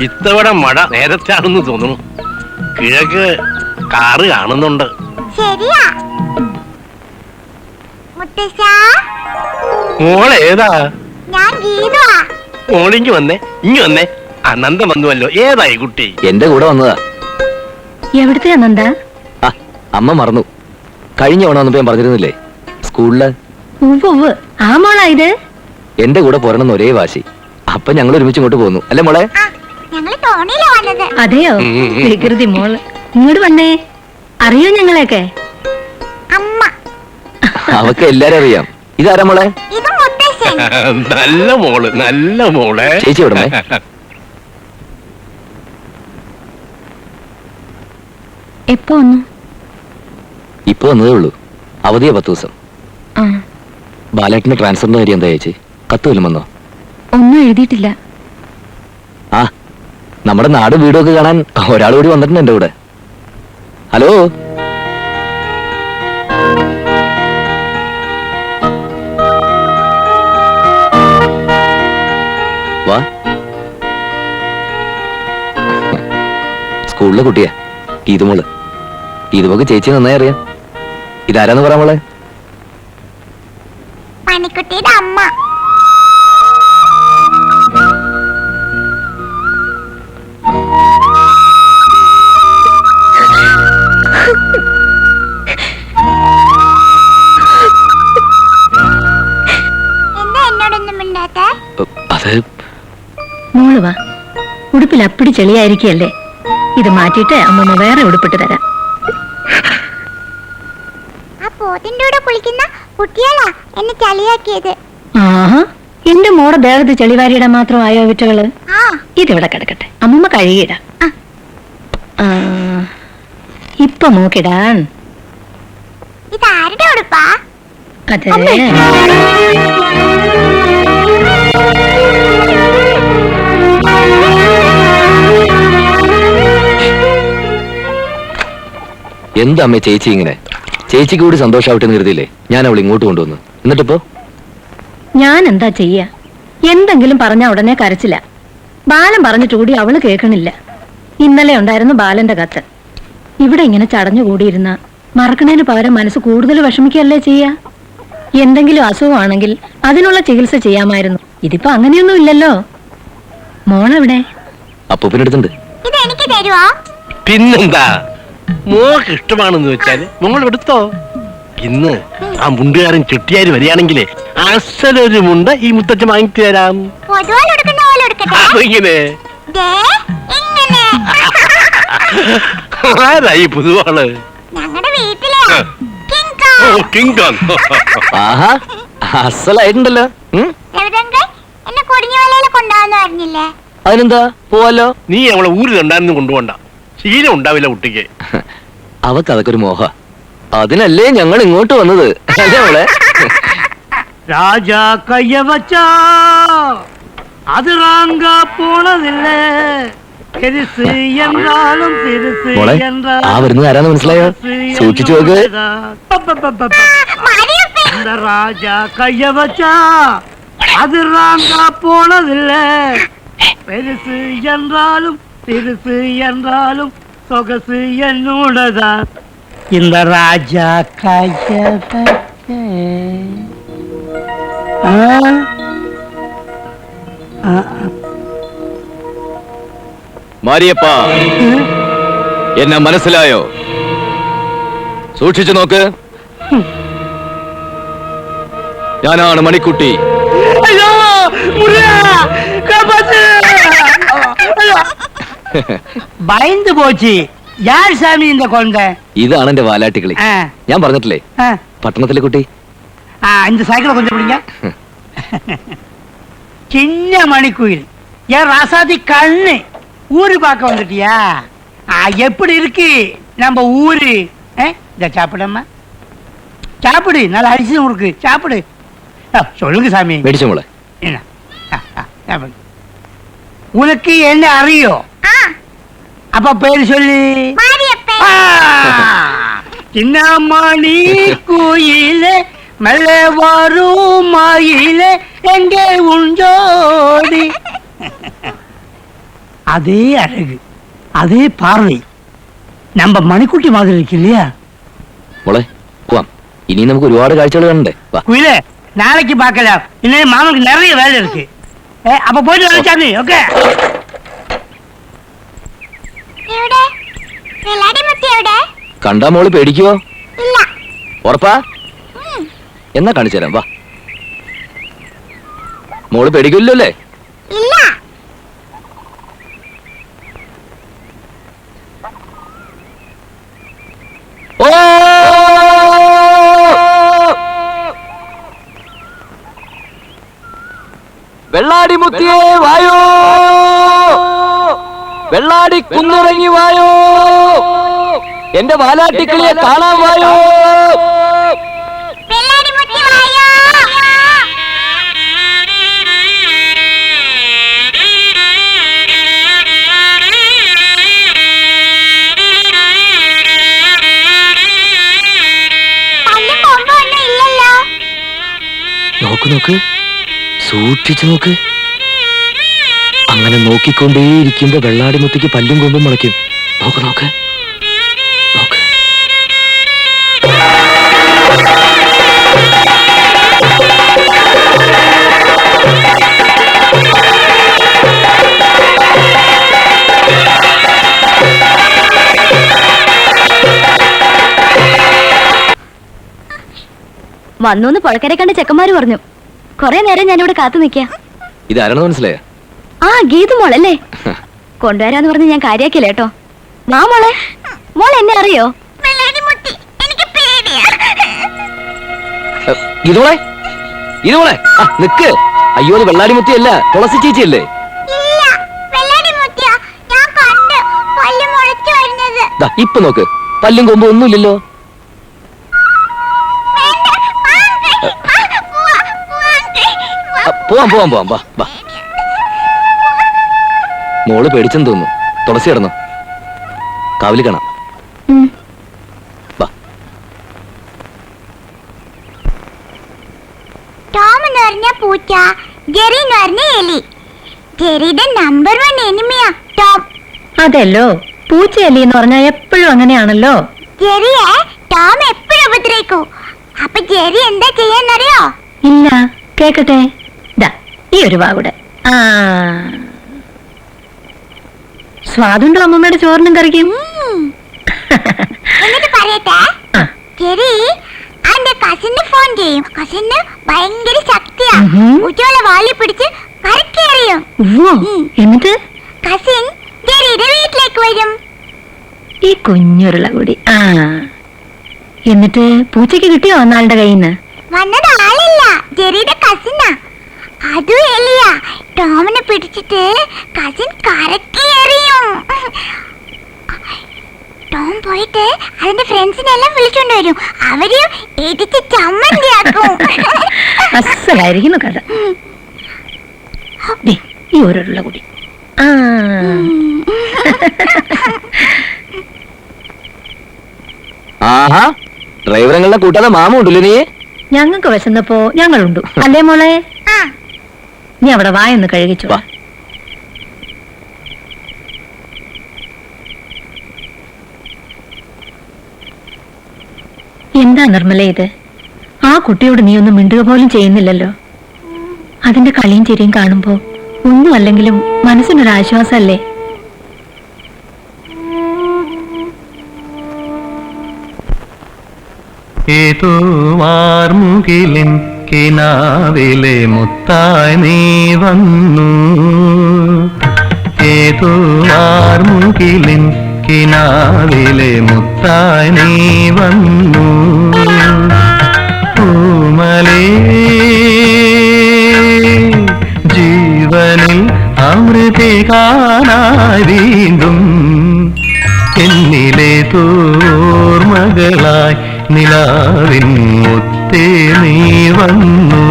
Speaker 10: ഇത്തവണ മഴ നേരത്തെയാണെന്ന് തോന്നുന്നു. കിഴക്ക് കാറ് കാണുന്നുണ്ട്.
Speaker 3: ശരിയാ മുത്തശ്ശാ.
Speaker 10: മോളേതാ?
Speaker 3: ഞാൻ ഗീതുവാ.
Speaker 10: മോളിങ്ങി വന്നേ, ഇങ്ങി വന്നേ. അനന്തം വന്നുവല്ലോ. ഏതായി കുട്ടി?
Speaker 2: എന്റെ കൂടെ വന്നതാ.
Speaker 5: എവിടുത്തെ അനന്ത?
Speaker 2: അമ്മ മറന്നു. കഴിഞ്ഞ ഓണം വന്നപ്പോ ഞാൻ പറഞ്ഞിരുന്നില്ലേ സ്കൂളില്
Speaker 5: ആ മോളാ ഇത്?
Speaker 2: എന്റെ കൂടെ പോരണം ഒരേ വാശി. അപ്പൊ ഞങ്ങൾ ഒരുമിച്ച് ഇങ്ങോട്ട് പോന്നു അല്ലേ മോളെ?
Speaker 3: ഞങ്ങള് തോണിയിലാ വന്നത്.
Speaker 5: അതെയോ? വിളിക്കരുതി മോള് ഇങ്ങോട്ട് വന്നേ. അറിയോ ഞങ്ങളെയൊക്കെ?
Speaker 3: അമ്മ.
Speaker 2: അവക്ക് എല്ലാരും അറിയാം. ഇതാരാ മോളെ?
Speaker 3: ഇത് മുത്തശ്ശൻ.
Speaker 10: നല്ല മോള്, നല്ല മോളെ.
Speaker 2: ചേച്ചി എവിടെ?
Speaker 5: എപ്പോ വന്നു?
Speaker 2: ഇപ്പൊ വന്നതേ ഉള്ളൂ. അവധിയാ 10 ദിവസം. ബാലേട്ടന്റെ ട്രാൻസ്ഫറിന്റെ കാര്യം എന്താ ചേച്ചി? കത്ത് വല്ലതും വന്നോ?
Speaker 5: ഒന്നും എഴുതിയിട്ടില്ല.
Speaker 2: ആ, നമ്മുടെ നാടും വീടും ഒക്കെ കാണാൻ ഒരാൾ കൂടി വന്നിട്ടുണ്ട് എന്റെ കൂടെ. ഹലോ, വാ. സ്കൂളിലെ കുട്ടിയാ ഗീതുമോള്. ഗീതുമോക്ക് ചേച്ചി നന്നായി അറിയാം. ഇതാരാന്ന് പറയാ മോളെ?
Speaker 3: പണിക്കുട്ടിയുടെ അമ്മ. എന്താ എന്നോടൊന്നും മിണ്ടാത്ത?
Speaker 2: അത്
Speaker 5: മോള് വാ. ഉടുപ്പിൽ അപ്പിടി ചെളിയായിരിക്കല്ലേ. ഇത് മാറ്റിയിട്ട് അമ്മമ്മ വേറെ ഉടുപ്പിട്ട് തരാം.
Speaker 3: ആ പോത്തിന്റെ കൂടെ കുളിക്കുന്ന കുട്ടികളാ എന്നെ ചളിയാക്കിയത്.
Speaker 5: ആഹാ, എന്റെ മോടെ ദേഹത്ത് ചെളിവാരിയിടാൻ മാത്രം ആയോ വിറ്റകള്? ഇതിവിടെ കിടക്കട്ടെ, അമ്മമ്മ കഴുകിയിടാം. ഇപ്പൊ നോക്കിടാൻ.
Speaker 3: ഇതാരുടെ ഉടുപ്പാ?
Speaker 5: അതെ,
Speaker 2: എന്താ അമ്മേ ചേച്ചി ഇങ്ങനെ? ചേച്ചിക്ക് കൂടി സന്തോഷാവട്ടെ എന്ന് കരുതിയില്ലേ ഞാൻ അവൾ ഇങ്ങോട്ട് കൊണ്ടുവന്നു. എന്നിട്ടിപ്പോ
Speaker 5: ഞാൻ എന്താ ചെയ്യാ? എന്തെങ്കിലും പറഞ്ഞ ഉടനെ കരച്ചില്ല. ബാലൻ പറഞ്ഞിട്ട് കൂടി അവള് കേൾക്കണില്ല. ഇന്നലെ ഉണ്ടായിരുന്നു ബാലന്റെ കത്ത്. ഇവിടെ ഇങ്ങനെ ചടഞ്ഞുകൂടിയിരുന്ന മറക്കണേന് പകരം മനസ്സ് കൂടുതൽ വിഷമിക്കല്ലേ ചെയ്യാ? എന്തെങ്കിലും അസുഖമാണെങ്കിൽ അതിനുള്ള ചികിത്സ ചെയ്യാമായിരുന്നു. ഇതിപ്പോ അങ്ങനെയൊന്നും ഇല്ലല്ലോ. മോളെവിടെ?
Speaker 2: അപ്പൂപ്പിനടുത്തുണ്ട്.
Speaker 3: ഇത് എനിക്ക് തരുവോ?
Speaker 10: പിന്നെന്താ, മോക്ക് ഇഷ്ടമാണെന്ന് വെച്ചാല് മോൾ എടുത്തോ. ഇന്ന് ആ മുണ്ടുകാരൻ ചെട്ടിയാര് വരികയാണെങ്കിലേ അസലൊരു മുണ്ട ഈ മുത്തച്ഛൻ വാങ്ങിച്ചു തരാം.
Speaker 3: പൊതുവാൾ എടുക്കുന്ന പോലെ എടുക്കട്ടെ.
Speaker 10: ഇങ്ങനെ
Speaker 3: ദേ, ഇങ്ങനെ.
Speaker 10: ആരായി പുതുവാള്?
Speaker 3: ഞങ്ങളുടെ വീട്ടിലെ
Speaker 10: കിങ് കോങ്.
Speaker 2: ആഹാ, അസലായിട്ടുണ്ടല്ലോ.
Speaker 3: രവിതങ്കൾ എന്നെ കൊടിഞ്ഞുവലയിൽ കൊണ്ടുപോകാന്ന് പറഞ്ഞില്ലേ?
Speaker 2: അതിനെന്താ, പോവാലോ.
Speaker 10: നീ അവളെ ഊരിലുണ്ടായിരുന്നു കൊണ്ടുപോണ്ട. ശീലം ഉണ്ടാവില്ല കുട്ടിക്ക്.
Speaker 2: അവക്ക് അതൊക്കെ ഒരു മോഹ. അതിനല്ലേ ഞങ്ങൾ ഇങ്ങോട്ട് വന്നത് അല്ലേ മോളെ?
Speaker 12: ராஜா கைய வச்சா அது ராங்கா போனதில்லை. பெருசு என்றாலும் சிறுசு
Speaker 2: മോളെ, ആ വരുന്നത് ആരാന്ന് മനസ്സിലായോ? സൂക്ഷിച്ചു നോക്ക്.
Speaker 12: இந்த ராஜா கைய வச்சா அது ராங்கா போனதில்லை. பெருசு என்றாலும் சிறுசு என்றாலும் சொகசு என்னோடதான். இந்த ராஜா கைய
Speaker 2: മാരിയപ്പ, എന്നെ മനസ്സിലായോ? സൂക്ഷിച്ചു നോക്ക്. ഞാനാണ് മണിക്കുട്ടി.
Speaker 12: பயந்து போச்சு. யார் சாமி இந்த குழந்தை?
Speaker 2: ഇതാണ് എന്റെ വാലാട്ടികളി. ഞാൻ പറഞ്ഞിട്ടില്ലേ, പട്ടണത്തിലെ കുട്ടി.
Speaker 12: இந்த சைக்கிளை கொஞ்சம் பிடிங்க. சின்ன மணிக்குயில், ஏன் ராசாதி கண்ணு. ஊரு பார்க்க வந்துட்டியா? எப்படி இருக்கு நம்ம ஊரு? இத சாப்பிடம்மா, சாப்பிடு. நல்லா அரிசி இருக்கு, சாப்பிடு. சொல்லுங்க சாமி.
Speaker 2: മേടിച്ചോ മോളെ.
Speaker 12: என்ன சாப்பிடு. உனக்கு என்ன அறியோ? அப்ப பேரு சொல்லு. சின்ன மணி கோயிலே மெல்ல வரும் மாயிலே எங்கே உஞ்சோடி. அதே அழகு, அதே பார்வை நம்ம மணிக்குட்டி மாதிரி இருக்கு இல்லையா?
Speaker 2: മോളെ പോവാം. ഇനി നമുക്ക് ഒരുപാട് കാഴ്ചകൾ കാണണ്ടേ. വാ.
Speaker 12: குயிலே, நாளைக்கு பார்க்கலாம். இன்னும் மாமனுக்கு நிறைய வேலை இருக்கு. அப்ப போயிட்டு வரேன் சாமி. ஓகே.
Speaker 3: എവിടെ? വെള്ളാടി മുത്തി എവിടെ?
Speaker 2: കണ്ടാ മോള് പേടിക്കുവോ?
Speaker 3: ഇല്ല,
Speaker 2: ഉറപ്പാ? എന്നാ കാണിച്ചു തരാം, വാ. മോള് പേടിക്കില്ലോ അല്ലേ?
Speaker 3: ഇല്ല.
Speaker 2: ഓ വെള്ളാടി മുത്തിയേ വായോ, വെള്ളാടി കുന്നിറങ്ങി വായോ, എന്റെ വാലാട്ടിക്കിളിയെ കാണാൻ വായോ.
Speaker 3: വെള്ളാടിമുത്തി വായോ. പല്ലും കൊമ്പും ഒന്നും ഇല്ലല്ലോ.
Speaker 2: നോക്ക് നോക്ക്, സൂക്ഷിച്ചു നോക്ക്. അങ്ങനെ നോക്കിക്കൊണ്ടേയിരിക്കുമ്പോ വെള്ളാടി മുത്തിക്ക് പല്ലും കൊമ്പും മുളയ്ക്കും. നോക്ക് നോക്ക് നോക്ക്.
Speaker 5: വന്നൂന്ന് പുഴക്കരെ കണ്ട് ചെക്കന്മാര് പറഞ്ഞു. കൊറേ നേരം ഞാനിവിടെ കാത്തു നിൽക്കാം.
Speaker 2: ഇതാരാണെന്ന് മനസ്സിലായ?
Speaker 5: ആ ഗീതു മോളല്ലേ? കൊണ്ടുവരാന്ന് പറഞ്ഞ് ഞാൻ കാര്യാക്കില്ല കേട്ടോ. വാ മോളെ. മോൾ എന്നെ അറിയോ?
Speaker 3: വെള്ളാടിമുത്തി, എനിക്ക് പേടിയാ.
Speaker 2: ഇതുമോളെ, ഇതുമോളെ നിക്ക്. അയ്യോ, അത് വെള്ളാടി മുത്തിയല്ല, തുളസി ചേച്ചിയല്ലേ?
Speaker 3: ഇല്ല, വെള്ളാടിമുത്തിയാ. ഞാൻ കണ്ട് പല്ല് മുളച്ചു വരുന്നത്.
Speaker 2: ഇപ്പൊ നോക്ക്, പല്ലും കൊമ്പും ഒന്നുമില്ലല്ലോ. പോവാം പോവാം പോവാം, വാ വാ. മോള് പേടിച്ചെന്ന് തോന്നുന്നു. തുളസി കിടന്നു, കാവലി കാണാം. വാ.
Speaker 3: ടോം എന്ന് പറഞ്ഞ പൂച്ച, ജെറി എന്ന് പറഞ്ഞ എലി. ജെറിയുടെ നമ്പർ 1 എനിമിയാ ടോം.
Speaker 5: അതെല്ലോ, പൂച്ച എലി എന്ന് പറഞ്ഞാൽ എപ്പോഴും അങ്ങനെയാണല്ലോ.
Speaker 3: ജെറിയെ ടോം എപ്പോഴും ഉപദ്രവിക്കൂ. അപ്പൊ ജെറി എന്താ ചെയ്യാന്നറിയോ?
Speaker 5: ഇല്ല, കേക്കട്ടെ. ഈ ഒരു വാകൂടെ. സ്വാദുണ്ടോ അമ്മമ്മയുടെ ചോറിനും കറിക്കും?
Speaker 3: എന്നിട്ട് പറയട്ടെ, ജെറി അവന്റെ കസിന് ഫോൺ ചെയ്യും. കസിന് ഭയങ്കര ശക്തിയാ. ഉച്ചോളെ വാലി പിടിച്ച് കരക്കേറിയും.
Speaker 5: എന്നിട്ട്
Speaker 3: കസിൻ ജെറിയുടെ വീട്ടിലേക്ക് വരും.
Speaker 5: ഈ കുഞ്ഞുരുള കൂടി. എന്നിട്ട് പൂച്ചയ്ക്ക് കിട്ടിയോ അന്നാളുടെ കയ്യിൽ നിന്ന്?
Speaker 3: വന്നത് ആളില്ല, ജെറിയുടെ കസിനാ. അതും എലിയാ. ടോമിനെ പിടിച്ചിട്ട് കസിൻ കരക്കേറിയും. ടോം പോയിട്ട് അതിന്റെ ഫ്രണ്ട്സിനെല്ലാം വിളിച്ചോണ്ട് വരും. അവരെയും ഇടിച്ച് ചമ്മന്തിയാക്കും.
Speaker 5: അസലായിരിക്കുന്നു കഥ. ഈ ഒരുള്ള കൂടി.
Speaker 2: ആഹാ, ഡ്രൈവറങ്ങളെ കൂട്ടാതെ മാമ ഉണ്ടല്ലോ നീ.
Speaker 5: ഞങ്ങൾക്ക് വിശന്നപ്പോ ഞങ്ങളുണ്ട് അല്ലേ മോളെ? നീ അവിടെ വായൊന്ന് കഴുകിച്ചോ. എന്താ നിർമ്മല ഇത്? ആ കുട്ടിയോട് നീ ഒന്നും മിണ്ടുക പോലും ചെയ്യുന്നില്ലല്ലോ. അതിന്റെ കളിയും ചിരിയും കാണുമ്പോ ഒന്നും അല്ലെങ്കിലും മനസ്സിനൊരാശ്വാസമല്ലേ?
Speaker 11: ഏതോ വാർമുകിലിൻ കിനാവിലെ മുത്തായി നീ വന്നു. ഏതോ വാർമുകിലിൻ കിനാവിലെ മുത്തായി നീ വന്നു. പൂമലേ ജീവനിൽ അമൃതി കാണായി വീണ്ടും എന്നിലെ തോർമകളായി നിലാവിൻ മുത്തേ നീ വന്നു.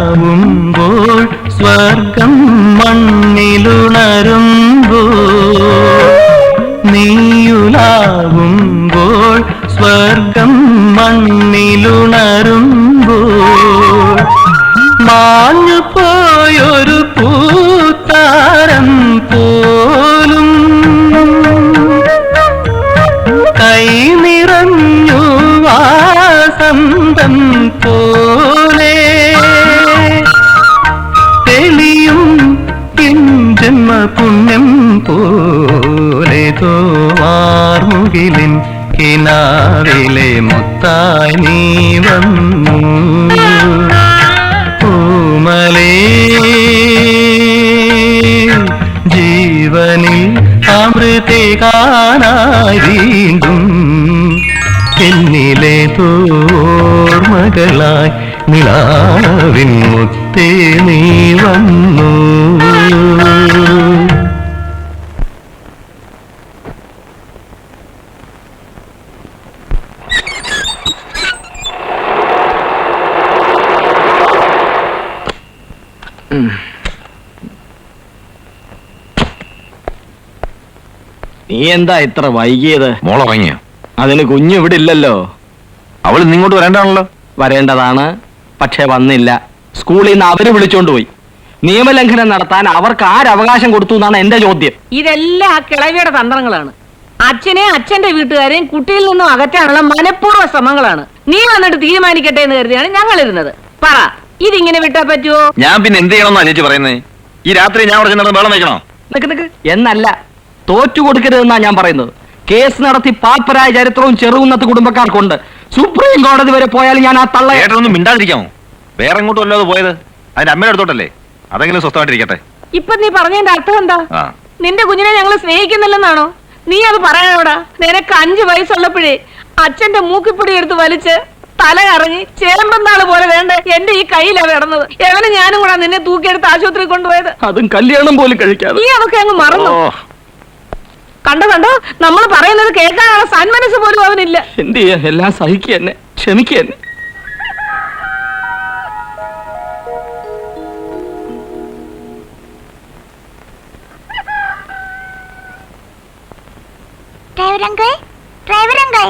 Speaker 11: നീയുലാവുമ്പോൾ സ്വർഗം മണ്ണിലുണരുമ്പോൾ, നീയുലാവുമ്പോൾ സ്വർഗം പോലെ തെളിയും എൻ ജന്മ പുണ്യം പോലെ തോവാർമുകിലിൻ കിനാവിലെ മുത്തായി നീ വന്നു പൂമലേ ജീവനിൽ അമൃതേകാനായി വീണ്ടും എന്നിലെ തോർമകളായി നിലാവിൻ മുത്തേ നീ വന്നു.
Speaker 4: നീ എന്താ ഇത്ര വൈകിയത്?
Speaker 9: മോളുറങ്ങിയോ?
Speaker 4: അതിന് കുഞ്ഞു ഇവിടെ ഇല്ലല്ലോ.
Speaker 9: അവൾ ഇങ്ങോട്ട് വരേണ്ടാണല്ലോ.
Speaker 4: വരേണ്ടതാണ്, പക്ഷെ വന്നില്ല. സ്കൂളിൽ നിന്ന് അവര് വിളിച്ചോണ്ട് പോയി. നിയമലംഘനം നടത്താൻ അവർക്ക് ആരവകാശം കൊടുത്തു എന്നാണ് എന്റെ ചോദ്യം. ഇതെല്ലാം ആ കിളവിയുടെ തന്ത്രങ്ങളാണ്. അച്ഛനെ അച്ഛന്റെ വീട്ടുകാരെയും കുട്ടിയിൽ നിന്നും അകറ്റാനുള്ള മനഃപൂർവ്വ ശ്രമങ്ങളാണ്. നീ വന്നിട്ട് തീരുമാനിക്കട്ടെ എന്ന് കരുതിയാണ് ഞങ്ങൾ ഇരുന്നത്. പറ, ഇതിങ്ങനെ വിട്ടാ പറ്റുമോ?
Speaker 9: ഞാൻ പിന്നെ എന്ത് ചെയ്യണമെന്നാ ചേച്ചി പറയുന്നത്? ഈ രാത്രി ഞാൻ അവിടെ ചെന്നിട്ട് വെള്ളം വയ്ക്കണോ?
Speaker 4: നിക്ക് എന്നല്ല, തോറ്റു കൊടുക്കരുതെന്നാ ഞാൻ പറയുന്നത്. കേസ് നടത്തി പാപ്പരായ ചരിത്രവും ചെറുകുന്നത്ത് കുടുംബക്കാർക്കുണ്ട്. സുപ്രീം കോടതി വരെ പോയാലും ഞാൻ ആ തള്ള
Speaker 9: ഏട്ടനൊന്നും മിണ്ടാതിരിക്കാമോ? വേറെ എങ്ങോട്ടും അല്ലാതെ പോയത് അതിന്റെ അമ്മയുടെ അടുത്തോട്ടല്ലേ? അതെങ്കിലും സ്വസ്ഥമായിട്ടിരിക്കട്ടെ.
Speaker 6: ഇപ്പൊ നീ പറഞ്ഞതിന്റെ അർത്ഥം എന്താ?
Speaker 9: ആ
Speaker 6: നിന്റെ കുഞ്ഞിനെ ഞങ്ങൾ സ്നേഹിക്കുന്നില്ലെന്നാണോ നീ അത് പറയാനോടാ? നിനക്ക് 5 വയസ്സുള്ളപ്പോഴേ അച്ഛന്റെ മൂക്കിപ്പൊടി എടുത്ത് വലിച്ച് തല കറങ്ങി ചേമ്പന്നാള് പോലെ വേണ്ട എന്റെ ഈ കയ്യിലാ കിടന്നത്. എവനെ ഞാനും കൂടെ നിന്നെ തൂക്കിയെടുത്ത് ആശുപത്രി കൊണ്ടുപോയത്.
Speaker 4: അതും കല്യാണം പോലും കഴിക്കാതെ.
Speaker 6: നീ അതൊക്കെ അങ്ങ് മറന്നു. കണ്ടോ നമ്മൾ പറയുന്നത് കേൾക്കാനുള്ള സന്മനസ് പോലും അവനില്ല.
Speaker 4: എന്ത് ചെയ്യാ, എല്ലാം സഹിക്കുക തന്നെ, ക്ഷമിക്കുക തന്നെ.
Speaker 3: ഡ്രൈവർ അങ്കിൾ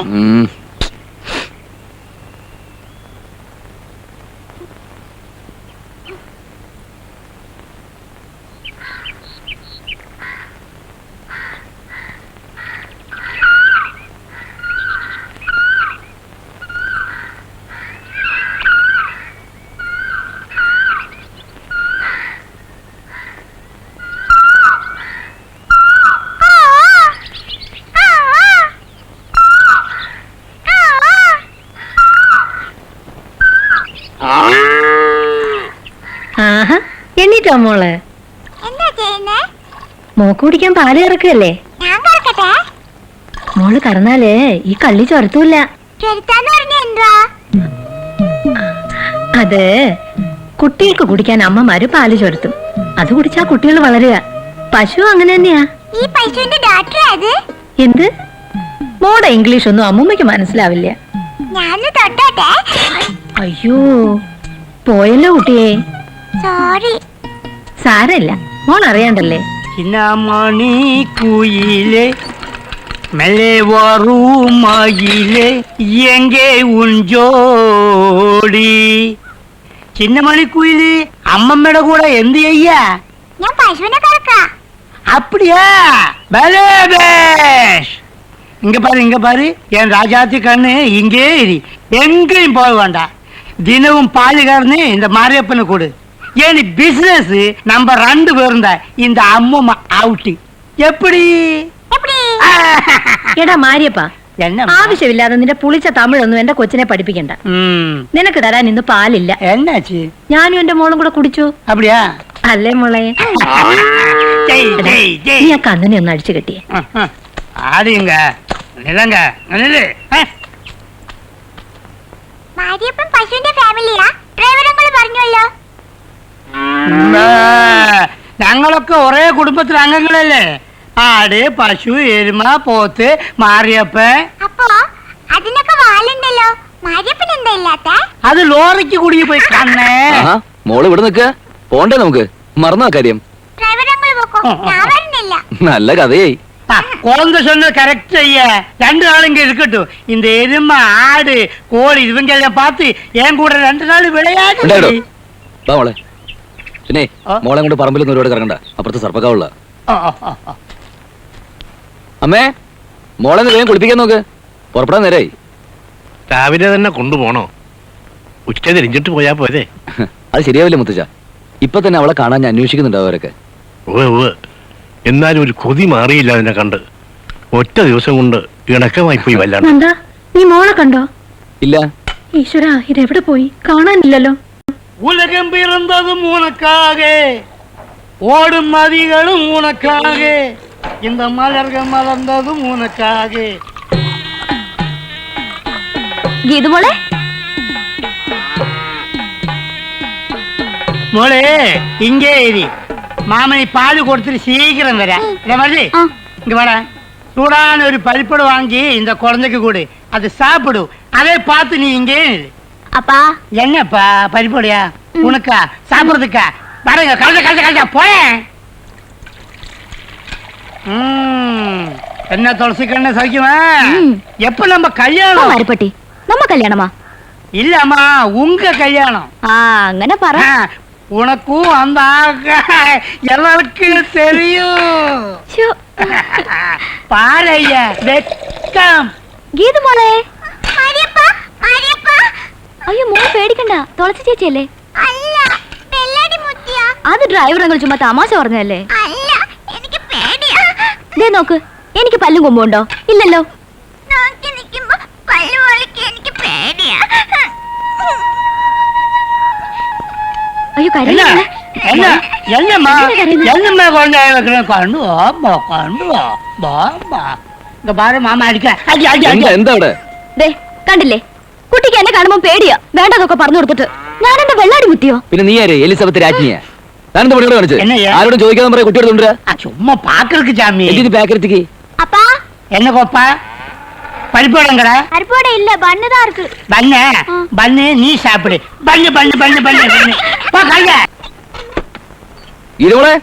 Speaker 5: എണ്ണീറ്റോ മോള്?
Speaker 3: എന്താ ചെയ്യുന്നേ?
Speaker 5: മോക്ക് കുടിക്കാൻ പാല് കറക്കല്ലേ?
Speaker 3: ഞാൻ കറക്കട്ടെ?
Speaker 5: മോള് കറന്നാലേ ഈ കള്ളി ചൊരത്തൂല്ല.
Speaker 3: ചെറുത്താന്ന് പറഞ്ഞ എന്താ?
Speaker 5: അത് കുട്ടികൾക്ക് കുടിക്കാൻ അമ്മമാര് പാല് ചൊരത്തും. അത് കുടിച്ചാ കുട്ടികൾ വളരുക. പശു അങ്ങനെ തന്നെയാ.
Speaker 3: ഈ പശുവിന്റെ ഡോക്ടർ അത്?
Speaker 5: എന്ത്? മോടെ ഇംഗ്ലീഷ് ഒന്നും അമ്മൂമ്മയ്ക്ക് മനസ്സിലാവില്ല.
Speaker 3: ഞാന് തൊട്ടോട്ടെ.
Speaker 5: അയ്യോ, പോയല്ലോ കുട്ടിയെ.
Speaker 3: സോറി.
Speaker 5: സാരല്ല, മോൾ അറിയണ്ടല്ലേ.
Speaker 12: ചിന്നമണി കുയിലെ മെല്ലെ വറുമയിലെ എങ്കെ ഉഞ്ചോടി. ചിന്നമണി കുയില് അമ്മമ്മയുടെ കൂടെ എന്ത് ചെയ്യാ?
Speaker 3: ഞാൻ പശുവിനെ കറക്കാ.
Speaker 12: அப்படியா? பலேபேஷ். இங்க பாரு என் ராஜாத்தி கண்ணு இங்கே இரு, எங்கேயும் போக வேண்டாம். தினமும் பால் கறந்து இந்த மாரியப்பனை கொடு. ஏன் பிசினஸ் நம்ம 2 பேரும் தான். இந்த அம்மா அவுட் எப்படி?
Speaker 5: എടാ മാരിയപ്പ, ആവശ്യമില്ലാതെ നിന്റെ പുളിച്ച തമിഴൊന്നും എന്റെ കൊച്ചിനെ പഠിപ്പിക്കണ്ട. നിനക്ക് തരാൻ ഇന്ന് പാലില്ല.
Speaker 12: എന്നാച്ച്?
Speaker 5: ഞാനും എന്റെ മോളും കൂടെ കുടിച്ചു.
Speaker 12: அப்படியா?
Speaker 5: അല്ലേ മോളെ? നീ ആ കന്നിനെ ഒന്ന് അടിച്ചു കെട്ടിയേ.
Speaker 12: ആടിയുങ്ക നിലങ്ക നില്.
Speaker 3: മാരിയപ്പൻ പശുവിന്റെ ഫാമിലിയാ? ഡ്രൈവർ അങ്കിൾ പറഞ്ഞല്ലോ.
Speaker 12: ഞങ്ങളൊക്കെ ഒരേ കുടുംബത്തിലെ അംഗങ്ങളല്ലേ? ആട്, പശു, എരുമ, പോത്ത്, മാരിയപ്പൻ.
Speaker 3: അപ്പോ അതിനൊക്കെ വാലുണ്ടല്ലോ. മാരിയപ്പൻ എന്താ ഇല്ലാത്ത?
Speaker 12: അത് ലോറിക്ക് കുടുങ്ങി പോയി കണ്ണേ.
Speaker 2: മോള് ഇവിടെ നിൽക്ക പോണ്ടേ? നമുക്ക് മറന്ന കാര്യം.
Speaker 3: ഡ്രൈവർ അങ്കിൾ പോക്കോ, ഞാൻ വരുന്നില്ല.
Speaker 2: നല്ല കഥയായി.
Speaker 12: குழந்த சொன்னது கரெக்ட் ஐயா. 2 நாள் இங்க இருக்கட்டும். இந்த எருமை, ஆடு, கோழி இவங்க எல்லாம் பார்த்து என் கூட 2 நாள் விளையாடு.
Speaker 2: മോളെ പിന്നെ മോളെ കൊണ്ട് പറമ്പിലൊന്നും ഒരുപാട് കറങ്ങണ്ട, അപ്പുറത്ത് സർപ്പക്കാവുള്ള. അമ്മേ, മോളെ വേഗം കുളിപ്പിക്കാൻ നോക്ക്, പുറപ്പെടാൻ നേരായി.
Speaker 10: രാവിലെ തന്നെ കൊണ്ടുപോണോ? ഉച്ച തിരിഞ്ഞിട്ട് പോയാ പോരെ.
Speaker 2: അത് ശരിയാവില്ല മുത്തച്ഛ. ഇപ്പൊ തന്നെ അവളെ കാണാൻ ഞാൻ അന്വേഷിക്കുന്നുണ്ടാവും അവരൊക്കെ.
Speaker 10: ഉവ്വ് എന്നാലും ഒരു കൊതി മാറിയില്ല അതിനെ കണ്ട്. ഒറ്റ ദിവസം കൊണ്ട് ഇണക്കമായി പോയി വല്ലാണ്ട്.
Speaker 13: എന്താ നീ മോളെ കണ്ടോ?
Speaker 2: ഇല്ല.
Speaker 13: ഈശ്വര, ഇതെവിടെ പോയി? കാണാനില്ലല്ലോ.
Speaker 12: உலகம் பிறந்ததும் உனக்காக, ஓடும் நதிகளும் உனக்காக, இந்த மலர்கள் மலர்ந்ததும் உனக்காக.
Speaker 5: ഗീതുമോളെ,
Speaker 12: മോളെ ഇங்கே ഇരി. മാമനി പാല് കൊടുത്തിട്ട് சீக்கிரம் വരാ. மல்லி இங்க வாடா. சூடான ஒரு பரிப்படு வாங்கி இந்த குழந்தைக்கு கொடு. அது சாப்பிடு. அதை பார்த்து நீ இங்கே இரு.
Speaker 5: அப்பா
Speaker 12: என்னப்பா பரிப்படியா உனக்கா சாப்பிடுறதுக்கா? பாருங்க கலந்த கலந்த கலந்த போய. என்ன துளசி கண்ண சௌக்கியமா? எப்ப நம்ம கல்யாணம்?
Speaker 5: மறுபட்டி நம்ம கல்யாணமா?
Speaker 12: இல்லம்மா, உங்க கல்யாணம்.
Speaker 5: അങ്ങനെ പറ.
Speaker 12: உனக்கும் அந்த எல்லாருக்கும் தெரியும். பாரையா வெக்கம்.
Speaker 5: ഗീതുമോളെ, അയ്യോ മോളെ പേടിക്കണ്ട, തുളസി ചേച്ചിയല്ലേ?
Speaker 3: അല്ല, വെള്ളാടി മുത്തിയാ.
Speaker 5: അത് ഡ്രൈവർ നിങ്ങൾ ചുമ്മാ തമാശ പറഞ്ഞല്ലേ?
Speaker 3: അല്ല, എനിക്ക് പേടിയാ.
Speaker 5: ദേ നോക്ക്, എനിക്ക് പല്ലും കൊമ്പുണ്ടോ? ഇല്ലല്ലോ.
Speaker 3: നോക്കി നിൽക്കുമ്പോ പല്ല് പൊളിക്ക്, എനിക്ക് പേടിയാ.
Speaker 5: അയ്യോ കരയില്ല.
Speaker 12: என்னம்மா என்னம்மா குழந்தைய வைக்கிறேன்? கண்டு வாப்பா, கண்டு வா பாப்பா. இங்க பாரு மாமா அடிக்க. அடி அடி அடி.
Speaker 2: എന്താ അവിടെ?
Speaker 5: ദേ കണ്ടില്ലേ, കുട്ടിക്ക് എന്നെ കാണുമ്പോ പേടിയാ. വേണ്ടതൊക്കെ പറഞ്ഞു കൊടുത്തിട്ട് ഞാൻ എന്റെ വെള്ളാടി മുത്തിയോ?
Speaker 2: പിന്നെ നീ ആര്? എലിസബത്ത് രാജ്ഞിയാ? ഞാനെന്താ പണിയോട് കാണിച്ചത്? ആരോടും ചോദിക്കാതെ പറയാ കുട്ടിയോട് കൊണ്ടുവരാ.
Speaker 12: சும்மா பாக்குறதுக்கு சாமி.
Speaker 2: എന്തിന് പാക്കരത്തേക്ക്?
Speaker 5: அப்பா
Speaker 12: என்ன கோப்பா? பரிப்போடங்கடா?
Speaker 5: அரிப்போட இல்ல, பண்ணு தான் இருக்கு.
Speaker 12: பண்ணு பண்ணு, நீ சாப்பிடு. பண்ணு பண்ணு பண்ணு பண்ணு பண்ணு. போ கைய.
Speaker 2: ഇരുമോളെ